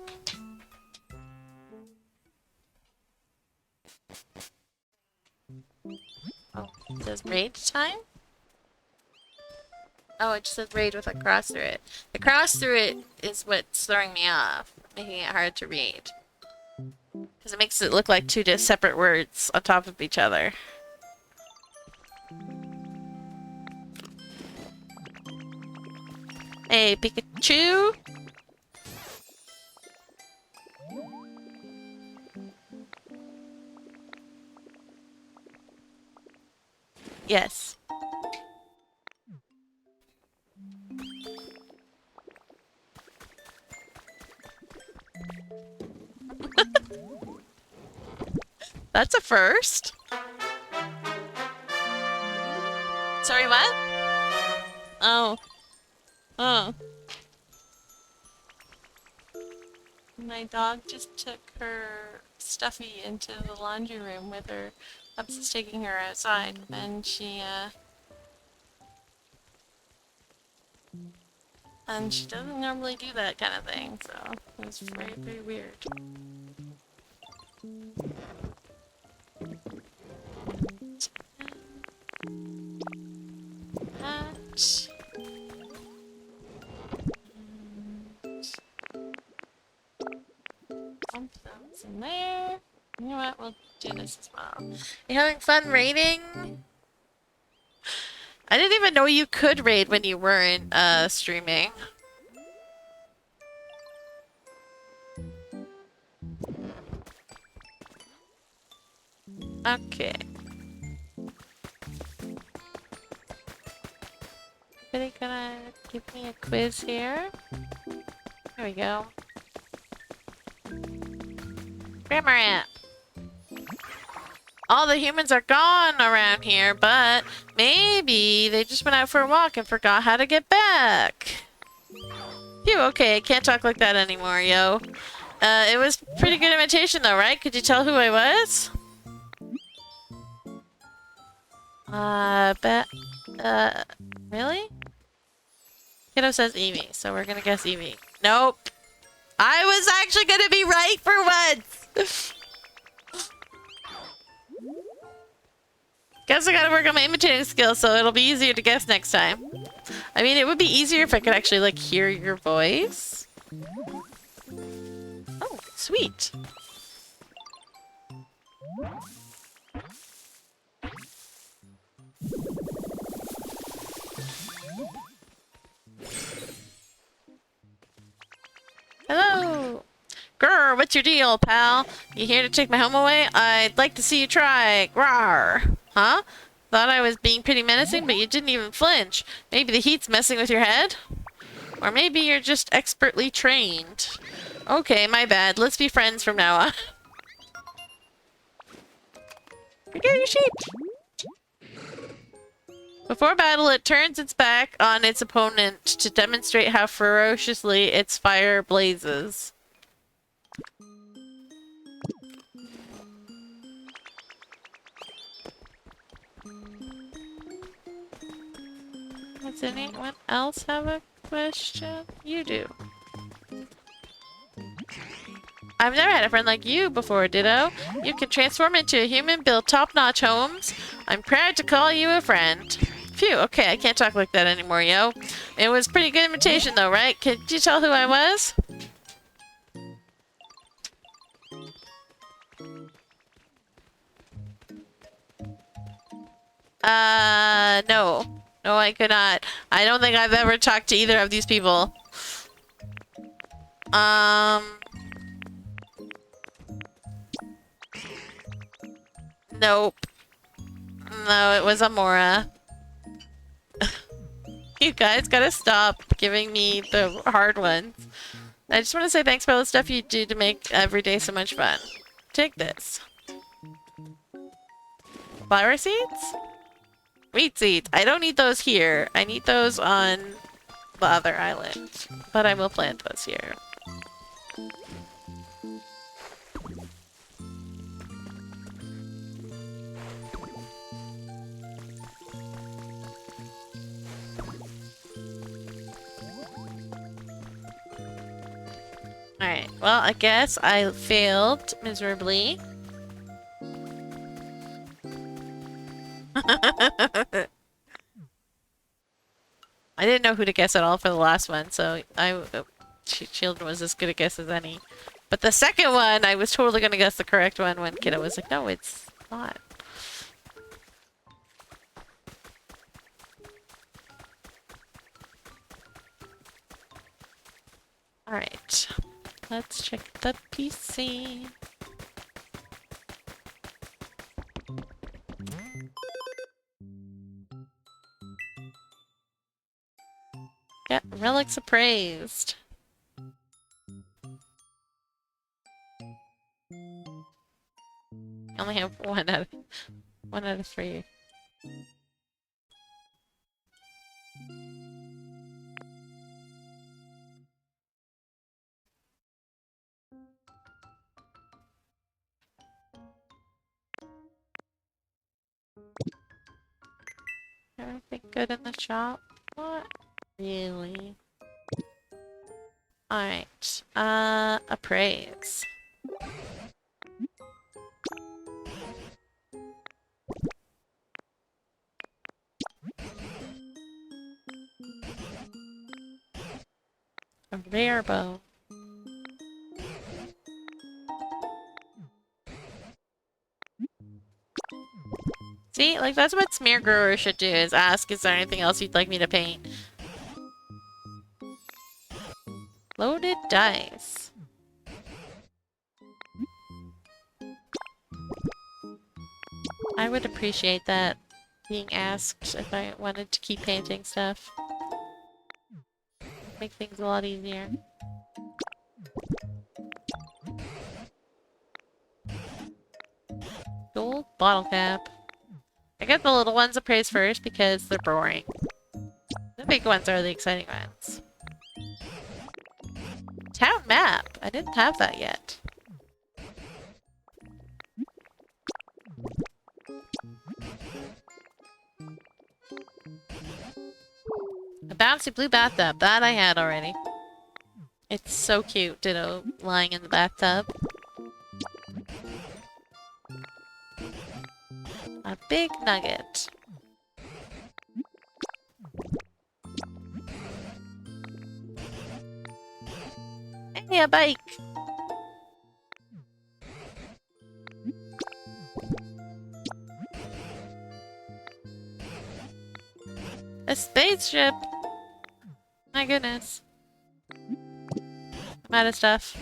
Oh, it says raid time? Oh, it just says raid with a cross through it. The cross through it is what's throwing me off, making it hard to read. Because it makes it look like two separate words on top of each other. Hey, Pikachu! Yes. That's a first. Sorry, what? Oh. Oh. My dog just took her stuffy into the laundry room with her. Up's taking her outside, and she doesn't normally do that kind of thing, so it was very, very weird. That. Dump those in there. You know what? We'll do this as well. You having fun raiding? I didn't even know you could raid when you weren't streaming. Okay. Anybody gonna give me a quiz here? There we go. Grammar. All the humans are gone around here, but maybe they just went out for a walk and forgot how to get back. Phew, okay, I can't talk like that anymore, yo. It was pretty good imitation though, right? Could you tell who I was? Really? Kiddo says Evie, so we're gonna guess Evie. Nope. I was actually gonna be right for once! Guess I gotta work on my imitating skills so it'll be easier to guess next time. I mean, it would be easier if I could actually, like, hear your voice. Oh, sweet. Hello! Grr, what's your deal, pal? You here to take my home away? I'd like to see you try. Grr. Huh? Thought I was being pretty menacing, but you didn't even flinch. Maybe the heat's messing with your head? Or maybe you're just expertly trained. Okay, my bad. Let's be friends from now on. Forget your sheep! Before battle, it turns its back on its opponent to demonstrate how ferociously its fire blazes. Does anyone else have a question? You do. I've never had a friend like you before, Ditto. You can transform into a human, build top-notch homes. I'm proud to call you a friend. Phew, okay, I can't talk like that anymore, yo. It was pretty good imitation though, right? Could you tell who I was? No. No, I could not. I don't think I've ever talked to either of these people. Nope. No, it was Amora. You guys gotta stop giving me the hard ones. I just want to say thanks for all the stuff you do to make every day so much fun. Take this. Flower seeds? Wheat seeds. I don't need those here. I need those on the other island. But I will plant those here. Alright, well, I guess I failed miserably. I didn't know who to guess at all for the last one, so Children was as good a guess as any. But the second one, I was totally gonna guess the correct one when Kiddo was like, no, it's not. Alright. Let's check the PC. Get relics appraised. I only have one out of 3. Everything good in the shop? What? Really? Alright. Appraise. A rare bow. See, like that's what Smear Grower should do, is ask, is there anything else you'd like me to paint? Loaded dice. I would appreciate that, being asked if I wanted to keep painting stuff. Make things a lot easier. Gold bottle cap. I get the little ones appraised first because they're boring. The big ones are the exciting ones. Town map! I didn't have that yet. A bouncy blue bathtub. That I had already. It's so cute, Ditto, lying in the bathtub. A big nugget. Hey, a bike! A spaceship! My goodness. I'm out of stuff.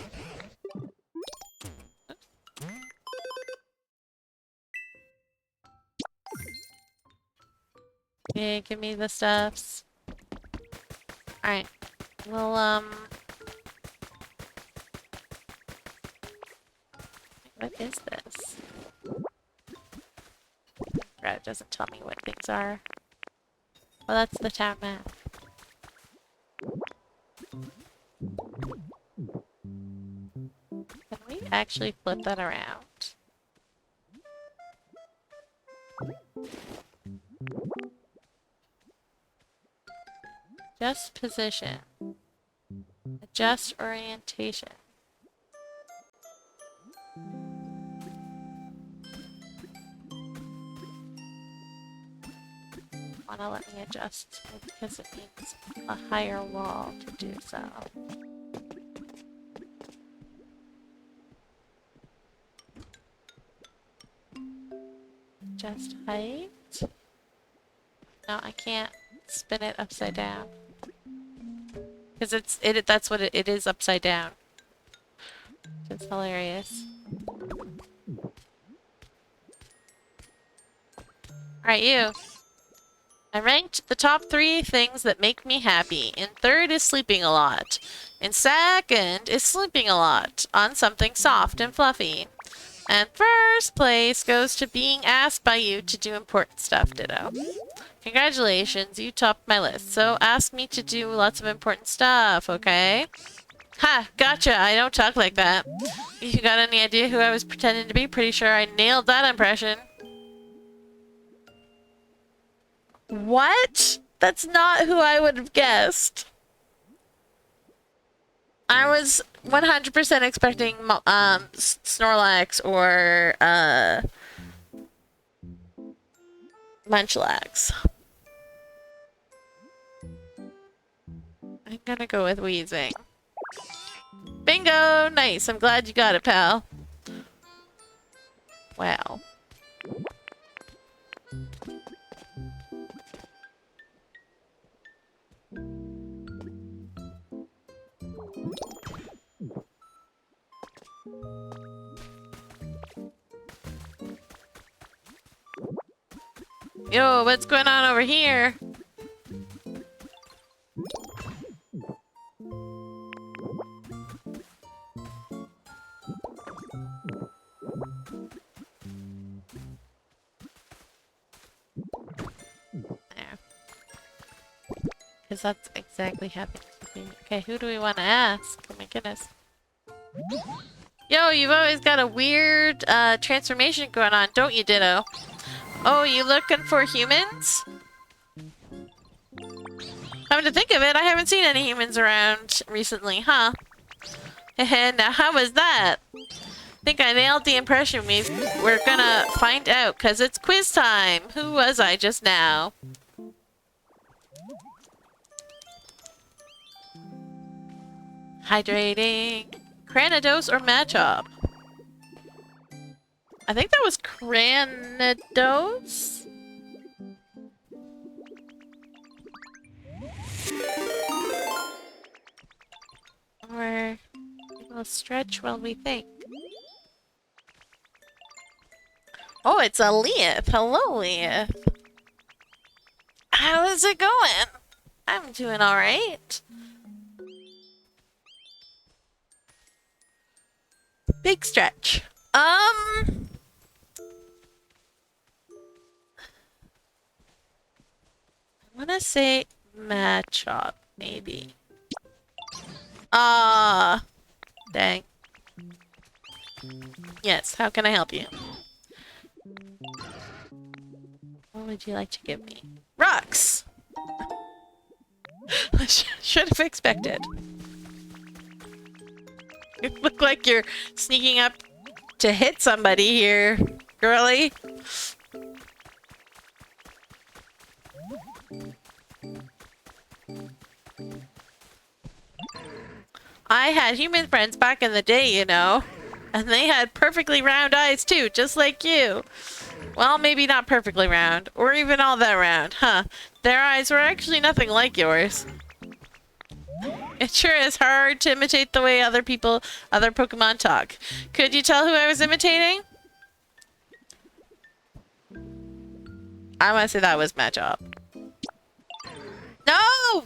Okay, give me the stuffs. Alright. Well, what is this? It doesn't tell me what things are. Well, that's the town map. Can we actually flip that around? Adjust position. Adjust orientation. Wanna let me adjust it because it needs a higher wall to do so. Adjust height. No, I can't Spin it upside down. Because that's what it is upside down. It's hilarious. Alright, you. I ranked the top 3 things that make me happy. In third is sleeping a lot. In second is sleeping a lot on something soft and fluffy. And first place goes to being asked by you to do important stuff, Ditto. Congratulations, you topped my list. So ask me to do lots of important stuff, okay? Ha! Gotcha, I don't talk like that. You got any idea who I was pretending to be? Pretty sure I nailed that impression. What? That's not who I would have guessed. I was 100% expecting Snorlax or Munchlax. I'm gonna go with Wheezing. Bingo! Nice. I'm glad you got it, pal. Wow. Yo, what's going on over here? There. Because that's exactly happening to me. Okay, who do we want to ask? Oh my goodness. Yo, you've always got a weird transformation going on, don't you, Ditto? Oh, you looking for humans? Come to think of it, I haven't seen any humans around recently, huh? Now, how was that? Think I nailed the impression. We're gonna find out, because it's quiz time. Who was I just now? Hydrating. Cranidos or Machop? I think that was Cranidos? Or we'll stretch while we think. Oh, it's a Leaf. Hello, Leaf. How is it going? I'm doing alright. Big stretch. I wanna say Machop, maybe. Ah, dang. Yes, how can I help you? What would you like to give me? Rocks! Should have expected. You look like you're sneaking up to hit somebody here, girly. I had human friends back in the day, you know. And they had perfectly round eyes too, just like you. Well, maybe not perfectly round, or even all that round, huh? Their eyes were actually nothing like yours. It sure is hard to imitate the way other Pokemon talk. Could you tell who I was imitating? I want to say that was Machop. No!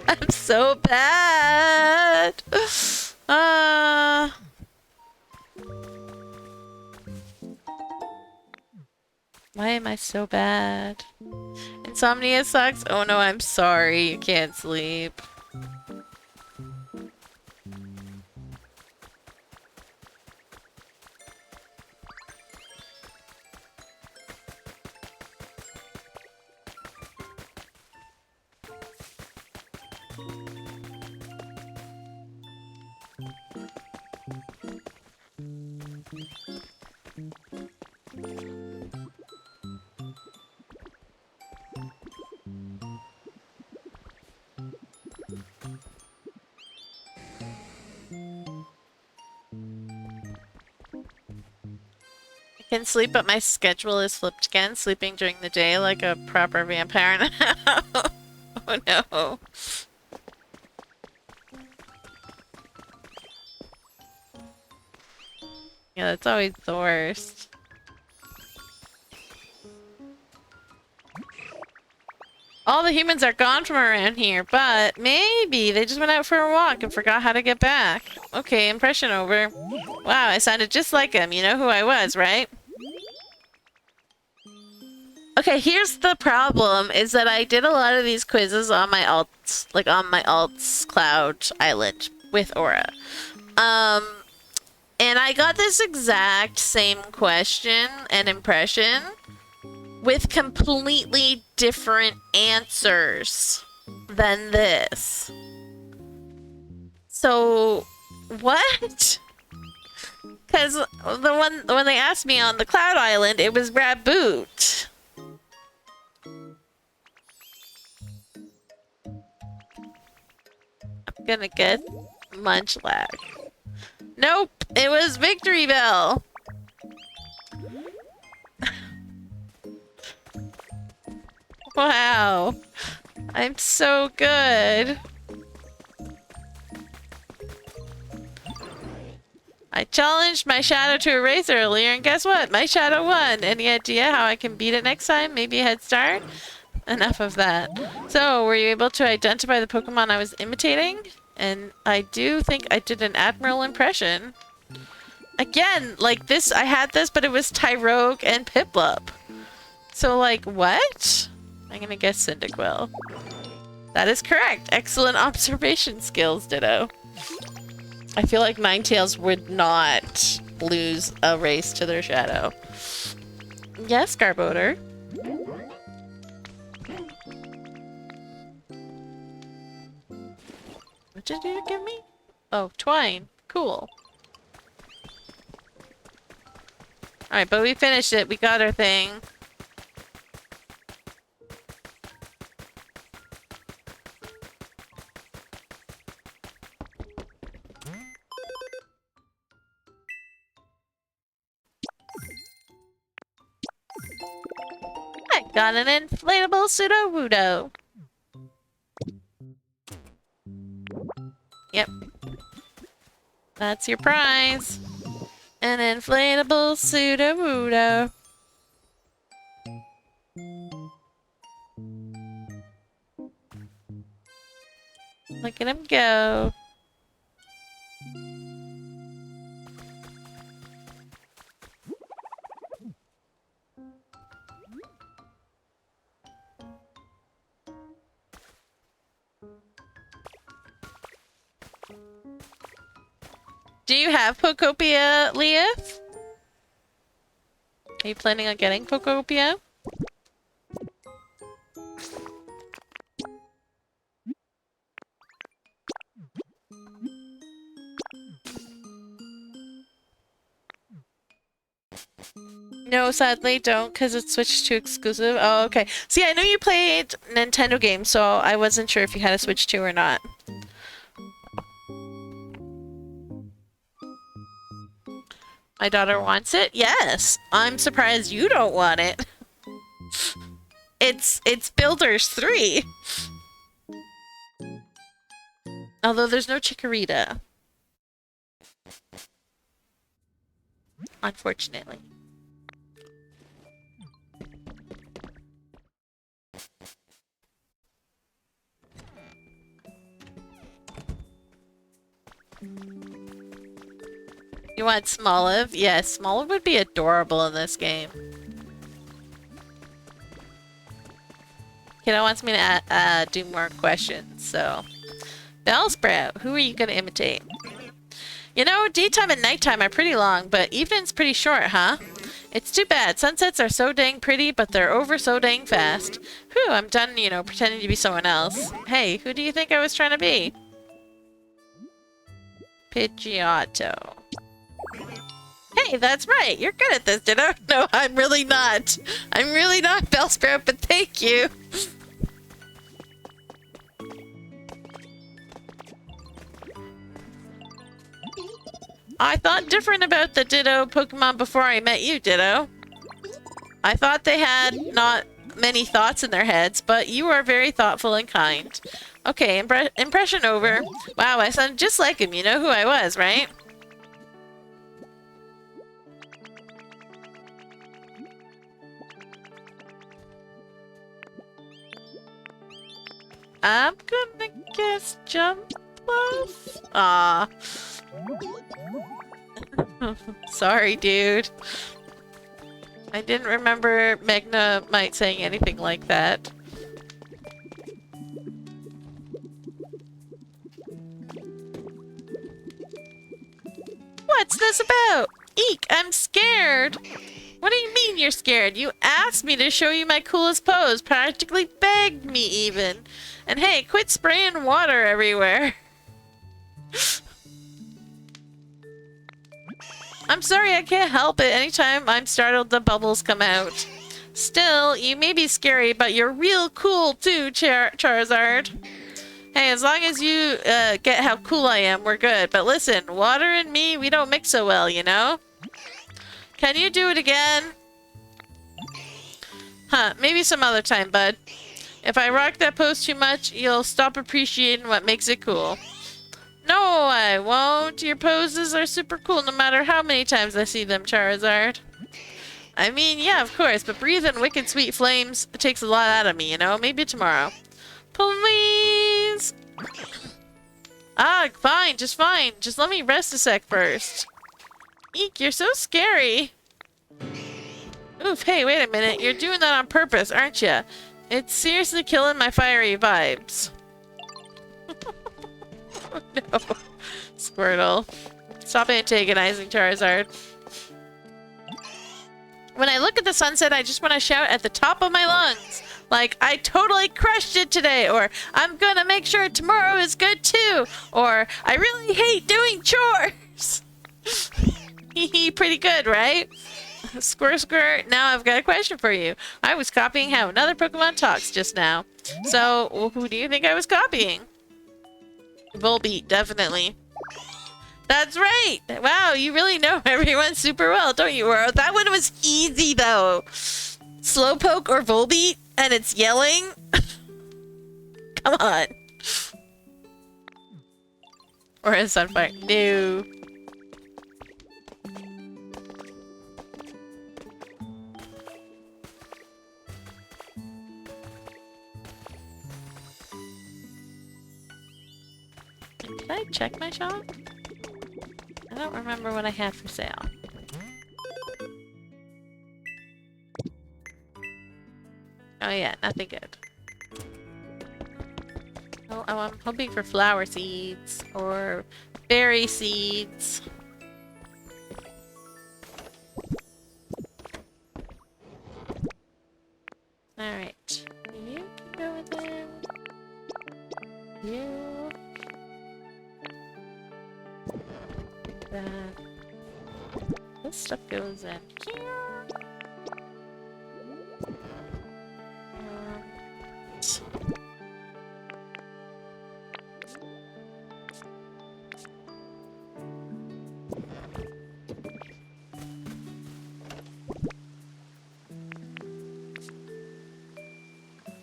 I'm so bad. Why am I so bad? Insomnia sucks? Oh no, I'm sorry. You can't sleep. I can sleep, but my schedule is flipped again, sleeping during the day like a proper vampire now. Oh no. Yeah, that's always the worst. All the humans are gone from around here, but maybe they just went out for a walk and forgot how to get back. Okay, impression over. Wow, I sounded just like him. You know who I was, right? Okay, here's the problem, is that I did a lot of these quizzes on my alts, like on my alts cloud island with Aura. And I got this exact same question and impression with completely different answers than this. So, what? Because when they asked me on the cloud island, it was Raboot. I'm gonna get Munchlack. Nope, it was Victory Bell. Wow, I'm so good. I challenged my shadow to a race earlier, and guess what? My shadow won. Any idea how I can beat it next time? Maybe a head start? Enough of that. So, were you able to identify the Pokemon I was imitating? And I do think I did an Admiral impression. Again, like this, I had this, but it was Tyrogue and Piplup. So, like, what? I'm gonna guess Cyndaquil. That is correct. Excellent observation skills, Ditto. I feel like Ninetales would not lose a race to their shadow. Yes, Garbodor. What did you give me? Oh, Twine. Cool. Alright, but we finished it. We got our thing. I got an inflatable Sudowoodo. Yep. That's your prize. An inflatable Sudowoodo. Look at him go. Do you have Pokopia, Leaf? Are you planning on getting Pokopia? No, sadly, don't, because it's switched to exclusive. Oh, okay. See, I know you played Nintendo games, so I wasn't sure if you had a Switch 2 or not. My daughter wants it? Yes! I'm surprised you don't want it. It's Builders 3. Although there's no Chikorita. Unfortunately. You want Smoliv? Yes, Smoliv would be adorable in this game. Kiddo wants me to do more questions, so... Bellsprout, who are you gonna imitate? You know, daytime and nighttime are pretty long, but evening's pretty short, huh? It's too bad. Sunsets are so dang pretty, but they're over so dang fast. Whew, I'm done, you know, pretending to be someone else. Hey, who do you think I was trying to be? Pidgeotto. Hey, that's right. You're good at this, Ditto. No, I'm really not. I'm really not, Bellsprout, but thank you. I thought different about the Ditto Pokemon before I met you, Ditto. I thought they had not many thoughts in their heads, but you are very thoughtful and kind. Okay, impression over. Wow, I sound just like him. You know who I was, right? I'm gonna guess jump close. Aw. Sorry, dude. I didn't remember Magnemite saying anything like that. What's this about? Eek, I'm scared. What do you mean you're scared? You asked me to show you my coolest pose. Practically begged me even. And hey, quit spraying water everywhere. I'm sorry, I can't help it. Anytime I'm startled, the bubbles come out. Still, you may be scary, but you're real cool too, Charizard. Hey, as long as you get how cool I am, we're good. But listen, water and me, we don't mix so well, you know? Can you do it again? Huh, maybe some other time, bud. If I rock that pose too much, you'll stop appreciating what makes it cool. No, I won't. Your poses are super cool no matter how many times I see them, Charizard. I mean, yeah, of course, but breathing wicked sweet flames takes a lot out of me, you know? Maybe tomorrow. Please! Ah, fine, just fine. Just let me rest a sec first. Eek, you're so scary. Oof, hey, wait a minute. You're doing that on purpose, aren't you? It's seriously killing my fiery vibes. Oh, no. Squirtle. Stop antagonizing Charizard. When I look at the sunset, I just want to shout at the top of my lungs. Like, I totally crushed it today, or I'm gonna make sure tomorrow is good too, or I really hate doing chores. Hee pretty good, right? Squirt, now I've got a question for you. I was copying how another Pokemon talks just now. So, who do you think I was copying? Volbeat, definitely. That's right! Wow, you really know everyone super well, don't you, Oro? That one was easy, though. Slowpoke or Volbeat, and it's yelling? Come on. Or is Sunfire? No. Did I check my shop? I don't remember what I had for sale. Oh yeah, nothing good. Oh, I'm hoping for flower seeds or berry seeds. Alright. You can go in there. You. That. This stuff goes in here.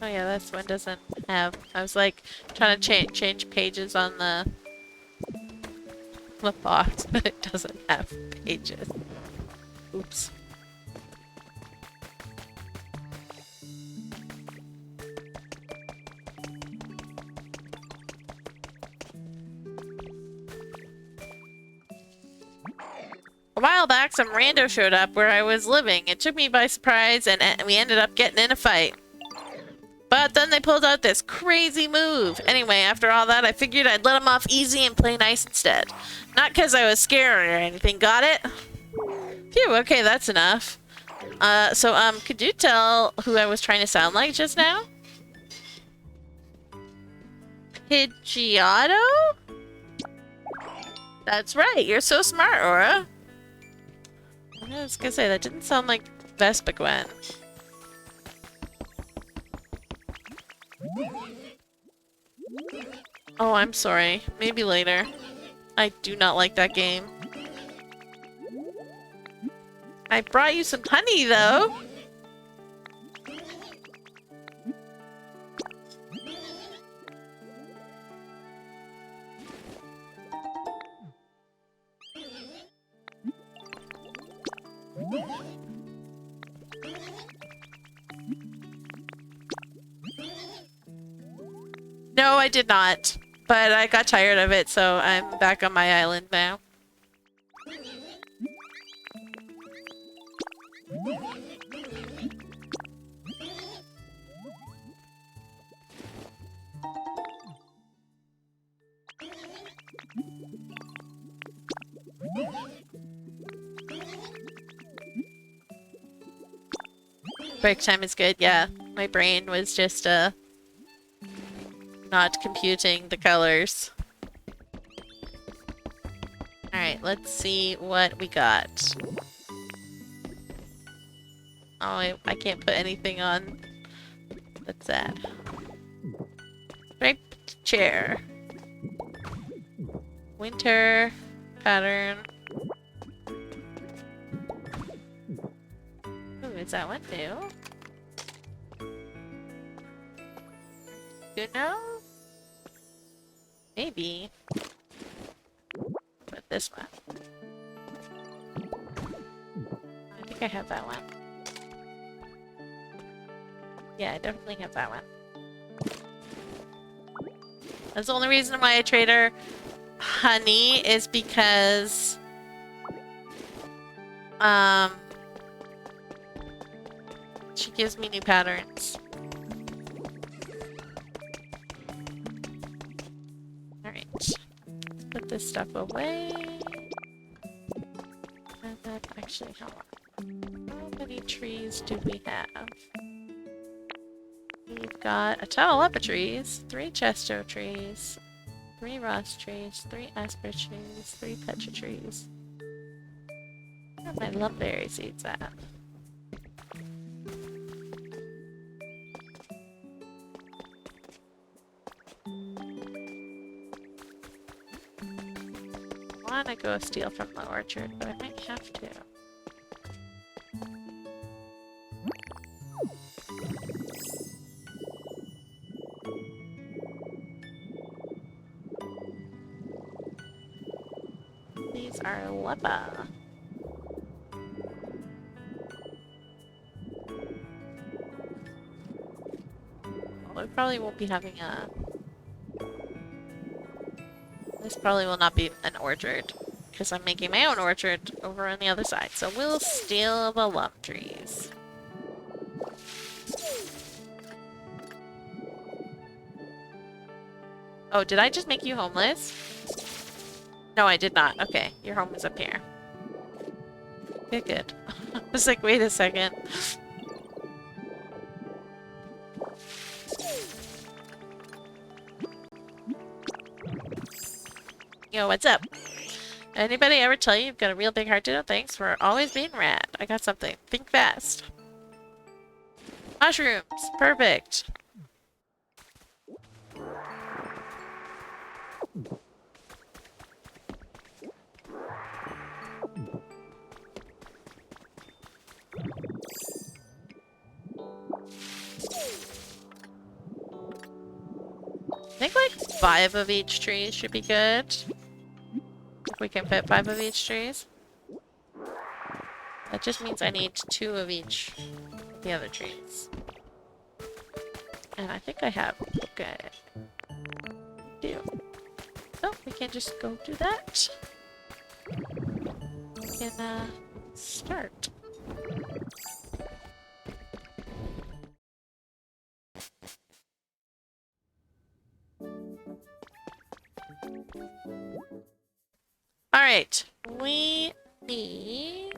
Oh yeah, this one doesn't have. I was like trying to change pages on the box, but it doesn't have pages. Oops. A while back, some rando showed up where I was living. It took me by surprise, and we ended up getting in a fight. But then they pulled out this crazy move. Anyway, after all that, I figured I'd let them off easy and play nice instead. Not because I was scared or anything. Got it? Phew, okay, that's enough. Could you tell who I was trying to sound like just now? Pidgeotto? That's right, you're so smart, Aura. I was gonna say, that didn't sound like Vespiquen. Oh, I'm sorry. Maybe later. I do not like that game. I brought you some honey, though. No, I did not. But I got tired of it, so I'm back on my island now. Break time is good, yeah. My brain was just, not computing the colors. Alright, let's see what we got. Oh, I can't put anything on. That's sad. Striped chair. Winter pattern. Ooh, is that one new? Good now? Maybe. But this one. I think I have that one. Yeah, I definitely have that one. That's the only reason why I trade her honey is because she gives me new patterns. Alright. Put this stuff away. And then actually how many trees do we have? We've got a total up of trees, 3 chesto trees, 3 Ross trees, 3 Asper trees, 3 Petra trees. Where are my lumberry seeds at? I wanna go steal from the orchard, but I might have to. These are lepa. Well, we probably won't be having a... This probably will not be an orchard, because I'm making my own orchard over on the other side. So we'll steal the lump trees. Oh, did I just make you homeless? No, I did not. Okay, your home is up here. Okay, good. I was like, wait a second. Yo, what's up? Anybody ever tell you you've got a real big heart? No, thanks for always being rad. I got something. Think fast. Mushrooms. Perfect. I think like 5 of each tree should be good. If we can fit 5 of each trees. That just means I need 2 of each of the other trees. And I think I have. Okay. Do. So we can just go do that. We can start. Alright, we need...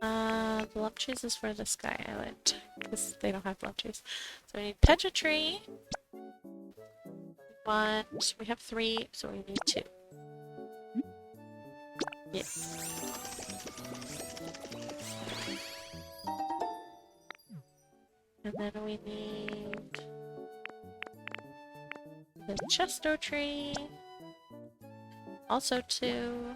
the lump trees is for the Sky Island, because they don't have lump trees. So we need Petra tree. We have 3, so we need 2. Yeah. And then we need the chesto tree. Also 2.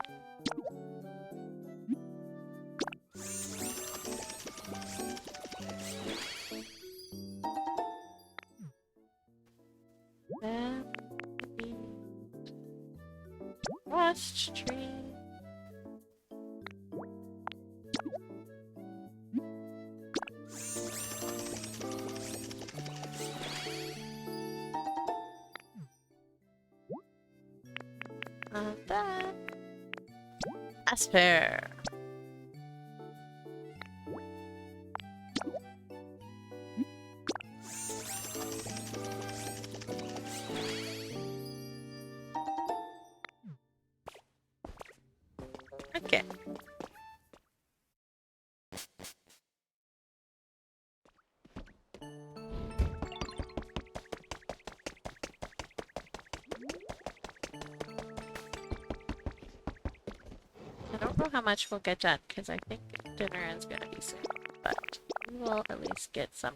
Then we need rust tree. Not that. That's fair. Okay. I don't know how much we'll get done because I think dinner is going to be soon, but we will at least get some.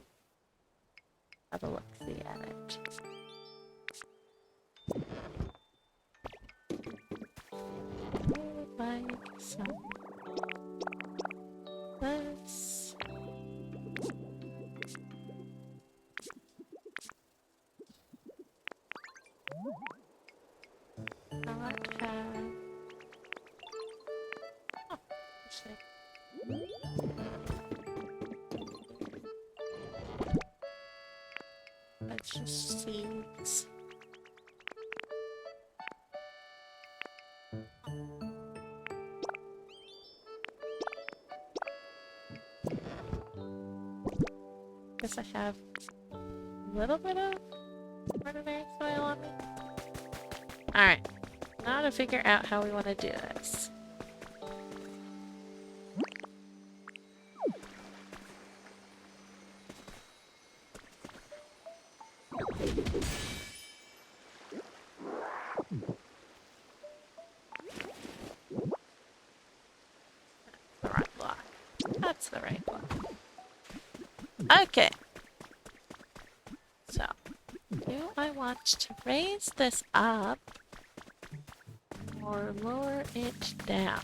Have a look-see at it. I would like some this. Not have. Oh, actually. That's just seeds. Guess I have a little bit of ordinary soil on me. Alright, now to figure out how we want to do this. The right block. That's the right block. Okay. So, do I want to raise this up or lower it down?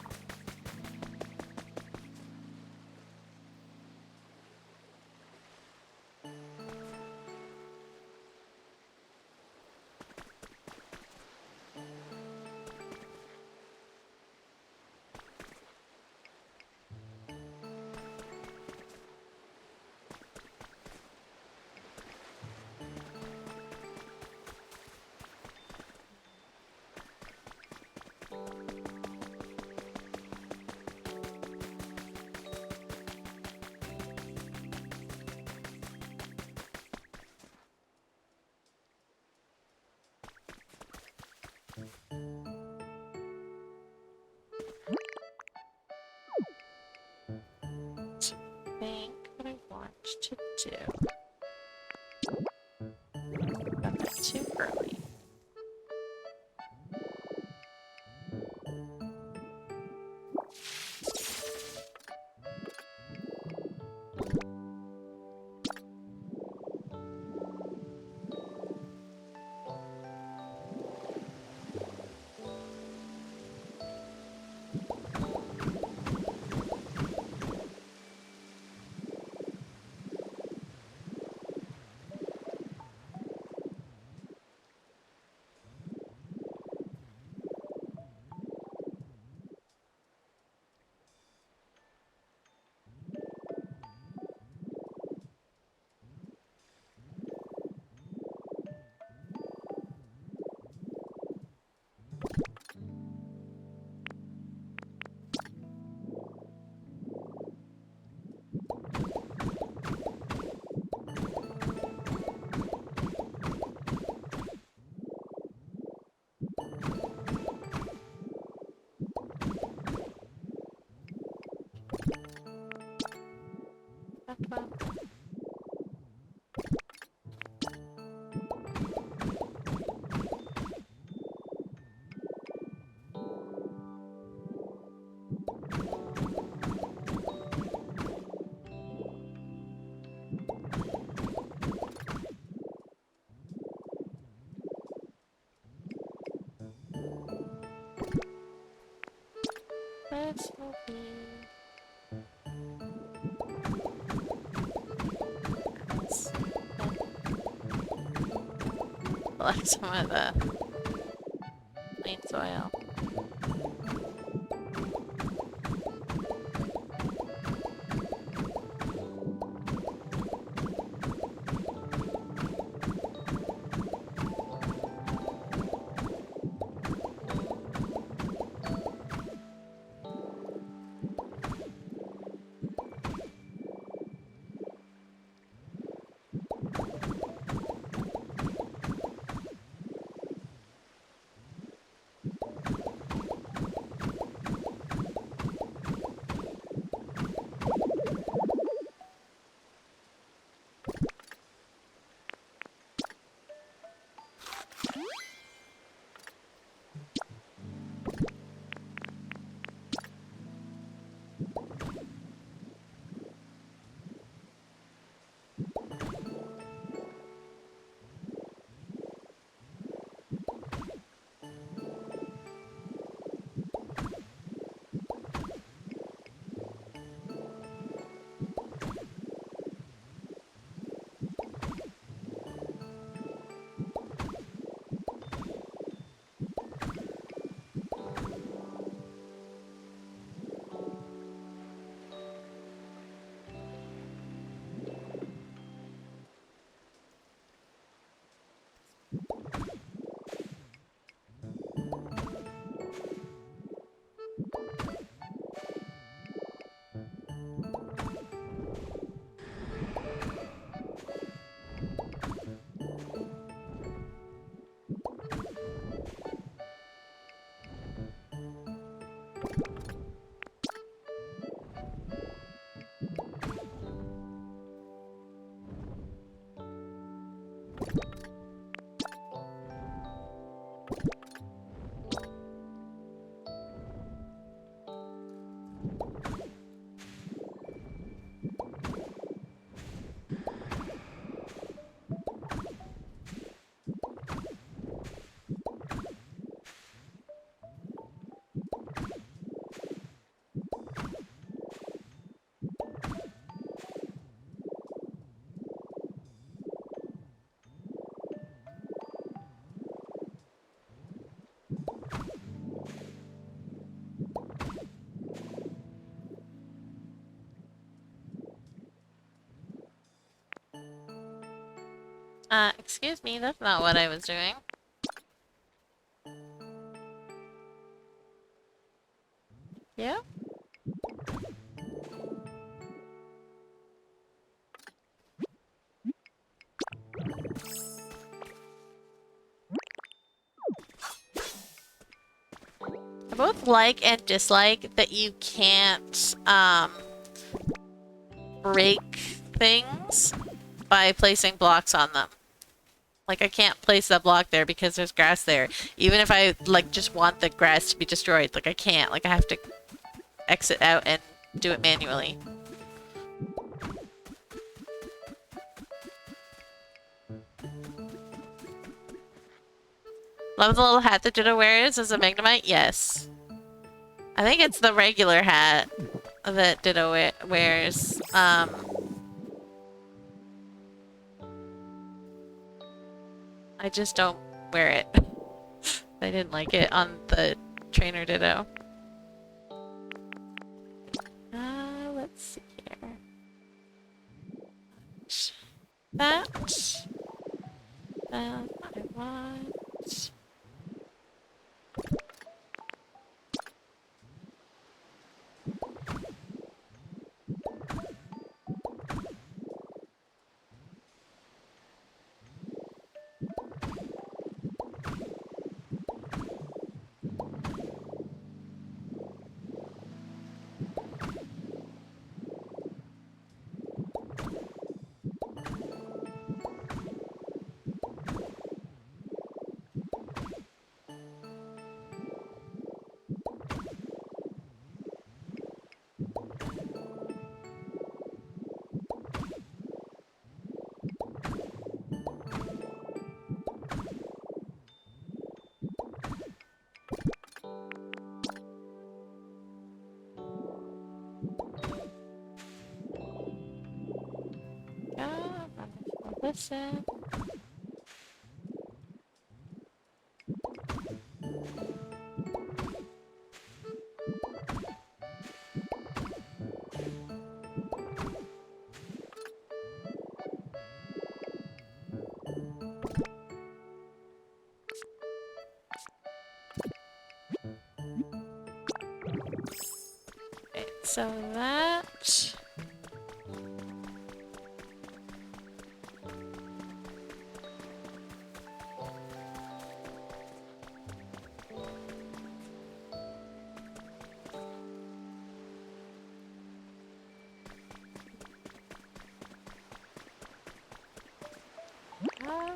I think what I want to do. Got that too early. Well, this will be collect some of the plain soil. Excuse me, that's not what I was doing. Yeah? I both like and dislike that you can't, break things by placing blocks on them. Like, I can't place that block there because there's grass there. Even if I, like, just want the grass to be destroyed, like, I can't. Like, I have to exit out and do it manually. Love the little hat that Ditto wears as a Magnemite? Yes. I think it's the regular hat that Ditto wears. I just don't wear it. I didn't like it on the trainer Ditto. Let's see here. That. I want. Yeah, listen. Okay, so that. Uh,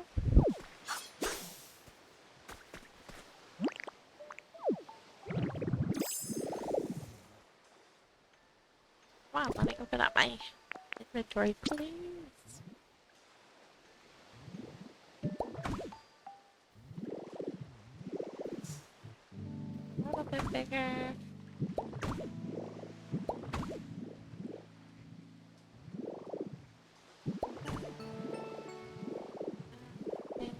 wow, let me open up my inventory, please. A little bit bigger. Okay.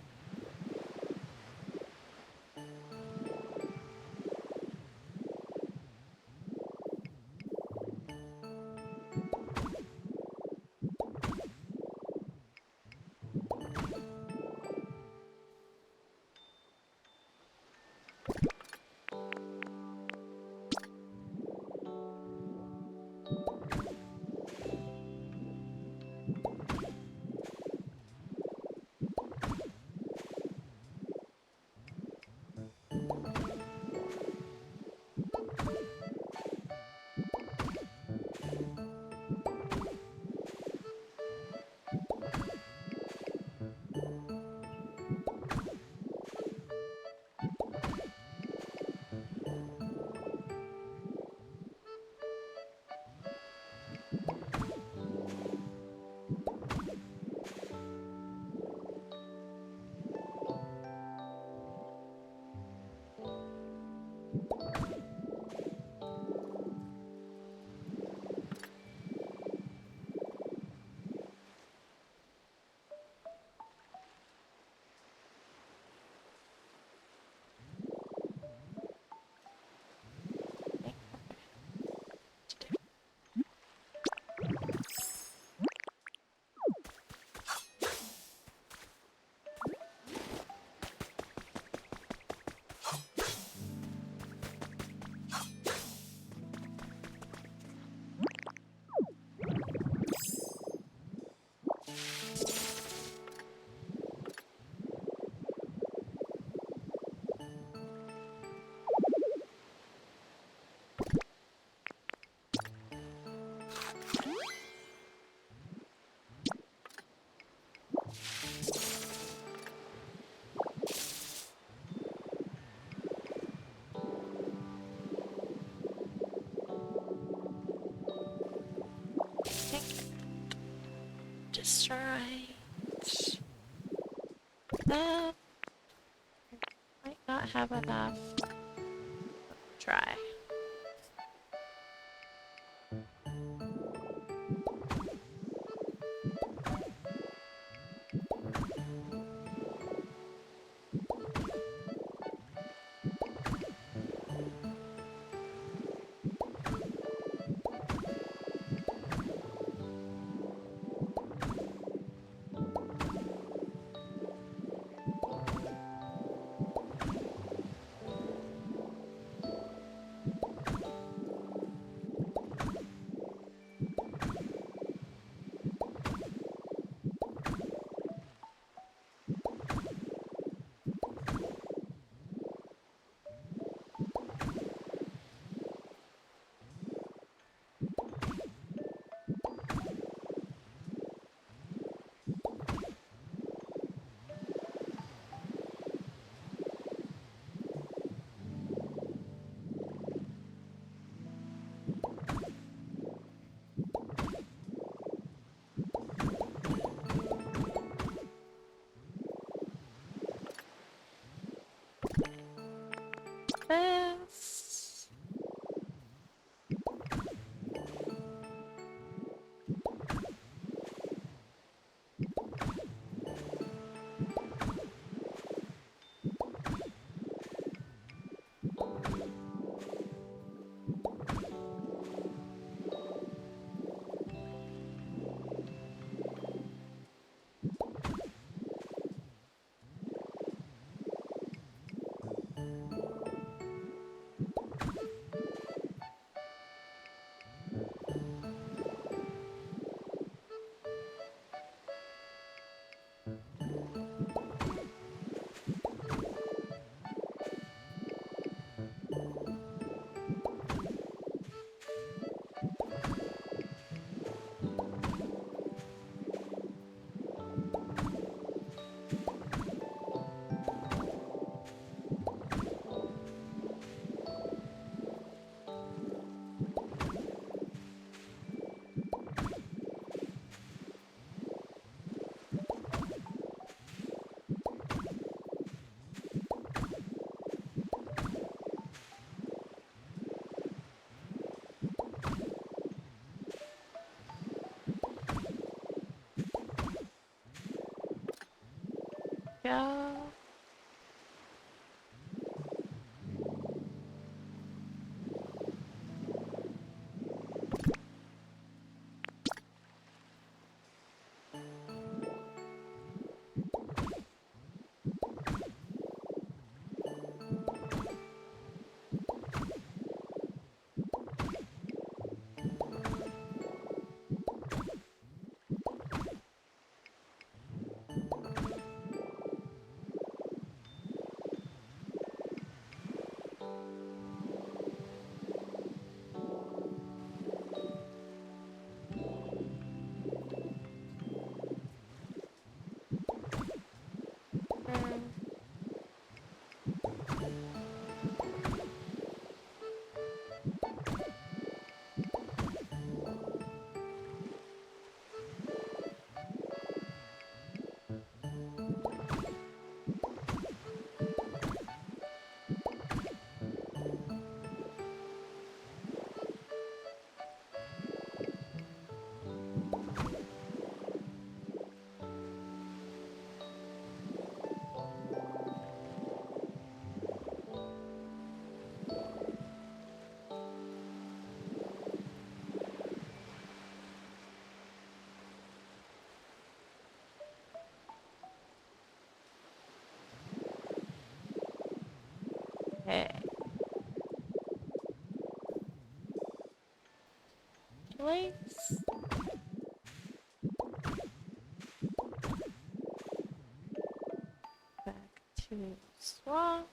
That's right. That might not have enough. Try. This. Go. Okay. Place. Back to swamp.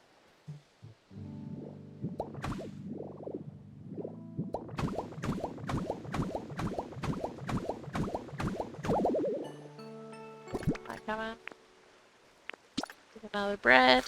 I come on. Get another bread.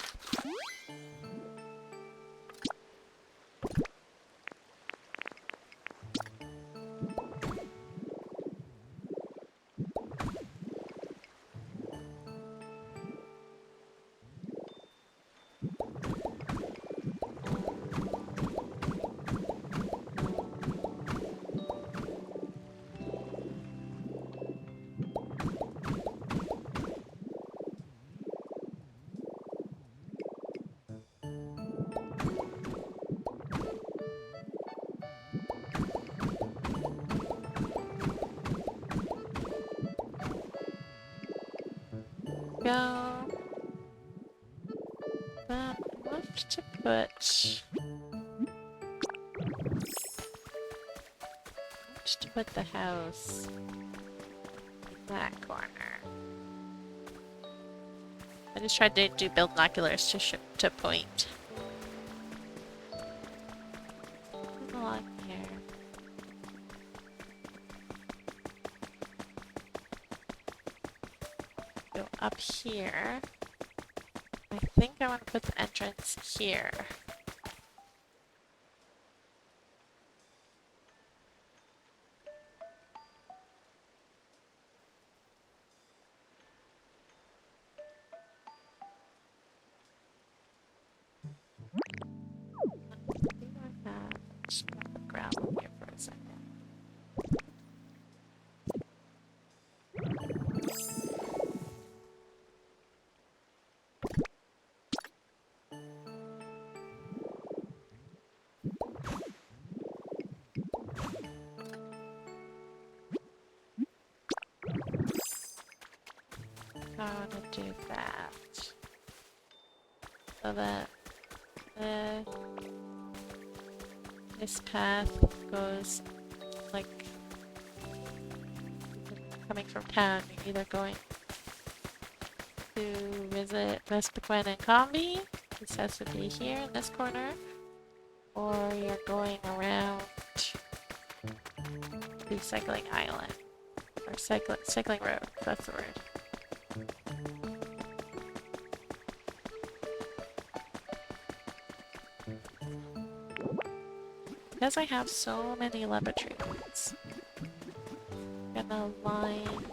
go. Then I want to put the house in that corner. I just tried to do build binoculars to point. Along here. Go up here. I think I want to put the entrance here. Just put the gravel here for a second. I want to do that so that this path goes like coming from town. You're either going to visit Vespiquen and Combi, this has to be here in this corner, or you're going around the cycling island or cycling road. That's the word. Because I have so many leopard trees, I'm gonna line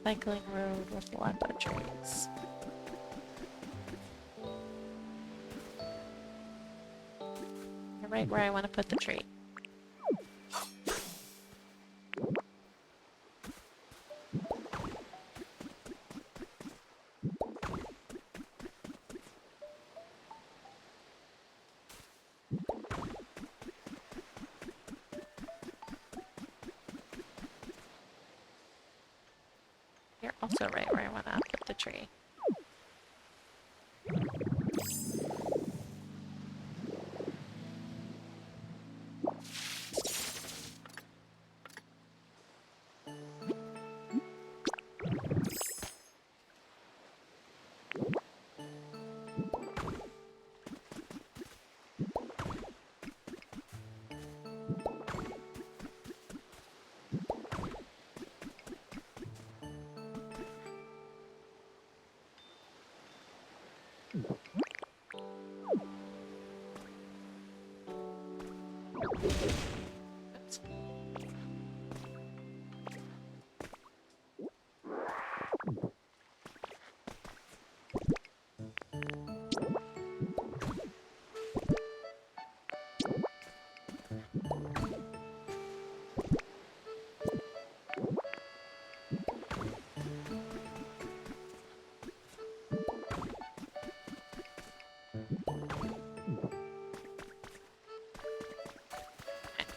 cycling road with leopard trees. And right where I want to put the tree. You're also right where I want to put the tree. Oops.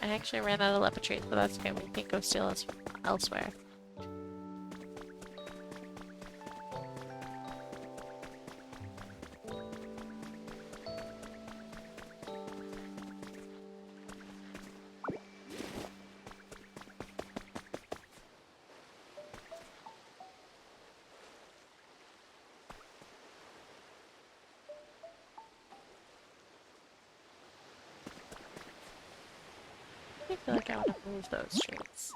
I actually ran out of leopard trees, but that's okay. We can go steal elsewhere. I feel like I want to move those trees.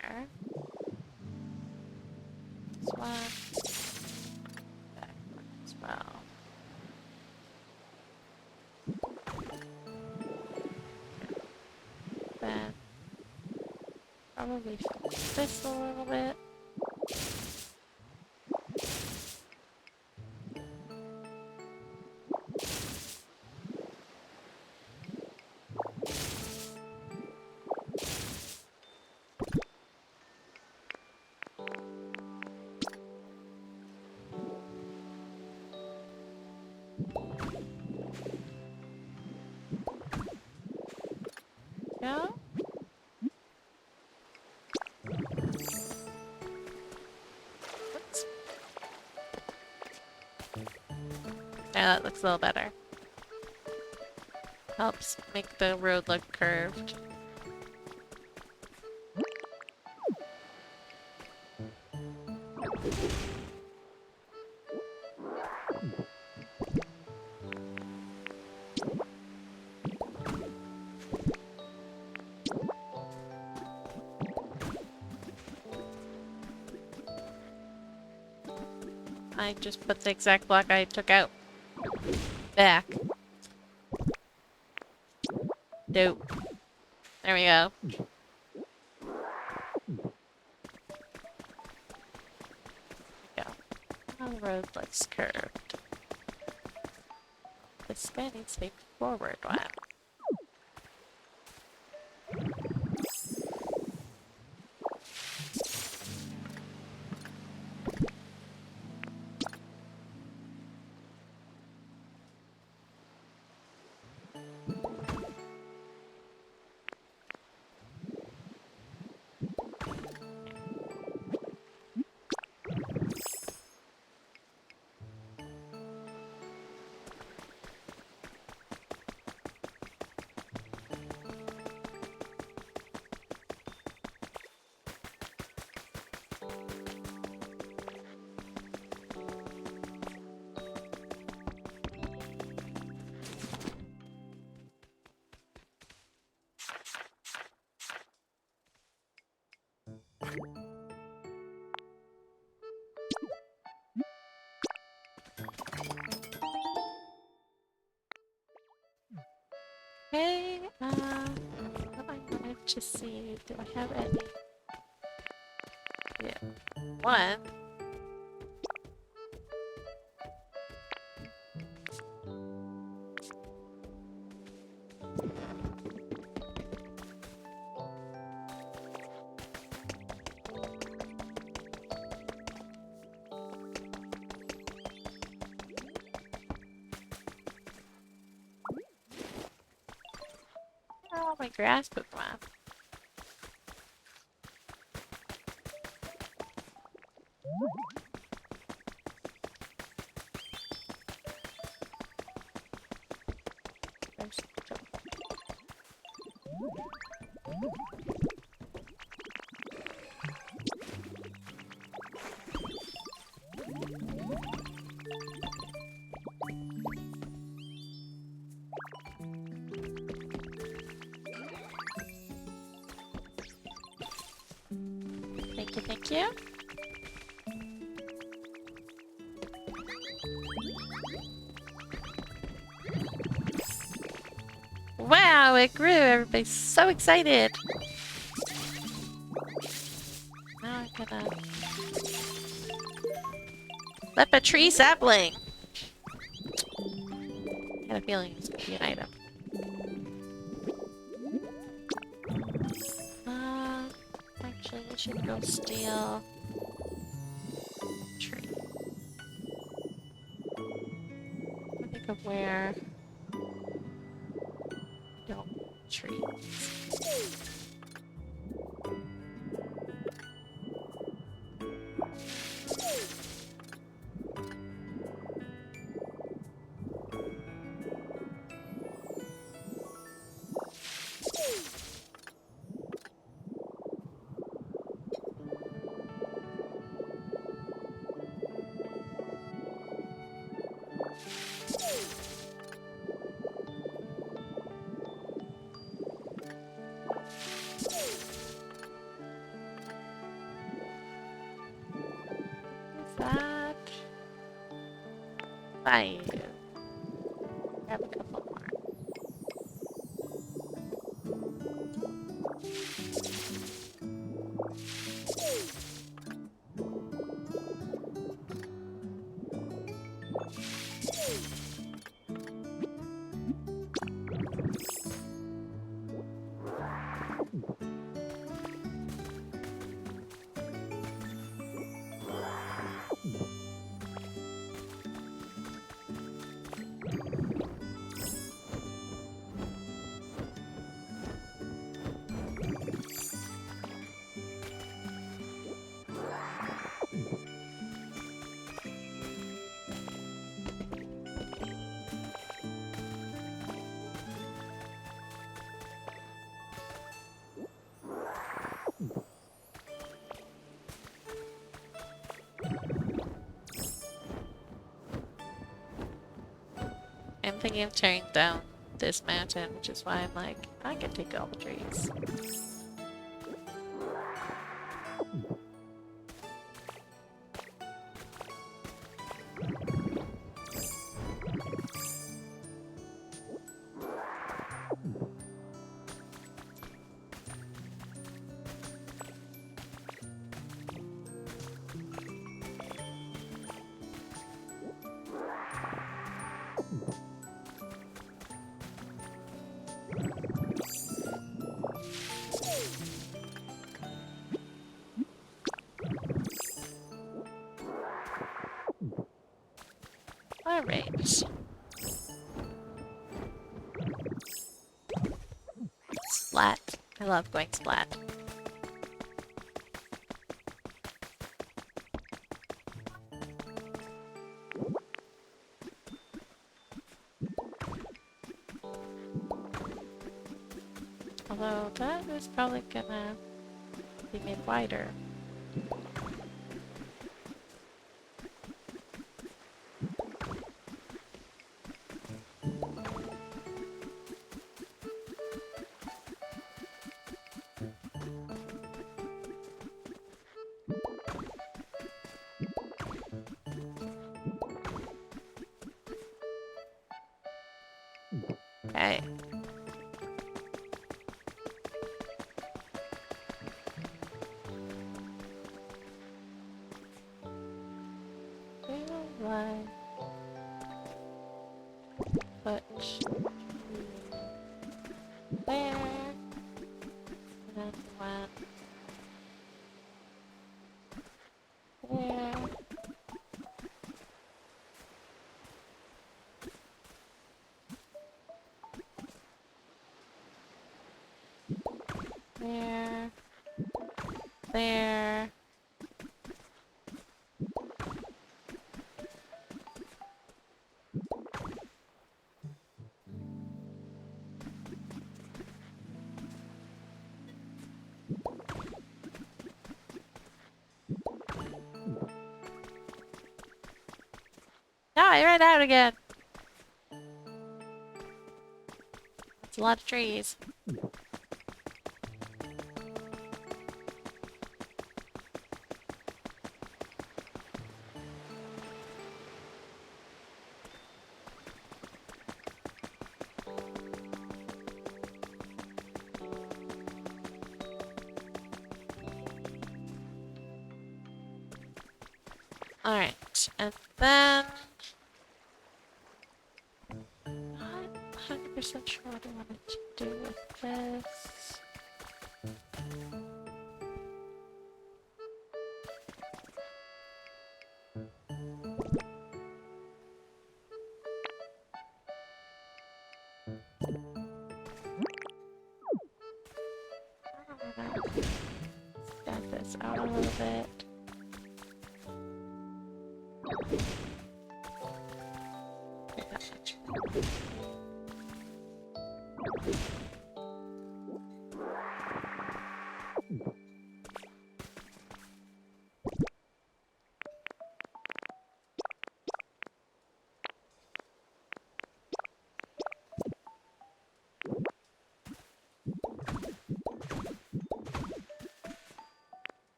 There. This one. That one as well. Then probably fix this a little bit. Yeah. Yeah, that looks a little better. Helps make the road look curved. I just put the exact block I took out back. Dope. There we go. Now the road looks curved. This guy needs to be forward. Wow. Okay, what I wanted to see, do I have any? Yeah, one. Oh, my grass Pokemon. Thank you, thank you. Wow, it grew! Everybody's so excited! Now I'm gonna... Left a tree sapling! I had a feeling it was gonna be an item. Actually, we should go steal... tree. Think of where... don't tree. That... 5. Grab a couple more. I'm thinking of tearing down this mountain, which is why I'm like, I can take all the trees. Alright. Splat. I love going splat. Although that is probably gonna be made wider. Okay. Line. Put there. And then one there. There. There. No, I ran out again. That's a lot of trees. Alright, and then... Not 100% sure what I wanted to do with this. I don't know. Stand this out a little bit. Not much.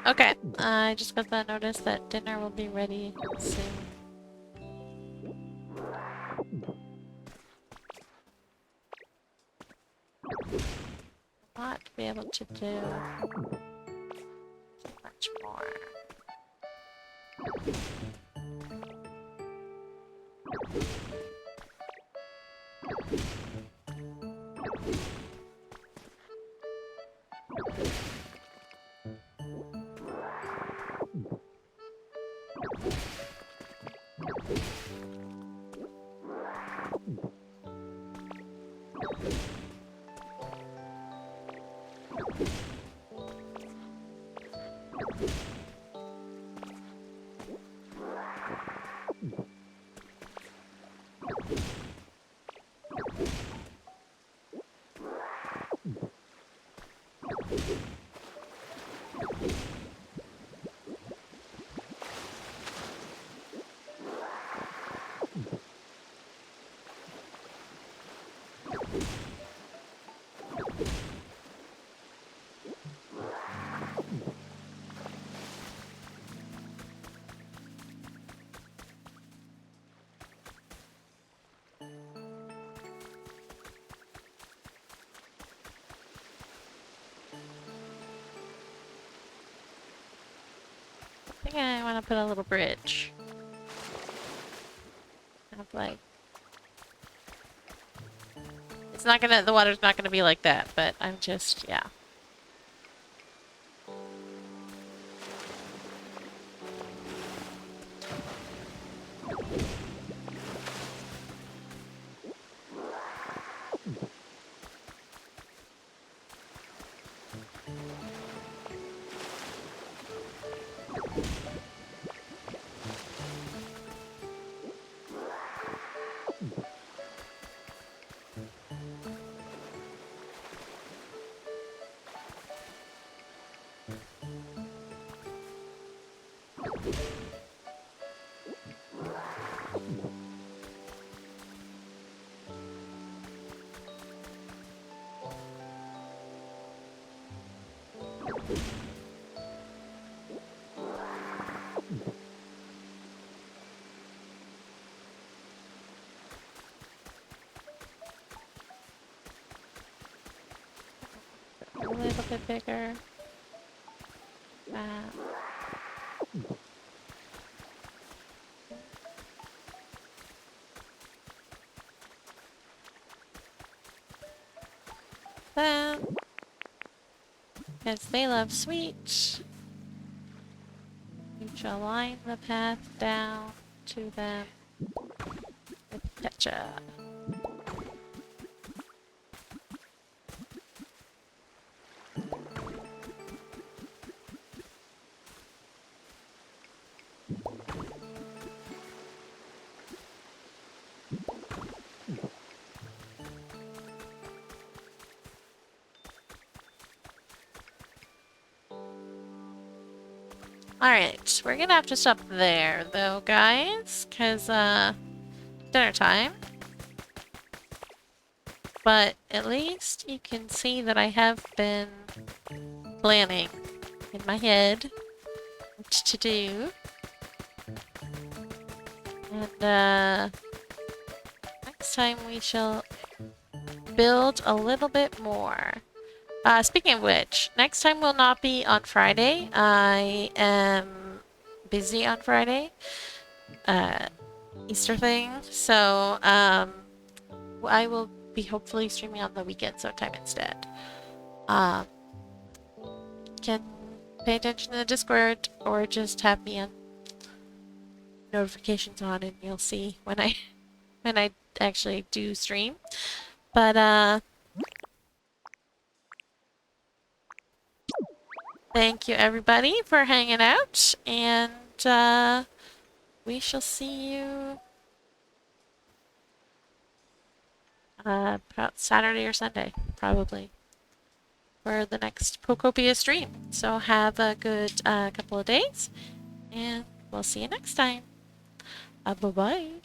Okay, I just got the notice that dinner will be ready soon. Not be able to do much more. I think I want to put a little bridge. Kind of like, it's not gonna, the water's not gonna be like that, but I'm just, yeah. A little bit bigger. That. That. Because they love sweet. You shall line the path down to them with ketchup. Alright, we're gonna have to stop there though, guys, because, dinner time. But at least you can see that I have been planning in my head what to do. And, next time we shall build a little bit more. Speaking of which, next time will not be on Friday. I am busy on Friday. Easter thing. So, I will be hopefully streaming on the weekend sometime instead. Um, can pay attention to the Discord or just have me on notifications on and you'll see when I when I actually do stream. But thank you everybody for hanging out, and we shall see you about Saturday or Sunday, probably, for the next Pokopia stream. So have a good couple of days, and we'll see you next time. Bye-bye.